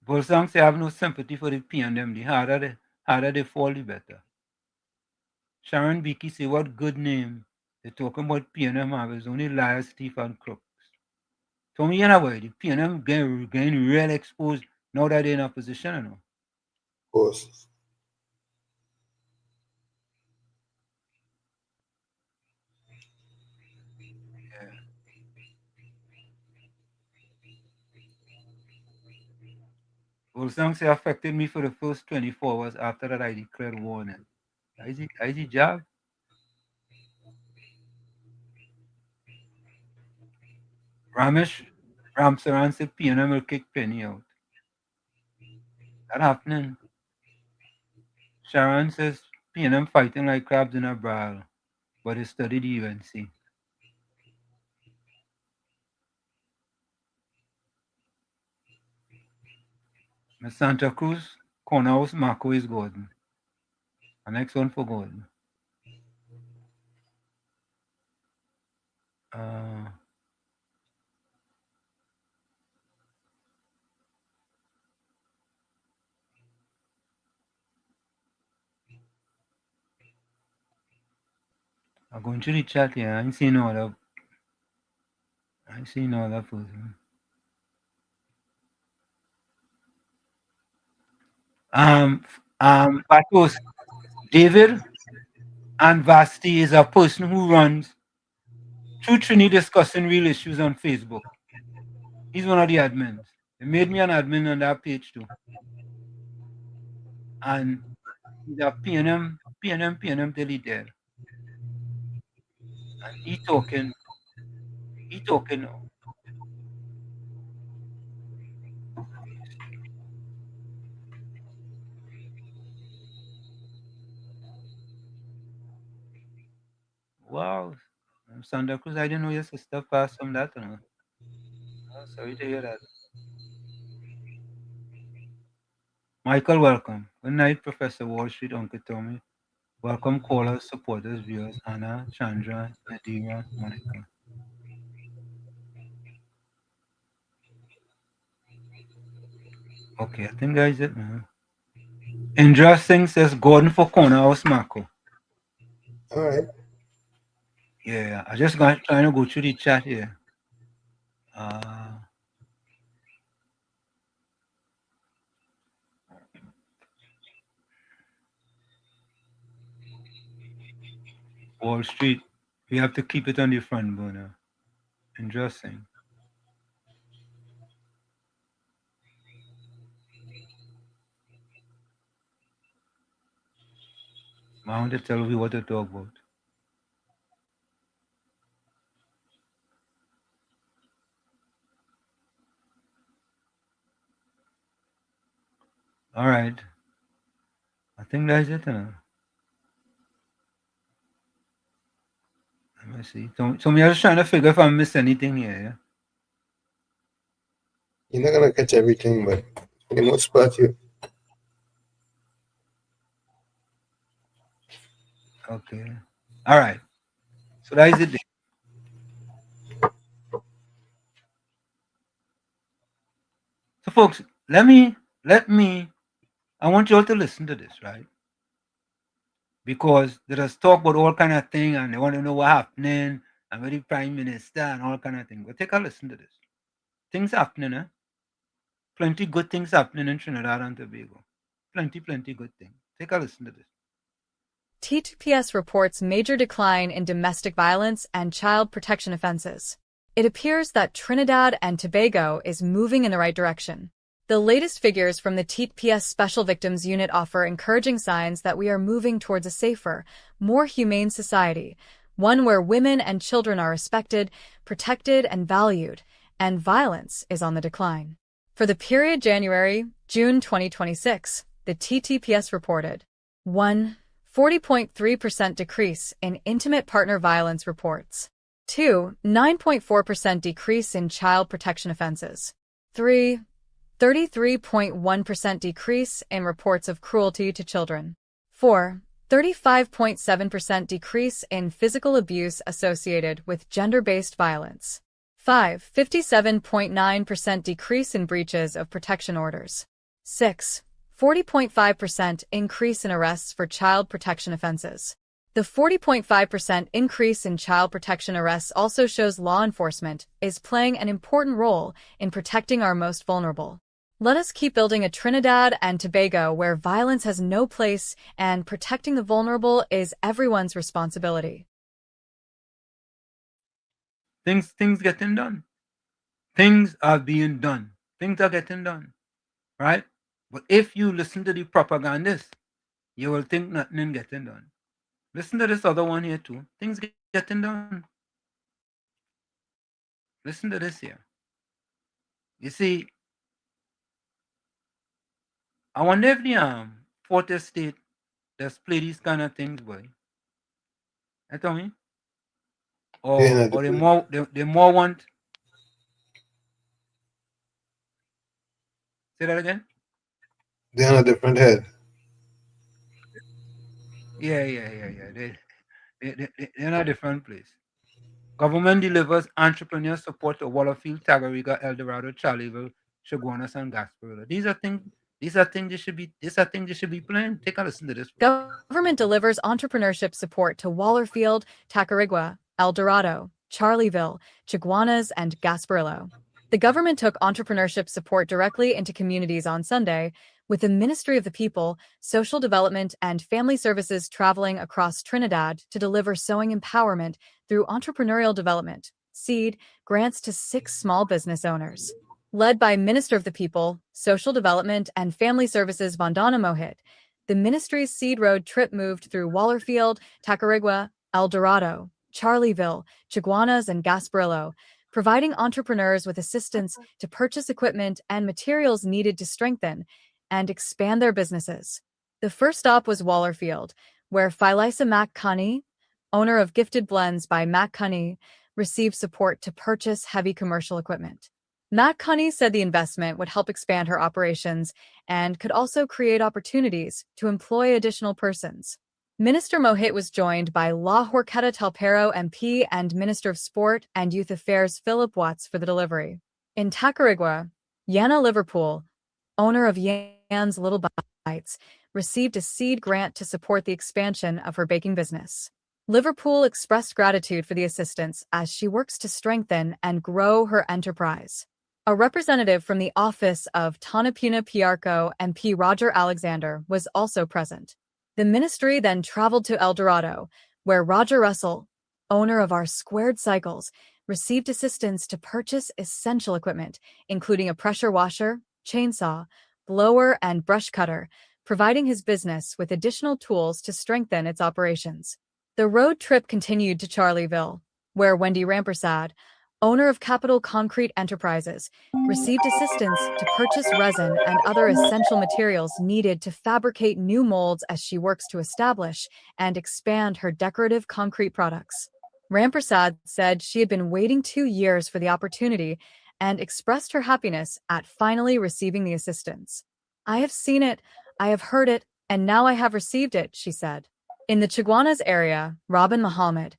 Bolsang say I have no sympathy for the PNM. The harder they fall, the better. Sharon Beakey say what good name. They're talking about PNM have is only liars, thief, and crooks. So me, you know why the PNM getting real exposed now that they're in a position, you know. Of course. Bolsang say affected me for the first 24 hours. After that, I declared warning. Is it job? Ramesh Ramsaran said PNM will kick Penny out. That happening. Sharon says PNM fighting like crabs in a barrel, but they study the UNC. Miss Santa Cruz, Cornhouse, Marco is Gordon. The next one for Gordon. I'm going to the chat here. I ain't seen no other person. Patos, David and Vasti is a person who runs True Trini discussing real issues on Facebook. He's one of the admins. They made me an admin on that page too. And he's a PNM till he dead. And he talking. Wow. Santa Cruz, I didn't know your sister passed from that. Oh, sorry to hear that. Michael, welcome. Good night, Professor Wall Street, Uncle Tommy. Welcome, callers, supporters, viewers, Anna, Chandra, Nadira, Monica. Okay, I think that is it, man. Indra Singh says Gordon for corner house Marco. All right. Yeah, I just got trying to go through the chat here. Wall Street, we have to keep it on the front burner. Interesting. I want to tell you what to talk about. All right. I think that's it. Let me see. So me, I was trying to figure if I missed anything here. Yeah? You're not gonna catch everything, but for the most part, you. Okay. All right. So that is it. So folks, let me I want you all to listen to this, right? Because there is talk about all kind of thing and they want to know what happening and with the prime minister and all kind of thing. But take a listen to this. Things happening, eh? Plenty good things happening in Trinidad and Tobago. Plenty good things. Take a listen to this. TTPS reports major decline in domestic violence and child protection offenses. It appears that Trinidad and Tobago is moving in the right direction. The latest figures from the TTPS Special Victims Unit offer encouraging signs that we are moving towards a safer, more humane society, one where women and children are respected, protected, and valued, and violence is on the decline. For the period January-June 2026, the TTPS reported 1. 40.3% decrease in intimate partner violence reports. 2. 9.4% decrease in child protection offenses. 3. 33.1% decrease in reports of cruelty to children. 4. 35.7% decrease in physical abuse associated with gender-based violence. 5. 57.9% decrease in breaches of protection orders. 6. 40.5% increase in arrests for child protection offenses. The 40.5% increase in child protection arrests also shows law enforcement is playing an important role in protecting our most vulnerable. Let us keep building a Trinidad and Tobago where violence has no place and protecting the vulnerable is everyone's responsibility. Things getting done. Things are being done. Things are getting done. Right? But if you listen to the propagandists, you will think nothing getting done. Listen to this other one here too. Things getting done. Listen to this here. You see, I wonder if the Fourth Estate does play these kind of things, boy. You tell me? Or they more want. Say that again? They're on a different head. Yeah. They're in a different place. Government delivers entrepreneur support to Wallerfield, Tagariga, El Dorado, Charleville, Chaguanas, and Gasparilla. These are things they should be playing. Take a listen to this. Government delivers entrepreneurship support to Wallerfield, Tacarigua, El Dorado, Charleville, Chaguanas, and Gasparillo. The government took entrepreneurship support directly into communities on Sunday, with the Ministry of the People, Social Development, and Family Services traveling across Trinidad to deliver sewing empowerment through entrepreneurial development, seed, grants to 6 small business owners. Led by Minister of the People, Social Development, and Family Services Vandana Mohit, the ministry's seed road trip moved through Wallerfield, Tacarigua, El Dorado, Charleville, Chaguanas, and Gasparillo, providing entrepreneurs with assistance to purchase equipment and materials needed to strengthen and expand their businesses. The first stop was Wallerfield, where Phylisa McCunny, owner of Gifted Blends by McCunny, received support to purchase heavy commercial equipment. McCunny said the investment would help expand her operations and could also create opportunities to employ additional persons. Minister Mohit was joined by La Horquetta Talpero MP and Minister of Sport and Youth Affairs Philip Watts for the delivery. In Tacarigua, Yana Liverpool, owner of Yan's Little Bites, received a seed grant to support the expansion of her baking business. Liverpool expressed gratitude for the assistance as she works to strengthen and grow her enterprise. A representative from the office of Tanapuna Piarco MP Roger Alexander was also present. The ministry then traveled to El Dorado, where Roger Russell, owner of our Squared Cycles, received assistance to purchase essential equipment, including a pressure washer, chainsaw, blower, and brush cutter, providing his business with additional tools to strengthen its operations. The road trip continued to Charleville, where Wendy Rampersad, owner of Capital Concrete Enterprises, received assistance to purchase resin and other essential materials needed to fabricate new molds as she works to establish and expand her decorative concrete products. Rampersad said she had been waiting 2 years for the opportunity and expressed her happiness at finally receiving the assistance. "I have seen it, I have heard it, and now I have received it," she said. In the Chaguanas area, Robin Muhammad,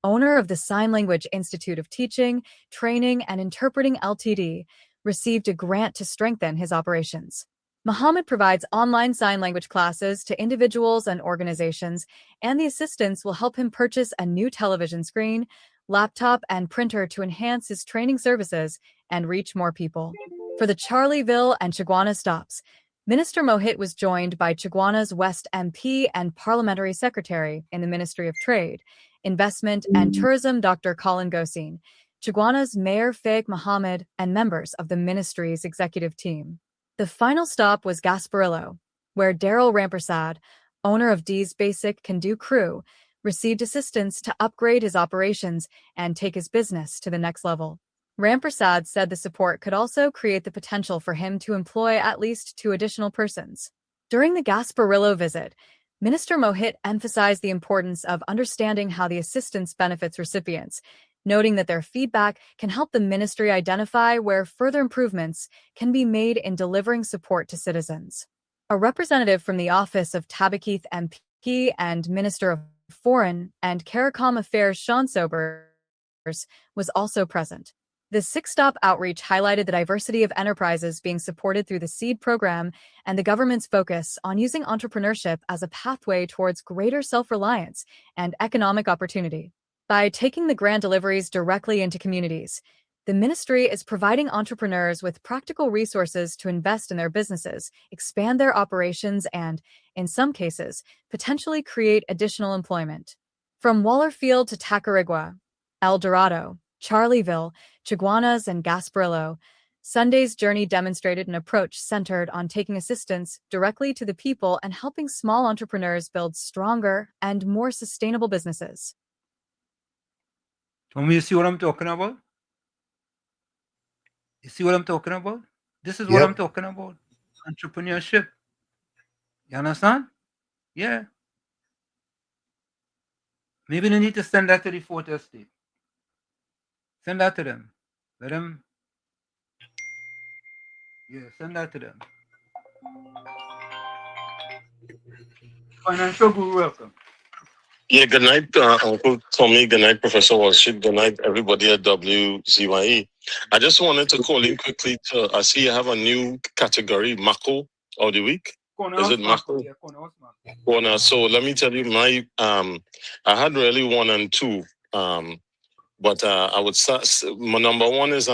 owner of the Sign Language Institute of Teaching, Training, and Interpreting Ltd., received a grant to strengthen his operations. Mohammed provides online sign language classes to individuals and organizations, and the assistance will help him purchase a new television screen, laptop, and printer to enhance his training services and reach more people. For the Charleville and Chaguanas stops, Minister Mohit was joined by Chaguanas West MP and Parliamentary Secretary in the Ministry of Trade, Investment and Tourism Dr. Colin Gosin, Chaguanas Mayor Faik Mohammed, and members of the ministry's executive team. The final stop was Gasparillo, where Daryl Rampersad, owner of D's Basic Can Do Crew, received assistance to upgrade his operations and take his business to the next level. Rampersad said the support could also create the potential for him to employ at least 2 additional persons. During the Gasparillo visit, Minister Mohit emphasized the importance of understanding how the assistance benefits recipients, noting that their feedback can help the ministry identify where further improvements can be made in delivering support to citizens. A representative from the office of Tabakeith MP and Minister of Foreign and CARICOM Affairs Sean Sobers was also present. The 6-stop outreach highlighted the diversity of enterprises being supported through the SEED program and the government's focus on using entrepreneurship as a pathway towards greater self-reliance and economic opportunity. By taking the grant deliveries directly into communities, the ministry is providing entrepreneurs with practical resources to invest in their businesses, expand their operations, and, in some cases, potentially create additional employment. From Wallerfield to Tacarigua, El Dorado, Charleville, Chaguanas, and Gasparillo, Sunday's journey demonstrated an approach centered on taking assistance directly to the people and helping small entrepreneurs build stronger and more sustainable businesses. You see what I'm talking about? You see what I'm talking about? This is what I'm talking about. Entrepreneurship. You understand? Yeah. Maybe they need to send that to the 4th estate. Send that to them. Let them. Yeah, send that to them. Financial Guru, welcome. Yeah, good night, Uncle Tommy. Good night, Professor Walship. Good night, everybody at WZYE. I just wanted to call in quickly to, I see you have a new category, Mako of the week. Is it Mako? Yeah, Mako. Corner. So let me tell you, I had really 1 and 2, but I would start. My number 1 is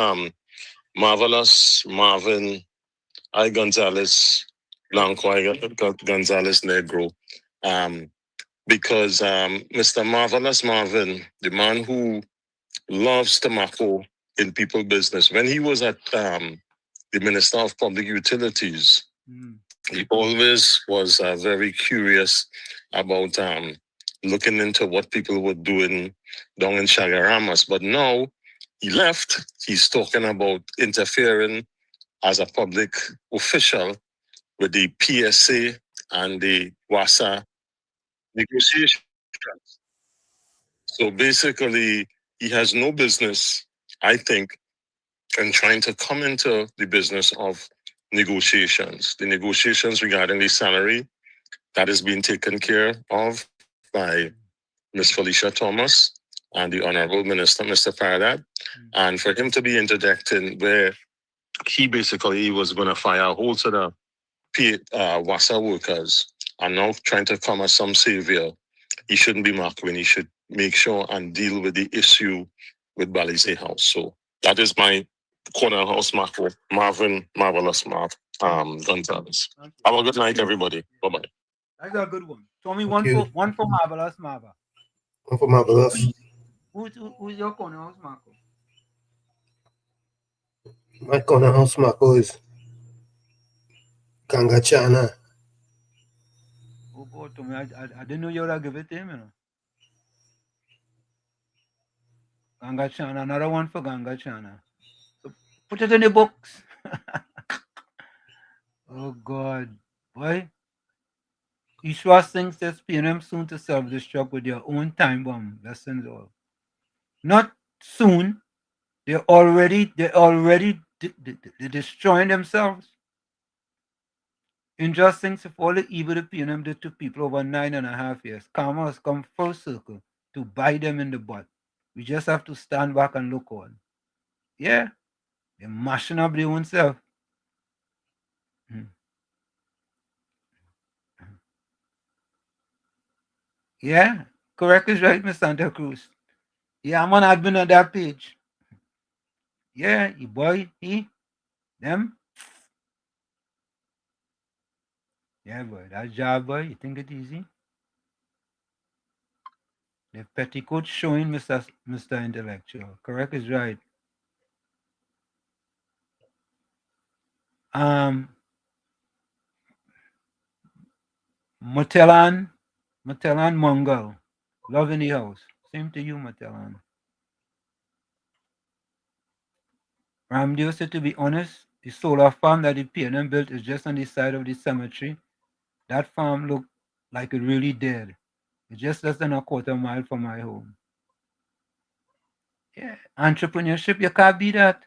Marvelous Marvin I Gonzalez Blanco Gonzalez Negro. Because Mr. Marvelous Marvin, the man who loves tobacco in people business, when he was at the Minister of Public Utilities, he always was very curious about looking into what people were doing down in Chagaramas. But now he left, he's talking about interfering as a public official with the PSA and the WASA negotiations. So basically, he has no business, I think, in trying to come into the business of negotiations. The negotiations regarding the salary that is being taken care of by Ms. Felicia Thomas and the Honorable Minister, Mr. Faradat. And for him to be interjecting where he basically was going to fire a whole set of WASA workers and now trying to come as some savior, he shouldn't be marking. He should make sure and deal with the issue with Balize House. So that is my corner house macro, Marvin Marvelous Gonzalez. Have a good night, everybody. Bye-bye. That's a good one. Show me one for Marvelous Marva. One for Marvelous. Who's your corner house Marco? My corner house Marco is Gangachana. Oh God, Tommy, I didn't know you would give it to him, you know. Gangachana, another one for Gangachana. So put it in the books. Oh God, boy. Ishwa Singh says PNM soon to self-destruct with their own time bomb. Lessons all. Not soon. They're already destroying themselves. Interesting of all the evil the PNM did to people over 9.5 years. Karma has come full circle to bite them in the butt. We just have to stand back and look on. Yeah, They're mashing up their own self. Yeah, correct is right, Miss Santa Cruz. Yeah, I'm an admin on that page. Yeah, you boy, them. Yeah, boy, that job, boy, you think it easy? The petticoat showing Mr. Intellectual. Correct is right. Matelan Mongol. Love in the house. Same to you, Matelan. Ramdio said, to be honest, the solar farm that the PNM built is just on the side of the cemetery. That farm looked like it really dead. It's just less than a quarter mile from my home. Yeah, entrepreneurship, you can't beat that.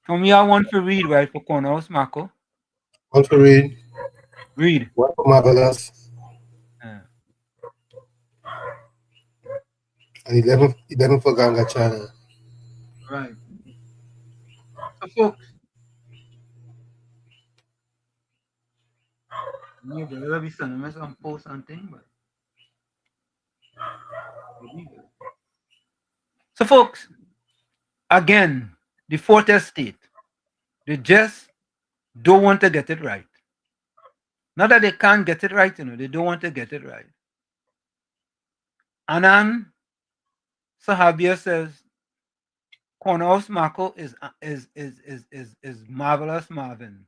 Come here, one for read, right, for Cornhouse, Marco. One for read. Read. One for Marvelous. And 11 for Ganga China. Right. So, folks, maybe there'll be some post something, but so, folks, again, the fourth estate, they just don't want to get it right. Not that they can't get it right, they don't want to get it right. Anan Sahabia says Cornhouse Marco is marvelous Marvin.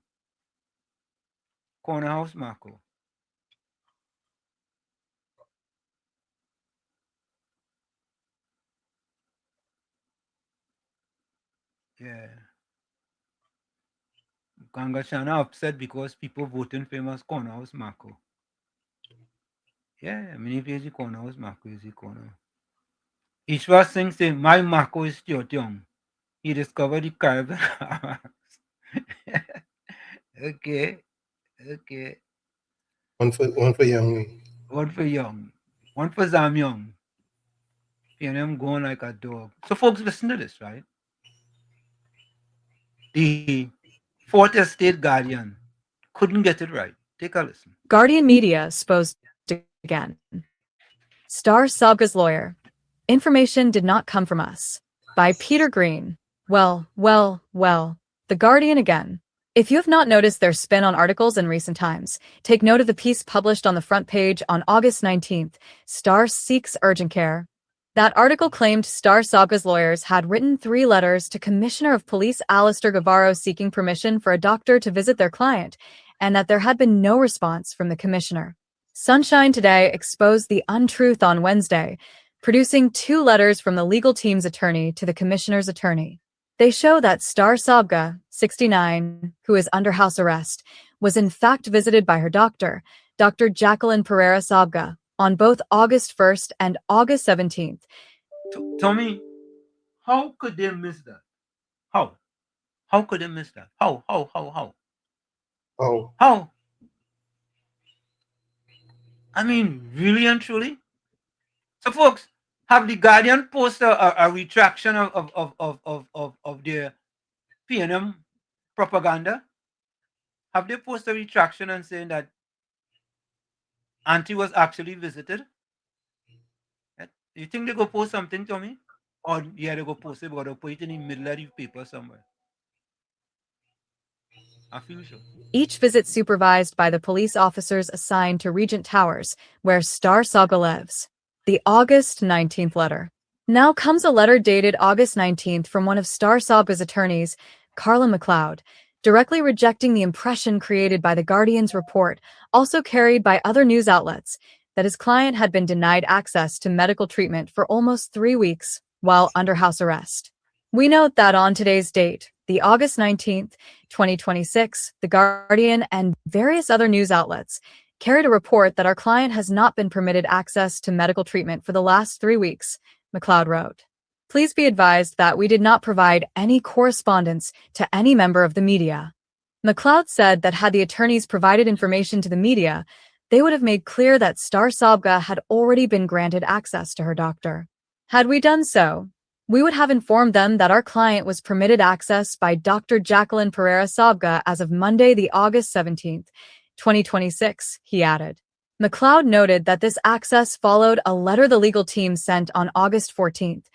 Cornhouse Marco. Yeah. Gangachana upset because people voting famous Cornhouse Marco. Yeah, I mean, if he's the Cornhouse Marco, is the corner. Ishwar Singh say, my Marco is Tiotiong. He discovered the Caribbean. Okay. One for Young. One for Young. One for Zamyong. PNM going like a dog. So, folks, listen to this, right? The Fourth Estate Guardian couldn't get it right. Take a listen. Guardian Media exposed again. Star Sabga's lawyer. Information did not come from us. By Peter Green. Well. The Guardian again. If you have not noticed their spin on articles in recent times, take note of the piece published on the front page on August 19th, Star seeks urgent care. That article claimed Star Sabga's lawyers had written 3 letters to Commissioner of Police Alistair Guevara seeking permission for a doctor to visit their client, and that there had been no response from the commissioner. Sunshine Today exposed the untruth on Wednesday, producing 2 letters from the legal team's attorney to the commissioner's attorney. They show that Star Sabga, 69, who is under house arrest, was in fact visited by her doctor, Dr. Jacqueline Pereira Sabga, on both August 1st and August 17th. Tommy, how could they miss that? How? How could they miss that? How? I mean, really and truly? So, folks, have the Guardian posted a retraction of their PNM propaganda? Have they posted a retraction and saying that Auntie was actually visited? You think they go post something, Tommy? Or yeah, they go post it, but they'll put it in the middle of the paper somewhere. I feel so. Each visit supervised by the police officers assigned to Regent Towers, where Star Sabga lives. The August 19th letter. Now comes a letter dated August 19th from one of Star Sabga's attorneys, Carla McLeod, directly rejecting the impression created by the Guardian's report, also carried by other news outlets, that his client had been denied access to medical treatment for almost 3 weeks while under house arrest. We note that on today's date, the August 19th, 2026, The Guardian and various other news outlets carried a report that our client has not been permitted access to medical treatment for the last 3 weeks, McLeod wrote. Please be advised that we did not provide any correspondence to any member of the media. McLeod said that had the attorneys provided information to the media, they would have made clear that Star Sabga had already been granted access to her doctor. Had we done so, We would have informed them that our client was permitted access by Dr. Jacqueline Pereira Sabga as of Monday, the August 17th, 2026, he added. McLeod noted that this access followed a letter the legal team sent on August 14th,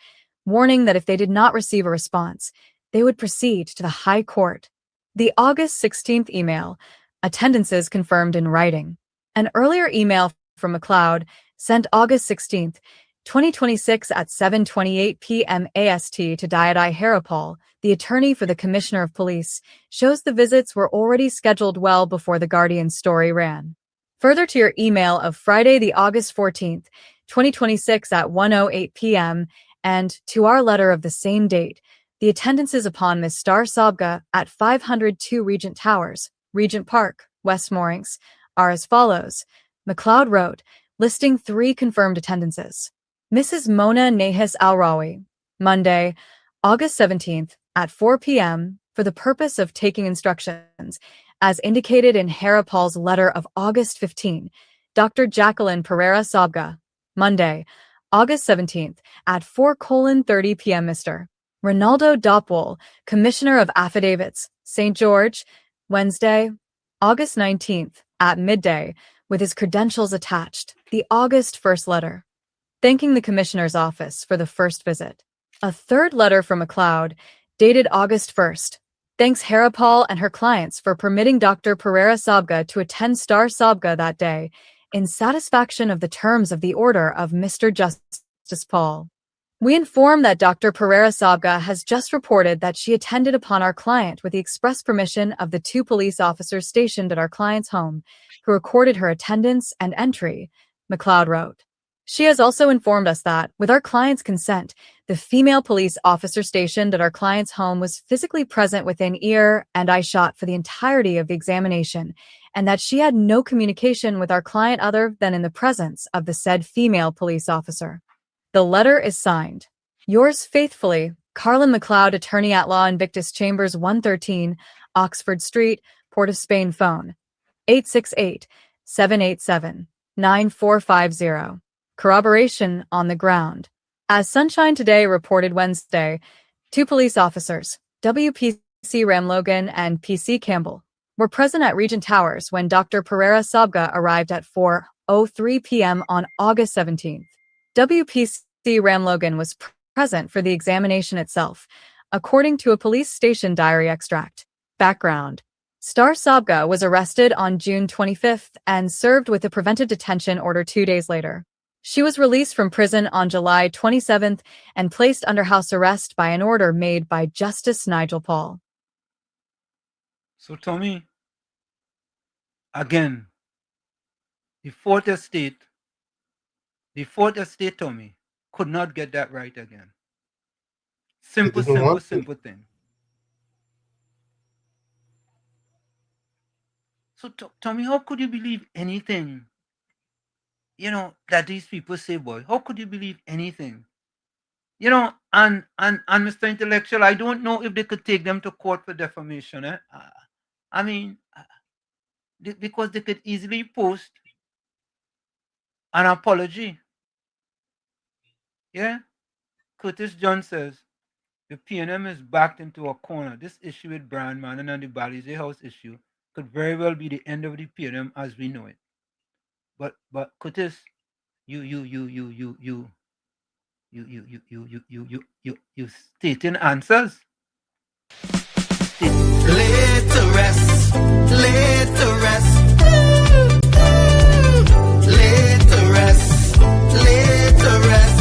warning that if they did not receive a response, they would proceed to the High Court. The August 16th email, attendances confirmed in writing. An earlier email from McLeod, sent August 16th, 2026 at 7:28 p.m. AST to Diadai Harapal, the attorney for the Commissioner of Police, shows the visits were already scheduled well before the Guardian story ran. Further to your email of Friday, the August 14th, 2026 at 1:08 p.m., and to our letter of the same date, the attendances upon Ms. Star Sabga at 502 Regent Towers, Regent Park, West Moorings, are as follows. McLeod wrote, listing 3 confirmed attendances. Mrs. Mona Nahis Al-Rawi, Monday, August 17th at 4 p.m. for the purpose of taking instructions, as indicated in Harapal's letter of August 15. Dr. Jacqueline Pereira Sabga, Monday, August 17th at 4:30 p.m. Mr. Ronaldo Dopwell, Commissioner of Affidavits, St. George, Wednesday, August 19th at midday, with his credentials attached, the August 1st letter. Thanking the Commissioner's office for the first visit. A third letter from McLeod, dated August 1st. Thanks Harapal and her clients for permitting Dr. Pereira Sabga to attend Star Sabga that day, in satisfaction of the terms of the order of Mr. Justice Paul. We inform that Dr. Pereira Sabga has just reported that she attended upon our client with the express permission of the 2 police officers stationed at our client's home, who recorded her attendance and entry, McLeod wrote. She has also informed us that, with our client's consent, the female police officer stationed at our client's home was physically present within ear and eye shot for the entirety of the examination, and that she had no communication with our client other than in the presence of the said female police officer. The letter is signed. Yours faithfully, Carlin McLeod, Attorney at Law, Invictus Chambers 113, Oxford Street, Port of Spain. Phone 868-787-9450. Corroboration on the ground. As Sunshine Today reported Wednesday, 2 police officers, WPC Ramlogan and PC Campbell, were present at Regent Towers when Dr. Pereira Sabga arrived at 4:03 p.m. on August 17th. WPC Ramlogan was present for the examination itself, according to a police station diary extract. Background. Star Sabga was arrested on June 25th and served with a preventive detention order 2 days later. She was released from prison on July 27th and placed under house arrest by an order made by Justice Nigel Paul. So, Tommy, again, the Fourth Estate, Tommy, could not get that right again. Simple thing. So, Tommy, how could you believe anything, that these people say, boy? How could you believe anything? And Mr. Intellectual, I don't know if they could take them to court for defamation. Because they could easily post an apology. Yeah? Curtis John says, the PNM is backed into a corner. This issue with Brian Mannon and the Balize House issue could very well be the end of the PNM as we know it. But Curtis, you stating answers. Laid to rest, laid to rest, laid to rest, laid to rest.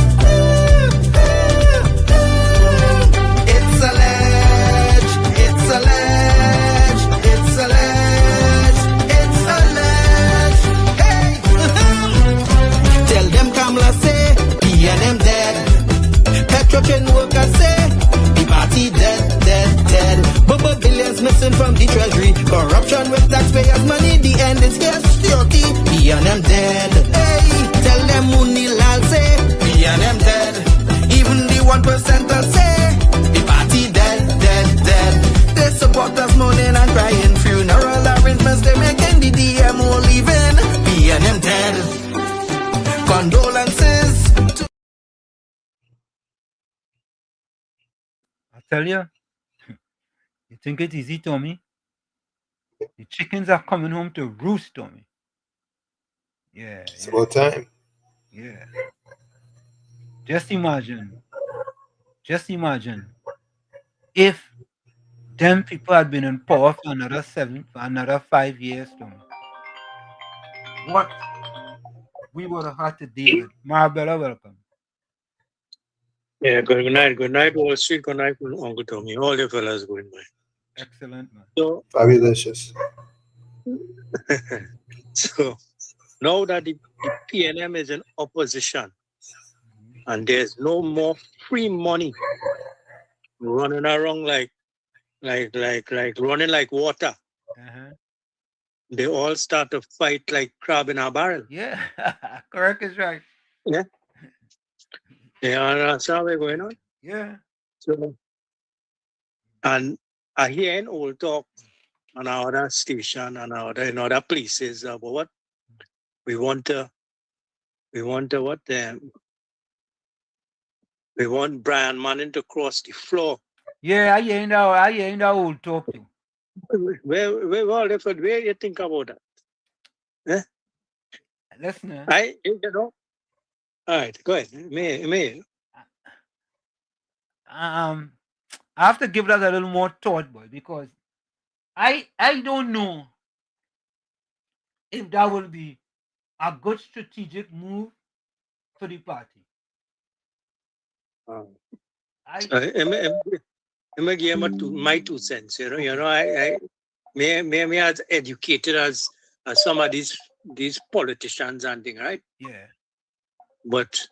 It's alleged, it's alleged, it's alleged, it's alleged. Hey, tell them Kamala say, PNM dead. Petrotrain workers say, the party dead, dead, dead. But billions missing from the treasury. Corruption with taxpayers' money. The end is here, security. PNM dead. Hey, tell them Mooney Lal say, PNM dead. Even the 1% will say, the party dead, dead, dead. They support us mourning and crying. Funeral arrangements they making. The DMO leaving. PNM dead. Condolences. tell you, you think it's easy, Tommy? The chickens are coming home to roost, Tommy. Yeah, It's about time. yeah. Just imagine if them people had been in power for another 5 years, Tommy. What we would have had to deal with. Marabella, welcome. Yeah, good night. Good night, Wall Street. Good night, Uncle Tommy. All your fellas, good night. Excellent, man. So, Fabulous. so now that the PNM is in opposition and there's no more free money running around like running like water, they all start to fight like crab in a barrel. Yeah, correct is right. Yeah. Yeah, that's how we're going on. Yeah. So, and I hear an old talk on our other station and in other places about what we want Brian Manning to cross the floor. Yeah, I hear that old talk too. Where all different. Where you think about that? Yeah. Listen, all right, go ahead. May. I have to give that a little more thought, boy, because I don't know if that will be a good strategic move for the party. I give my 2 cents. I may as educated as some of these politicians and things, right? Yeah. But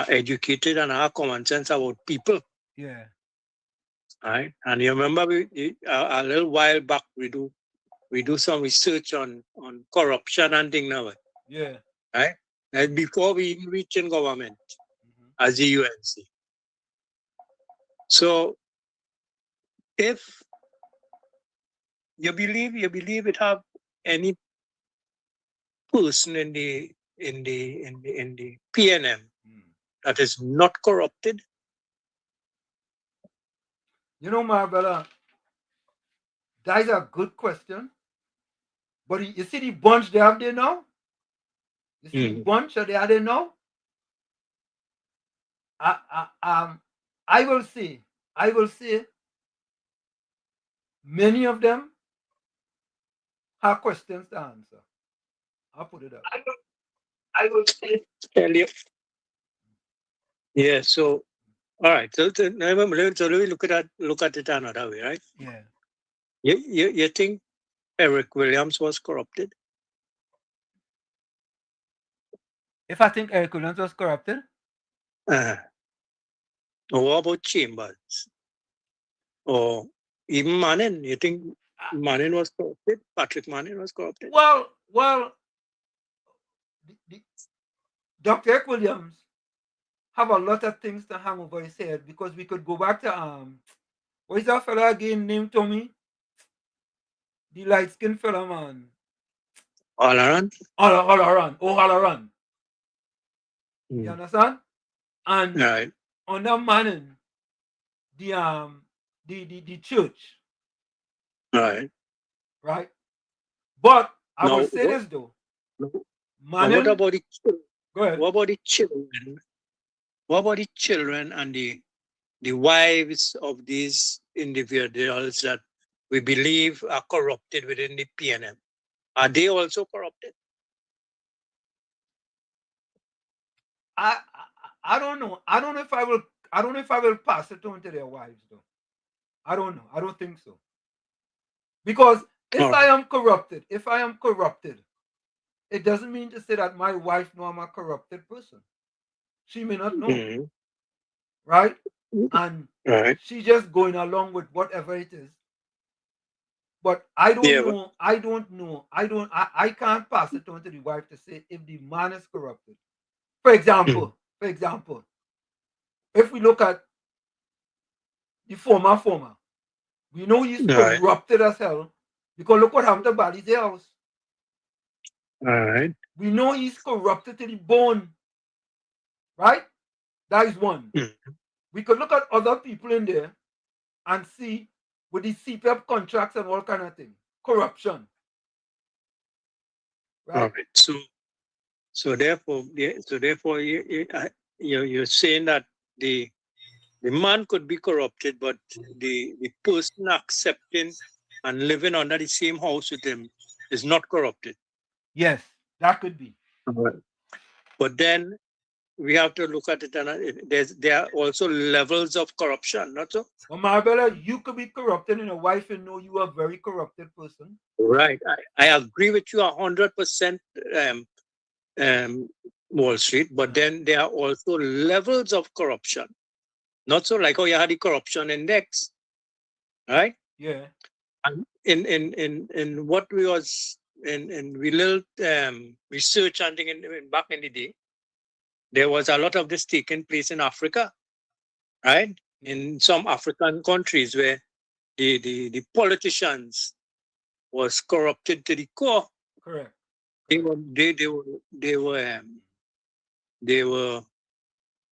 educated and have common sense about people. Yeah. Right. And you remember a little while back we do some research on corruption and things now. Yeah. Right? And before we even reach in government as the UNC. So if you believe it have any person in the PNM that is not corrupted? You know, Marabella, that is a good question. But you see the bunch they have there now? You see the bunch that they are there now? I will say many of them have questions to answer. I'll put it up. I will tell you. Yeah, so all right. So let me look at it another way, right? Yeah. You think Eric Williams was corrupted? If I think Eric Williams was corrupted? Or what about Chambers? Or even Manning? You think Manning was corrupted? Patrick Manning was corrupted? Well, Dr. Eric Williams have a lot of things to hang over his head because we could go back to what is that fella again named Tommy? The light skinned fella, man. All around. You understand? And right. under Manning, the church. Right. Right. But I will say this though. Manning, what about the children? Go ahead. What about the children? What about the children and the wives of these individuals that we believe are corrupted within the PNM? Are they also corrupted? I don't know. I don't know if I will pass it on to their wives though. I don't know. I don't think so. Because if I am corrupted, it doesn't mean to say that my wife know I'm a corrupted person. She may not know. Right? And she's just going along with whatever it is. But I don't know. I can't pass it on to the wife to say if the man is corrupted. For example, if we look at the former, we know he's corrupted as hell because look what happened to Bali's house. All right. We know he's corrupted to the bone. Right? That is one. We could look at other people in there and see with the CPAP contracts and all kind of thing. Corruption. Right. All right. So therefore, you're saying that the man could be corrupted, but the person accepting and living under the same house with him is not corrupted. Yes, that could be. But then we have to look at it, and there are also levels of corruption, not so? Well, Marbella, you could be corrupted in a wife and know you are a very corrupted person. Right. I agree with you 100%, Wall Street, but then there are also levels of corruption. Not so like, you had the corruption index, right? Yeah. And in what we was in we little research and thing back in the day, there was a lot of this taking place in Africa, right? In some African countries where the politicians was corrupted to the core. Correct. They were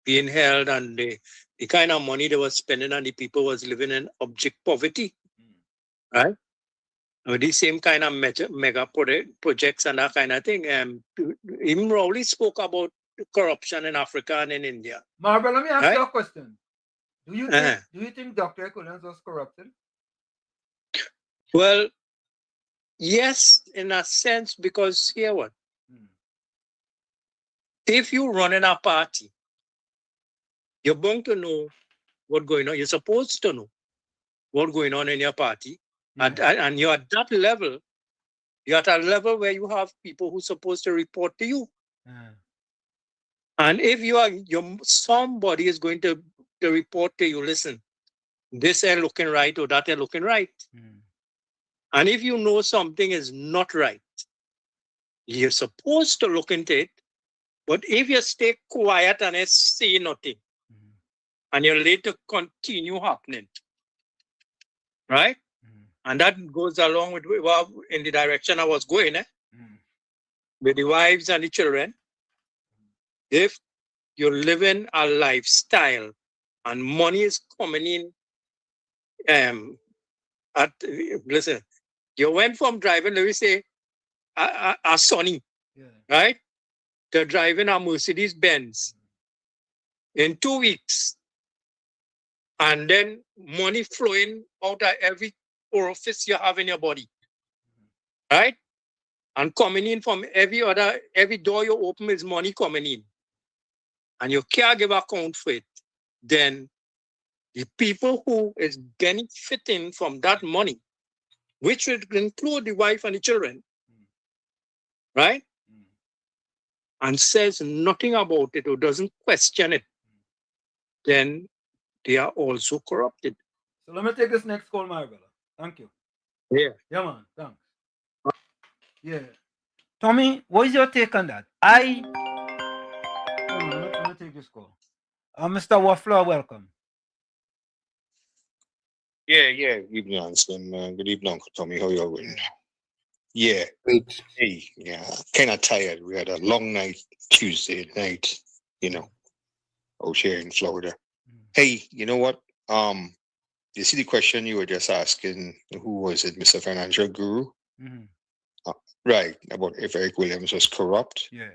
being held, and the kind of money they were spending on the people was living in abject poverty, right? With the same kind of mega projects and that kind of thing. Even Rowley spoke about corruption in Africa and in India. Marvel, let me ask you a question. Do you think Dr. Collins was corrupted? Well, yes, in a sense, because here what? If you run in a party, you're going to know what's going on. You're supposed to know what's going on in your party. And you're at that level. You're at a level where you have people who are supposed to report to you. And if somebody is going to report to you, listen, this ain't looking right or that ain't looking right. And if you know something is not right, you're supposed to look into it. But if you stay quiet and say nothing, and you let it continue happening, right? And that goes along with in the direction I was going, with the wives and the children. If you're living a lifestyle and money is coming in, listen, you went from driving, let me say, a Sonny, right, to driving a Mercedes Benz in 2 weeks, and then money flowing out of every orifice you have in your body, right? And coming in from every door you open is money coming in. And you can't give account for it. Then the people who is benefiting from that money, which would include the wife and the children, right? And says nothing about it or doesn't question it, then they are also corrupted. So let me take this next call, my brother. Thank you. Yeah. Yeah, man. Thanks. Yeah. Tommy, what is your take on that? Let me take this call. Mr. Waffler, welcome. Yeah. Good evening, Ansel. Good evening, Uncle Tommy. How you all doing? Yeah. Great. Hey, yeah. Kind of tired. We had a long night Tuesday night, out here in Florida. Hey, you know what? You see the question you were just asking, who was it, Mr. Financial Guru? Right, about if Eric Williams was corrupt. Yeah.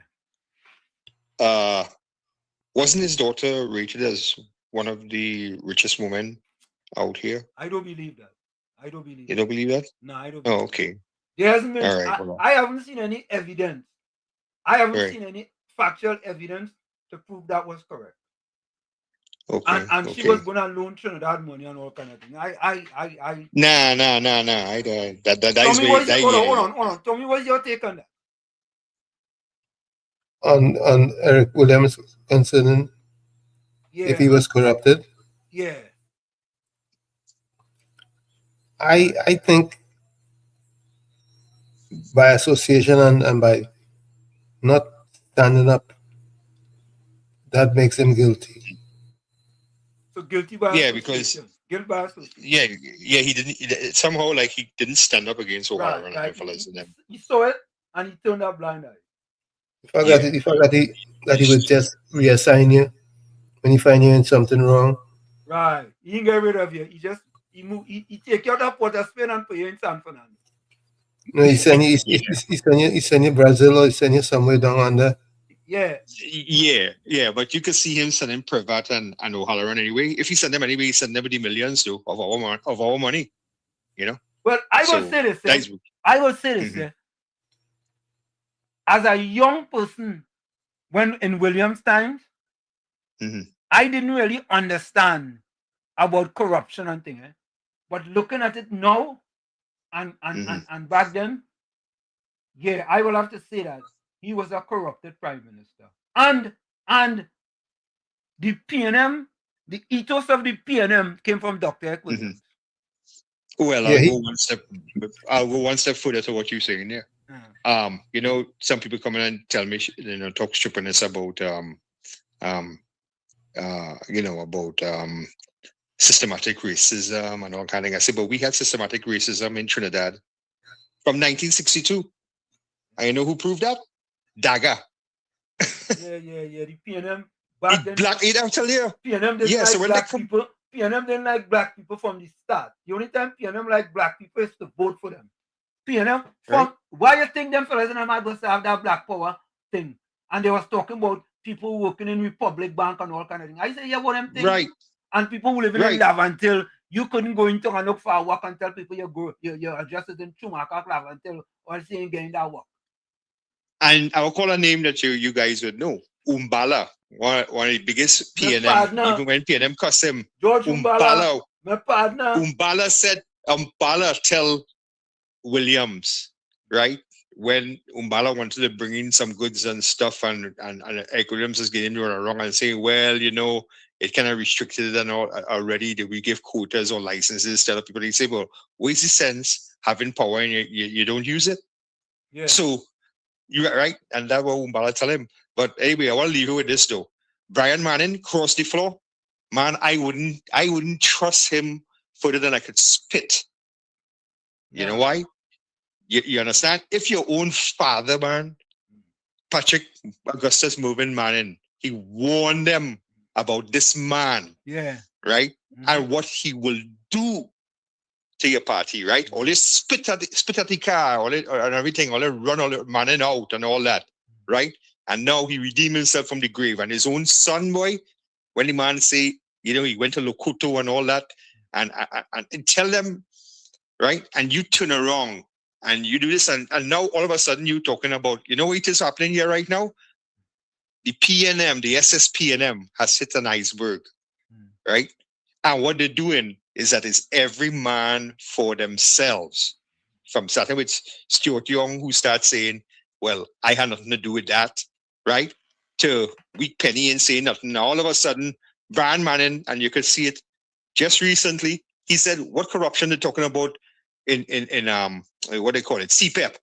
Wasn't his daughter rated as one of the richest women out here? I don't believe that. You don't believe that? No, I don't. Oh, okay. There hasn't been. All right, I haven't seen any evidence. I haven't seen any factual evidence to prove that was correct. Okay. And she was going to loan Trinidad money and all kind of thing. Nah. I don't. That is very. Hold on. Tell me what's your take on that? On Eric Williams concerning if he was corrupted. Yeah. I think by association and by not standing up, that makes him guilty. So guilty by association. Guilt by association. Yeah, he didn't somehow like he didn't stand up against O'Hara and other fellas and them. He saw it and he turned a blind eye. He forgot that he would just reassign you when he find you in something wrong. Right. He didn't get rid of you. He he take you out of Port of Spain and put you in San Fernando. No, he send you Brazil or he send you somewhere down under. Yeah. Yeah, but you could see him sending Privat and O'Halloran anyway. If he send them anyway, he send them the millions though of our money, you know. Well, I will say this. I will say this. As a young person, when in Williams' times, I didn't really understand about corruption and things. But looking at it now and back then, yeah, I will have to say that he was a corrupted prime minister. And the PNM, the ethos of the PNM came from Dr. Williams. Well, I'll go one step further to what you're saying there. You know, some people come in and tell me, you know, talk stupidness about you know, about systematic racism and all kind of things. I said, but we had systematic racism in Trinidad from 1962. And you know who proved that? Daga. Yeah. The PNM. I'll tell you. PNM didn't like black people. PNM didn't like black people from the start. The only time PNM like black people is to vote for them. PNM, why you think them fellas in the mad have that black power thing? And they was talking about people working in Republic Bank and all kind of things. I say, yeah, what them things. Right. And people who live in Lavantil, you couldn't go into and look for a work and tell people your address is in Chumaka, Lavantil, or saying getting that work. And I will call a name that you guys would know. Umbala, one of the biggest PNM, even when PNM cost him. George Umbala, my partner. Umbala said, Umbala tell Williams, right? When Umbala wanted to bring in some goods and stuff, and Williams is getting it wrong and saying, well, you know, it kind of restricted and all already. That we give quotas or licenses instead of people. They say, well, what's the sense having power and you don't use it? Yeah. So you right, and that's what Umbala tell him. But anyway, I want to leave you with this though. Brian Manning crossed the floor. Man, I wouldn't trust him further than I could spit. You know why? You understand? If your own father, man, Patrick Augustus Mervyn Manning, he warned them about this man. Yeah. Right? And what he will do to your party, right? All this spit at the car, and everything, all that run all the Manning out and all that, right? And now he redeemed himself from the grave. And his own son, boy, when the man say, you know, he went to Lokuto and all that, and tell them, right? And you turn around and you do this, and now all of a sudden you're talking about, you know what is happening here right now? The PNM, the SSPNM has hit an iceberg, right? And what they're doing is that it's every man for themselves. From starting with Stuart Young, who starts saying, well, I had nothing to do with that, right? To Weak Penny and saying nothing. Now all of a sudden, Brian Manning, and you could see it just recently, he said, what corruption they're talking about in what they call it, CPEP.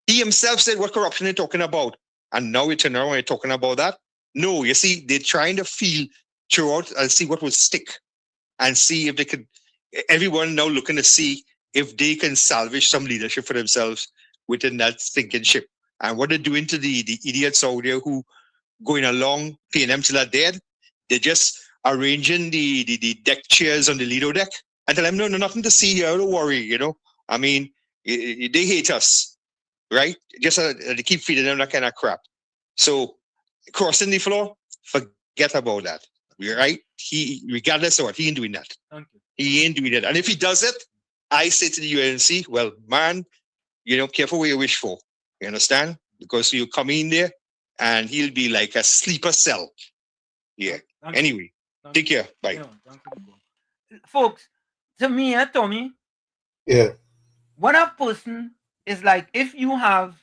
He himself said what corruption they're talking about. And now we turn around and you're talking about that. No, you see, they're trying to feel throughout and see what will stick and see if they could, everyone now looking to see if they can salvage some leadership for themselves within that stinking ship. And what they're doing to the idiots out there who going along, PNM till are dead, they're just arranging the deck chairs on the Lido deck and tell them, no, nothing to see here, don't worry, you know. I mean, they hate us, right? Just they keep feeding them that kind of crap. So crossing the floor, forget about that, right? He, regardless of what, he ain't doing that. He ain't doing that. And if he does it, I say to the UNC, well, man, you know, careful what you wish for. You understand? Because you come in there and he'll be like a sleeper cell. Yeah. Anyway, take care. Bye. Folks, to me, Tommy. Yeah. When a person is like, if you have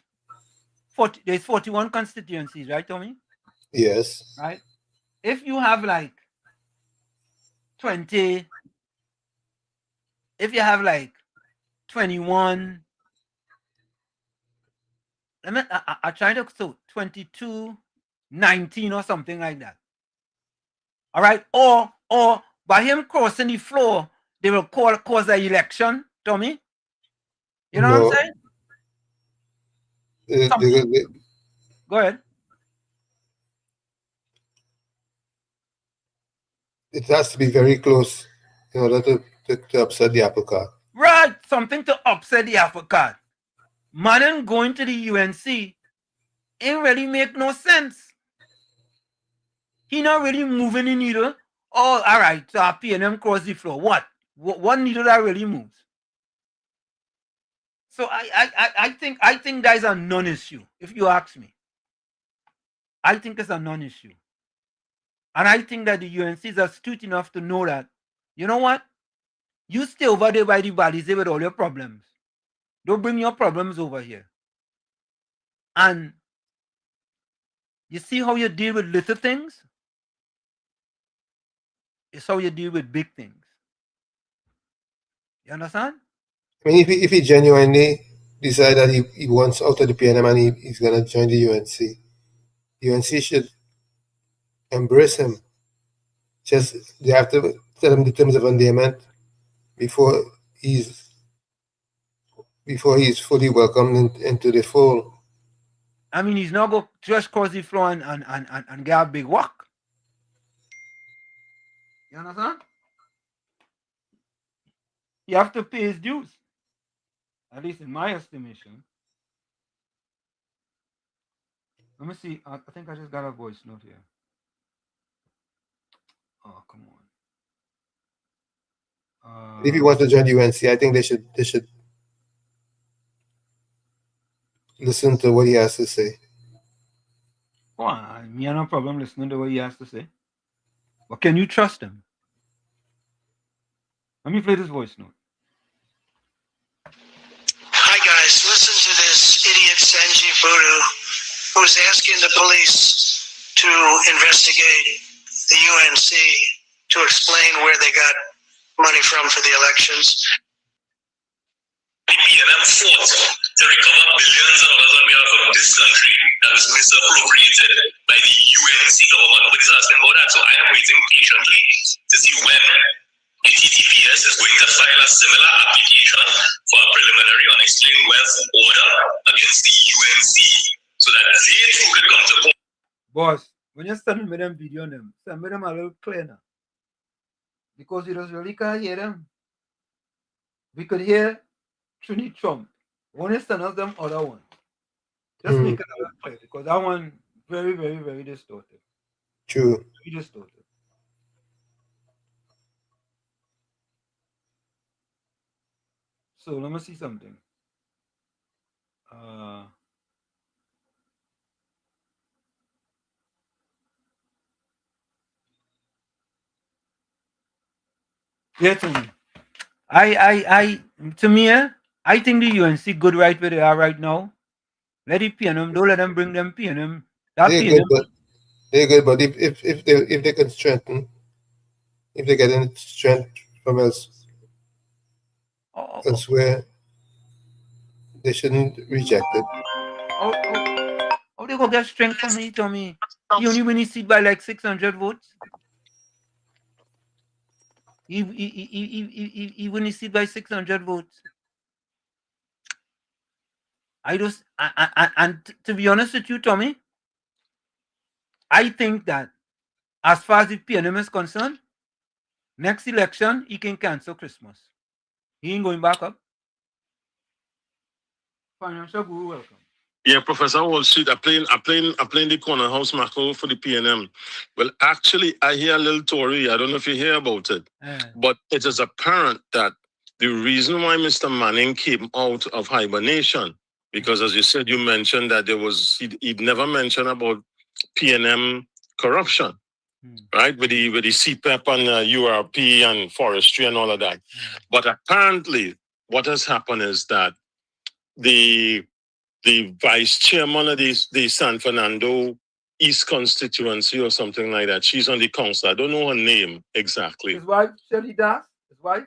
there's 41 constituencies, right, Tommy? Yes. Right? If you have like 20, if you have like 21, I try to, so 22, 19 or something like that. All right? Or by him crossing the floor, they will cause an election, Tommy. You know what I'm saying? Go ahead. It has to be very close in order to to upset the apple cart. Right, something to upset the apple cart. Man and going to the UNC ain't really make no sense. He not really moving the needle. Oh, all right, so our P&M cross the floor. What needle that really moves? So I think that is a non-issue, if you ask me. I think it's a non-issue. And I think that the UNC is astute enough to know that, you know what? You stay over there by the Balize with all your problems. Don't bring your problems over here. And you see how you deal with little things? It's how you deal with big things. You understand? I mean, if he genuinely decide that he wants out of the PNM and he's going to join the UNC should embrace him. Just they have to tell him the terms of endearment before he's fully welcomed into the fold. I mean, he's not going to just cross the floor and get a big walk. You understand? You have to pay his dues. At least in my estimation. Let me see. I think I just got a voice note here. Oh, come on. If he wants to join UNC, I think they should listen to what he has to say. Well, me have no problem listening to what he has to say. But can you trust him? Let me play this voice note. Hi guys, listen to this idiot Sanji Voodoo who's asking the police to investigate the UNC to explain where they got money from for the elections. The PNM fought to recover billions of dollars on behalf of this country that was misappropriated by the UNC government. Nobody's asking about that, so I am waiting patiently to see when the TTPS is going to file a similar application for a preliminary unexplained wealth order against the UNC so that they too could come to court. Boss, when you're sending me them video, send me them a little cleaner. Because you just really can't hear them. We could hear Trini Trump. When you send us them other one, just make it a little clear. Because that one, very, very, very distorted. True. Very distorted. So let me see something. Yeah, to me. I think the UNC good right where they are right now. Let it PNM, don't let them bring them PNM. They're good, but if they can strengthen, if they get any strength from elsewhere, they shouldn't reject it. How they gonna get strength from me, Tommy? He only win his seat by like 600 votes. He win his seat by 600 votes. And to be honest with you, Tommy, I think that as far as the PNM is concerned, next election he can cancel Christmas. He ain't going back up. Financial Guru, welcome. Yeah, Professor Wall Street, I'm playing the corner house macro for the PNM. Well, actually, I hear a little story. I don't know if you hear about it, but it is apparent that the reason why Mr. Manning came out of hibernation, because as you said, you mentioned that he'd never mentioned about PNM corruption, right? With the CPEP and URP and forestry and all of that. But apparently, what has happened is that the vice chairman of the San Fernando East constituency or something like that. She's on the council. I don't know her name exactly. His wife, Shelly Das? His wife?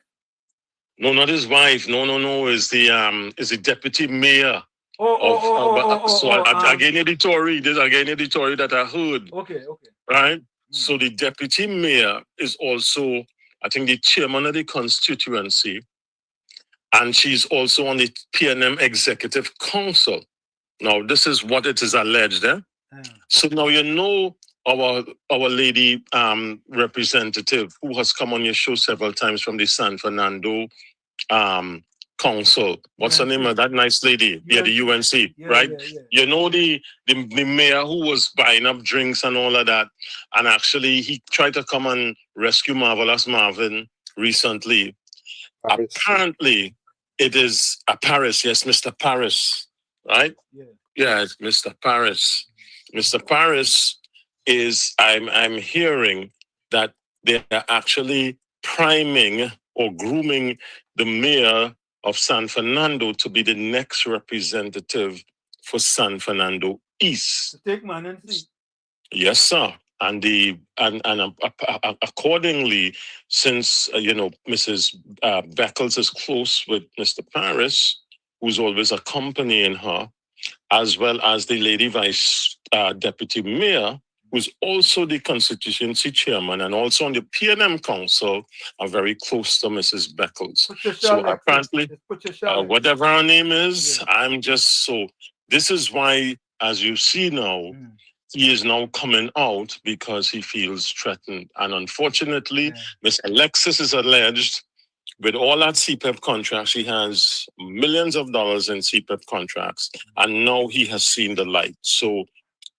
No, not his wife. No. Is the deputy mayor. I gave you the story. I gave you the story that I heard. Okay. Right? So the deputy mayor is also, I think, the chairman of the constituency. And she's also on the PNM Executive Council. Now, this is what it is alleged. So now you know our lady representative who has come on your show several times from the San Fernando council. What's her name? That nice lady. Yeah, the UNC, right? You know the mayor who was buying up drinks and all of that. And actually he tried to come and rescue Marvelous Marvin recently. Apparently it is a Paris, yes, Mr. Paris, right? Yeah, it's Mr. Paris. Mr. Paris is I'm hearing that they are actually priming or grooming the mayor of San Fernando to be the next representative for San Fernando East. Take man and see. Yes, sir. And accordingly, since Mrs. Beckles is close with Mr. Paris, who's always accompanying her, as well as the lady vice deputy mayor, who's also the constituency chairman and also on the P&M council, are very close to Mrs. Beckles. So apparently, whatever her name is, I'm just so. This is why, as you see now, he is now coming out because he feels threatened. And unfortunately, Miss Alexis is alleged with all that CPEP contracts, she has millions of dollars in CPEP contracts, and now he has seen the light. So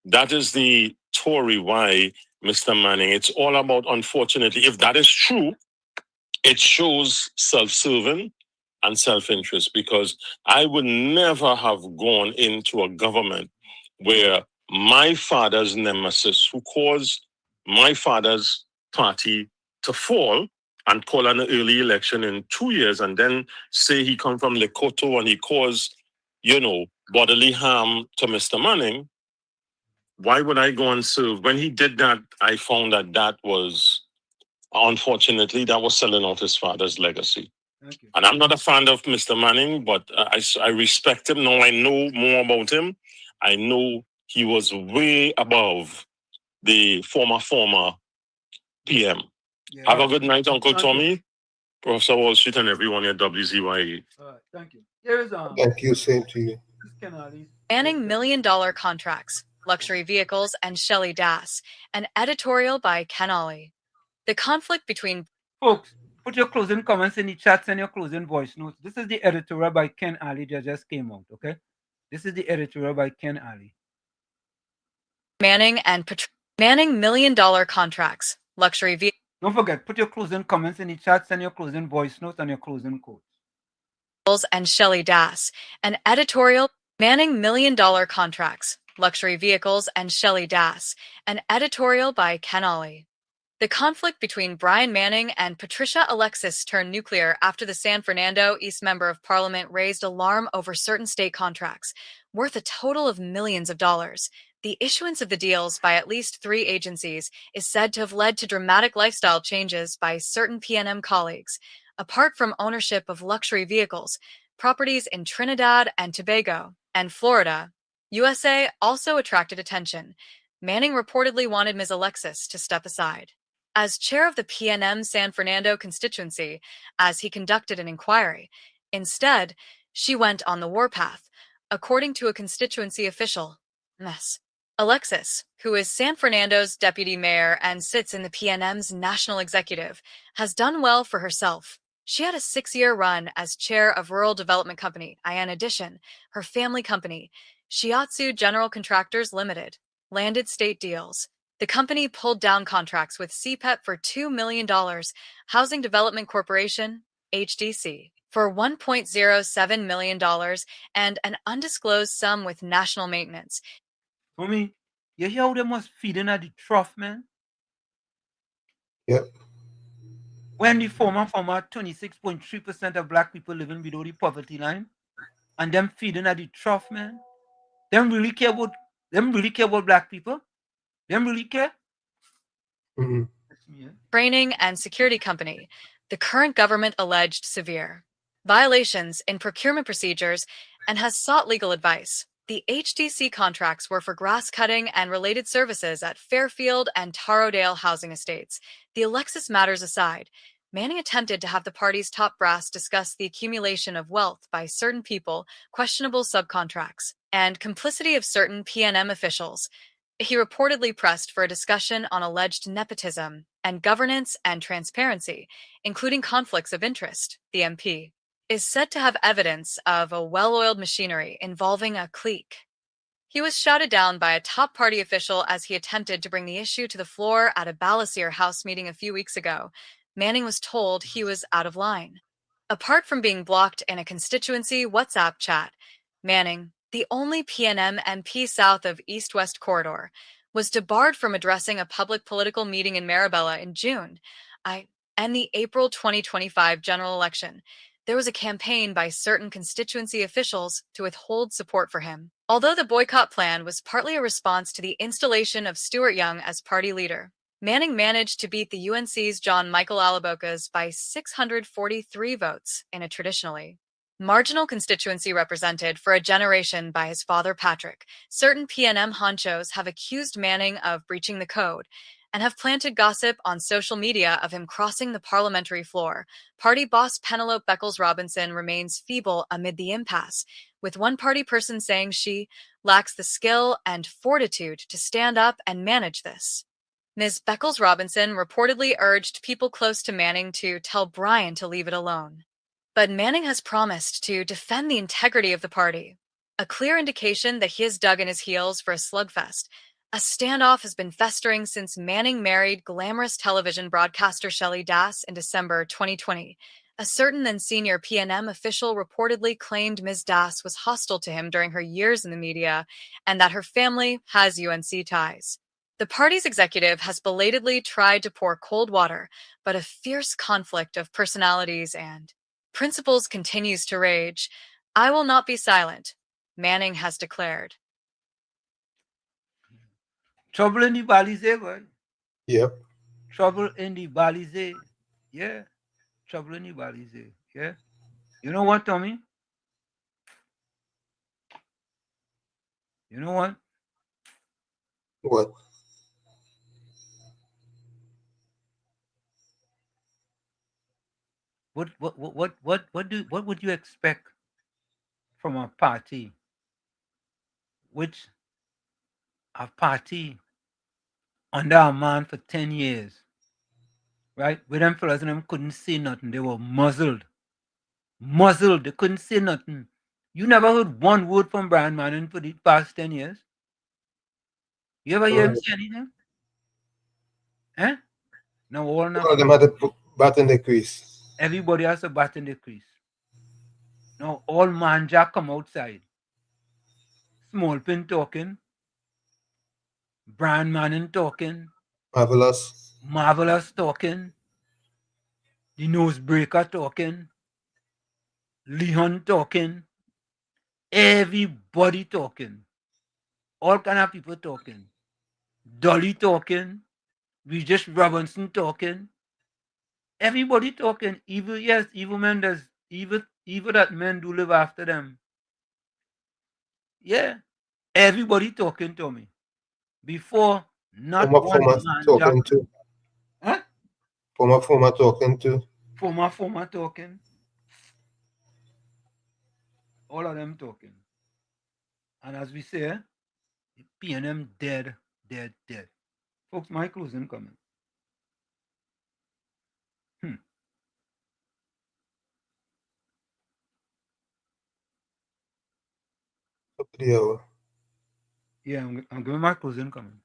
that is the story why, Mr. Manning, it's all about, unfortunately, if that is true, it shows self-serving and self-interest, because I would never have gone into a government where my father's nemesis, who caused my father's party to fall and call an early election in 2 years, and then say he come from Lekoto and he caused, bodily harm to Mr. Manning. Why would I go and serve? When he did that, I found that was, unfortunately, that was selling out his father's legacy. And I'm not a fan of Mr. Manning, but I respect him. Now I know more about him. I know he was way above the former PM. Have a good night, Uncle Tommy, Professor Wall Street, and everyone at WZYE. Thank you. Here's Thank you, same to you. Banning million-dollar contracts, luxury vehicles, and Shelley Das. An editorial by Ken Ollie. The conflict between... Folks, put your closing comments in the chats and your closing voice notes. This is the editorial by Ken Ollie that just came out, okay? This is the editorial by Ken Ollie. Manning million-dollar contracts, luxury vehicles. Don't forget, put your closing comments in the chats and your closing voice notes and your closing quotes. And Shelley Das. An editorial Manning million-dollar contracts, luxury vehicles, and Shelley Das. An editorial by Ken Ollie. The conflict between Brian Manning and Patricia Alexis turned nuclear after the San Fernando East Member of Parliament raised alarm over certain state contracts, worth a total of millions of dollars. The issuance of the deals by at least 3 agencies is said to have led to dramatic lifestyle changes by certain PNM colleagues. Apart from ownership of luxury vehicles, properties in Trinidad and Tobago and Florida, USA also attracted attention. Manning reportedly wanted Ms. Alexis to step aside. As chair of the PNM San Fernando constituency, as he conducted an inquiry, instead, she went on the warpath, according to a constituency official. Alexis, who is San Fernando's deputy mayor and sits in the PNM's national executive, has done well for herself. She had a 6-year run as chair of Rural Development Company, in addition, her family company, Shiatsu General Contractors Limited, landed state deals. The company pulled down contracts with CPEP for $2 million, Housing Development Corporation, HDC, for $1.07 million, and an undisclosed sum with National Maintenance. Tommy, you hear how they must feed in at the trough, man? Yep. When the former 26.3% of black people living below the poverty line, and them feeding at the trough, man. Them really care about black people? Them really care? Training and security company. The current government alleged severe violations in procurement procedures and has sought legal advice. The HDC contracts were for grass cutting and related services at Fairfield and Tarodale housing estates. The Alexis matters aside, Manning attempted to have the party's top brass discuss the accumulation of wealth by certain people, questionable subcontracts, and complicity of certain PNM officials. He reportedly pressed for a discussion on alleged nepotism and governance and transparency, including conflicts of interest. The MP is said to have evidence of a well-oiled machinery involving a clique. He was shouted down by a top party official as he attempted to bring the issue to the floor at a Balasier House meeting a few weeks ago. Manning was told he was out of line. Apart from being blocked in a constituency WhatsApp chat, Manning, the only PNM MP south of East-West Corridor, was debarred from addressing a public political meeting in Marabella in June and the April 2025 general election. There was a campaign by certain constituency officials to withhold support for him. Although the boycott plan was partly a response to the installation of Stuart Young as party leader, Manning managed to beat the UNC's John Michael Alabokas by 643 votes in a traditionally marginal constituency represented for a generation by his father Patrick. Certain PNM honchos have accused Manning of breaching the code and have planted gossip on social media of him crossing the parliamentary floor. Party boss Penelope Beckles-Robinson remains feeble amid the impasse, with one party person saying she lacks the skill and fortitude to stand up and manage this. Ms. Beckles-Robinson reportedly urged people close to Manning to tell Brian to leave it alone. But Manning has promised to defend the integrity of the party, a clear indication that he has dug in his heels for a slugfest. A standoff has been festering since Manning married glamorous television broadcaster Shelley Das in December 2020. A certain then senior PNM official reportedly claimed Ms. Das was hostile to him during her years in the media and that her family has UNC ties. The party's executive has belatedly tried to pour cold water, but a fierce conflict of personalities and principles continues to rage. I will not be silent, Manning has declared. Trouble in the Balize, boy. Yep. Trouble in the Balize. Yeah. Trouble in the Balize. Yeah. You know what, Tommy? You know what? What? What would you expect from a party which a party under a man for 10 years, right? With them fellas and them couldn't say nothing. They were muzzled. They couldn't say nothing. You never heard one word from Brian Manning for the past 10 years? You ever hear him say anything? Eh? No, all of them had a bat in the crease. Everybody has a bat in the crease. Now, all manja come outside. Small Pin talking. Brian Manning talking. Marvelous talking. The Nosebreaker talking. Leon talking. Everybody talking. All kind of people talking. Dolly talking. Regis Robinson talking. Everybody talking. Evil men does. Evil that men do live after them. Yeah. Everybody talking to me. Before, not one man talking too. Huh? Former talking too. Former talking. All of them talking. And as we say, PNM dead. Folks, my closing comment. Up to the hour. Yeah, I'm giving my closing comment.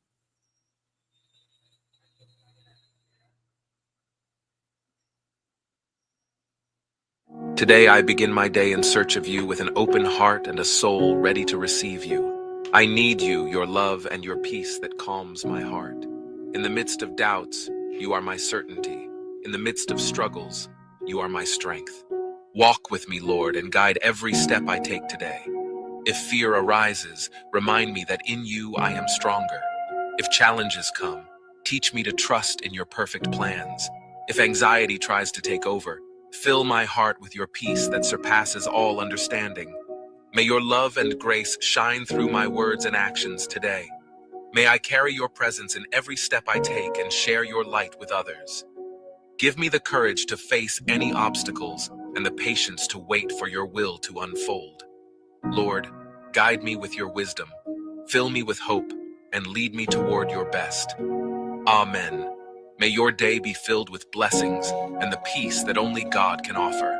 Today I begin my day in search of you with an open heart and a soul ready to receive you. I need you, your love and your peace that calms my heart. In the midst of doubts, you are my certainty. In the midst of struggles, you are my strength. Walk with me, Lord, and guide every step I take today. If fear arises, remind me that in you I am stronger. If challenges come, teach me to trust in your perfect plans. If anxiety tries to take over, fill my heart with your peace that surpasses all understanding. May your love and grace shine through my words and actions today. May I carry your presence in every step I take and share your light with others. Give me the courage to face any obstacles and the patience to wait for your will to unfold. Lord, guide me with your wisdom. Fill me with hope and lead me toward your best. Amen. May your day be filled with blessings and the peace that only God can offer.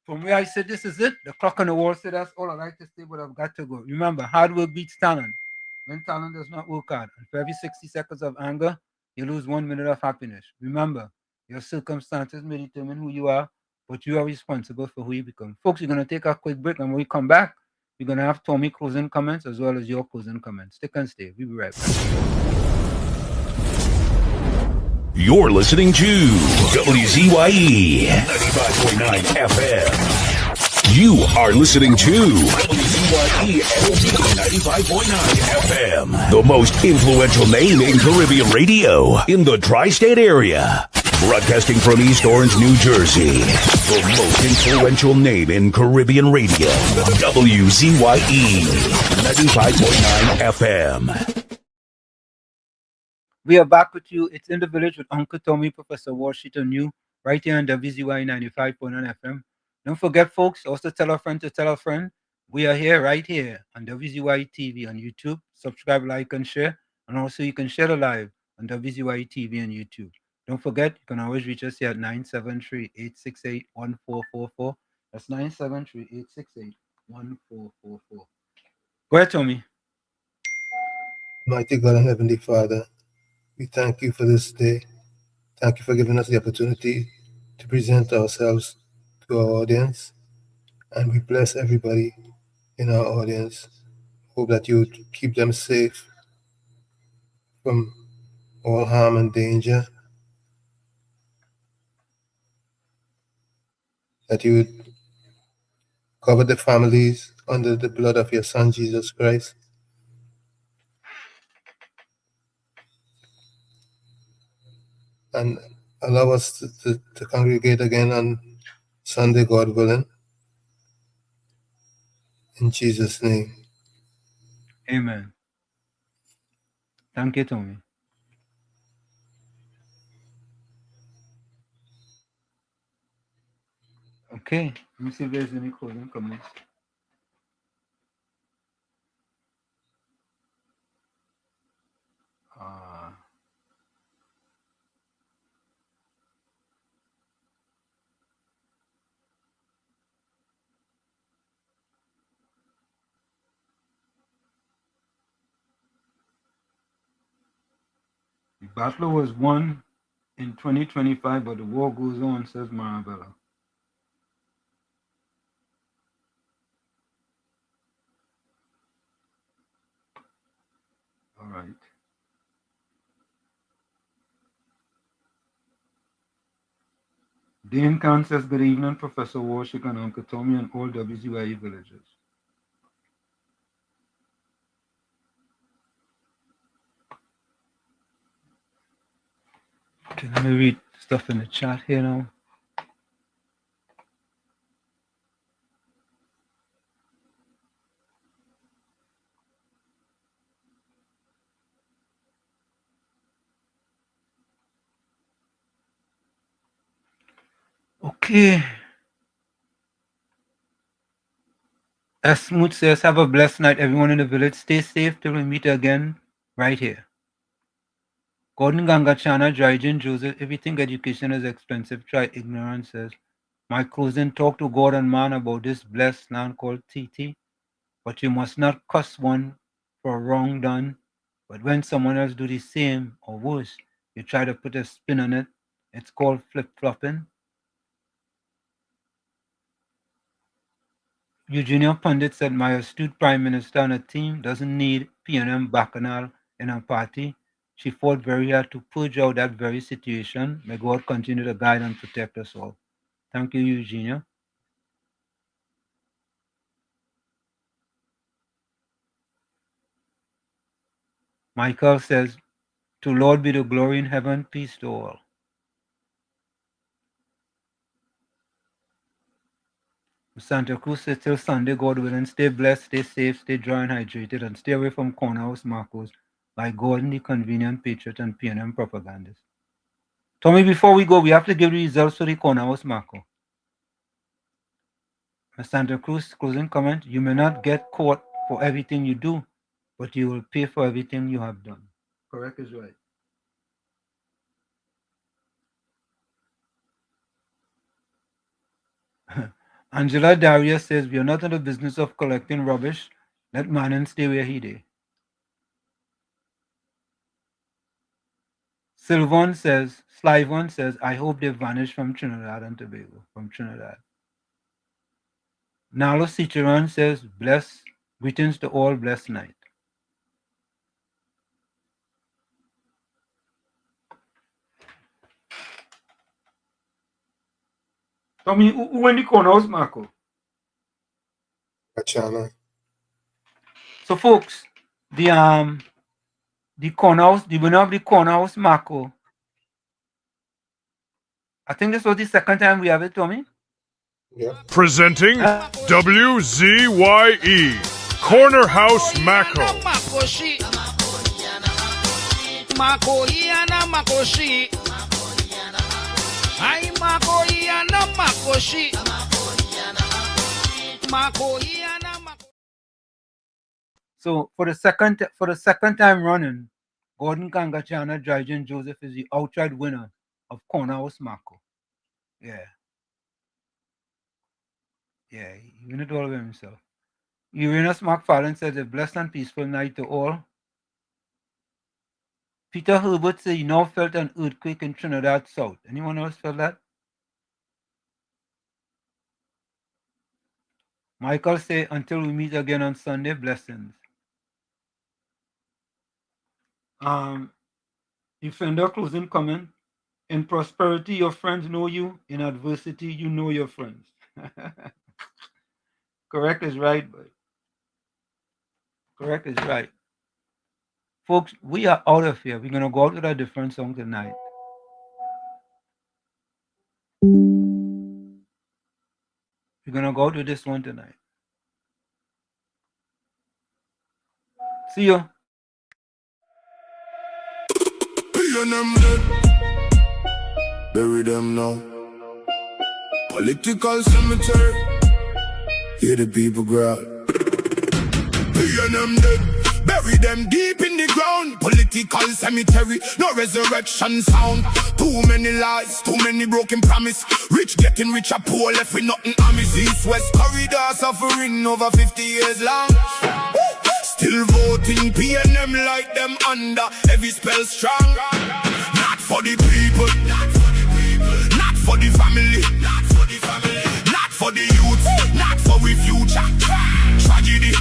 From where I said this is it, the clock on the wall said that's all I like to say, but I've got to go. Remember, hard work beats talent. When talent does not work hard, and for every 60 seconds of anger, you lose 1 minute of happiness. Remember, your circumstances may determine who you are, but you are responsible for who you become. Folks, we're going to take a quick break, and when we come back, we're going to have Tommy closing comments as well as your closing comments. Stick and stay. We'll be right back. You're listening to WZYE 95.9 FM. You are listening to WZYE 95.9 FM, the most influential name in Caribbean radio in the tri-state area. Broadcasting from East Orange, New Jersey, the most influential name in Caribbean radio, WZYE 95.9 FM. We are back with you. It's In the Village with Uncle Tommy, Professor Washington, you, right here on WZYE 95.9 FM. Don't forget, folks, also tell a friend to tell a friend. We are here, right here, on WZYE TV on YouTube. Subscribe, like, and share. And also, you can share the live on WZYE TV and YouTube. Don't forget, you can always reach us here at 973-868-1444. That's 973-868-1444. Go ahead, Tommy. Mighty God and Heavenly Father, we thank you for this day. Thank you for giving us the opportunity to present ourselves to our audience. And we bless everybody in our audience. Hope that you keep them safe from all harm and danger. That you would cover the families under the blood of your Son, Jesus Christ. And allow us to congregate again on Sunday, God willing. In Jesus' name. Amen. Thank you, Tommy. Okay, let me see if there's any closing comments. The battle was won in 2025, but the war goes on, says Marabella. All right. Dane Khan says, good evening, Professor Warshik and Uncle Tommy and all WZYE villagers. Okay, let me read stuff in the chat here now. Okay. As Smooth says, have a blessed night, everyone in the village. Stay safe till we meet again right here. Gordon Gangachana, Jaijin Joseph, if you think education is expensive, try ignorance, says. My cousin talk to God and man about this blessed land called TT, but you must not cuss one for wrong done. But when someone else do the same or worse, you try to put a spin on it. It's called flip-flopping. Eugenia Pundit said, my astute prime minister and a team doesn't need PNM bacchanal in her party. She fought very hard to purge out that very situation. May God continue to guide and protect us all. Thank you, Eugenia. Michael says, to Lord be the glory in heaven, peace to all. Santa Cruz says, till Sunday, God willing, stay blessed, stay safe, stay dry and hydrated, and stay away from corner house Marcos like Gordon, the convenient patriot and PNM propagandist. Tommy, before we go, we have to give the results for the corner house Marco. Santa Cruz, closing comment, you may not get caught for everything you do, but you will pay for everything you have done. Correct is right. Angela Darius says, we are not in the business of collecting rubbish. Let Manon stay where he did. Slyvon says, I hope they vanish from Trinidad and Tobago, from Trinidad. Nalo Cicheron says, greetings to all, blessed night. Tommy, who went the corners, Marco? Achana. So, folks, the corners, the winner of the corners, Marco. I think this was the second time we have it, Tommy. Yeah. Presenting WZYE Corner House Mako. So for the second time running, Gordon Kangachana Dryden Joseph is the outright winner of Corner House Mako. Yeah. Yeah, he won it all by himself. Uranus McFarlane says a blessed and peaceful night to all. Peter Herbert said he now felt an earthquake in Trinidad South. Anyone else felt that? Michael say until we meet again on Sunday, blessings. Defender closing comment. In prosperity, your friends know you. In adversity, you know your friends. Correct is right, but correct is right. Folks, we are out of here. We're going to go out with a different song tonight. We're going to go out with this one tonight. See you. Bury them now. Political cemetery. Hear the people growl. Them dead. Bury them deep in the ground. Political cemetery. No resurrection sound. Too many lies. Too many broken promise. Rich getting richer. Poor left with nothing amis. East-west corridor suffering over 50 years long. Still voting PNM like them under heavy spell strong. Not for the people, not for the people, not for the family, not for the family, not for the youth, not for we future. Tragedy.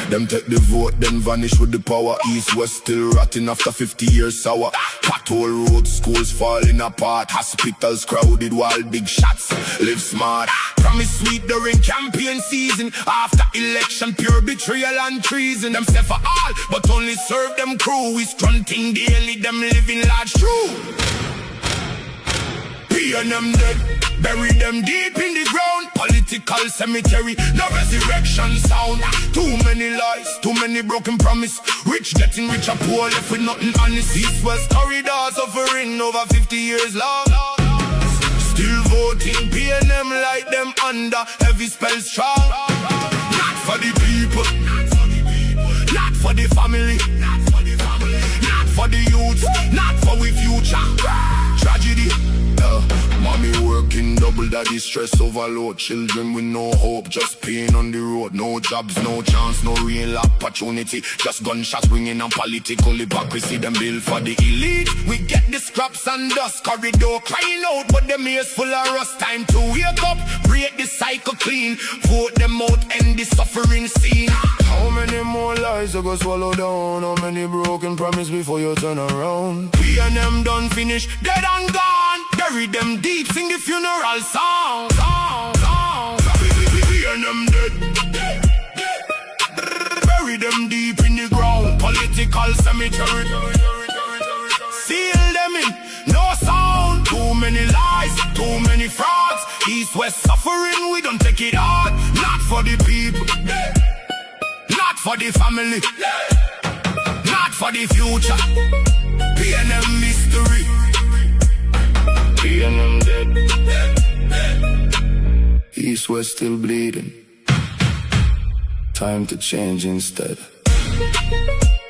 Them take the vote, then vanish with the power. East, west still rotting after 50 years sour. Pothole roads, schools falling apart. Hospitals crowded while big shots live smart. Promise sweet during campaign season. After election, pure betrayal and treason. Them step for all, but only serve them crew. We stunting daily, them living large true. Them dead, bury them deep in the ground. Political cemetery, no resurrection sound. Too many lies, too many broken promise. Rich getting richer, poor left with nothing honest. East-west corridor suffering over 50 years long. Still voting PNM like them under heavy spell strong. Not for the people, not for the people, not for the family, not for the family, not for the youth, not for we future. Tragedy. Mommy working double, daddy stress overload. Children with no hope, just pain on the road. No jobs, no chance, no real opportunity. Just gunshots ringing and political hypocrisy. Them bill for the elite. We get the scraps and dust corridor crying out, but them ears full of rust. Time to wake up, break the cycle clean. Vote them out, end the suffering scene. How many more lies you go swallow down? How many broken promises before you turn around? We and them done finish, dead and gone. Bury them deep, sing the funeral song. We and them dead. Bury them deep in the ground. Political cemetery. Seal them in, no sound. Too many lies, too many frauds. East-west suffering, we don't take it hard. Not for the people, not for the family, not for the future. PNM mystery. PNM dead. East-west still bleeding. Time to change instead. Thank you.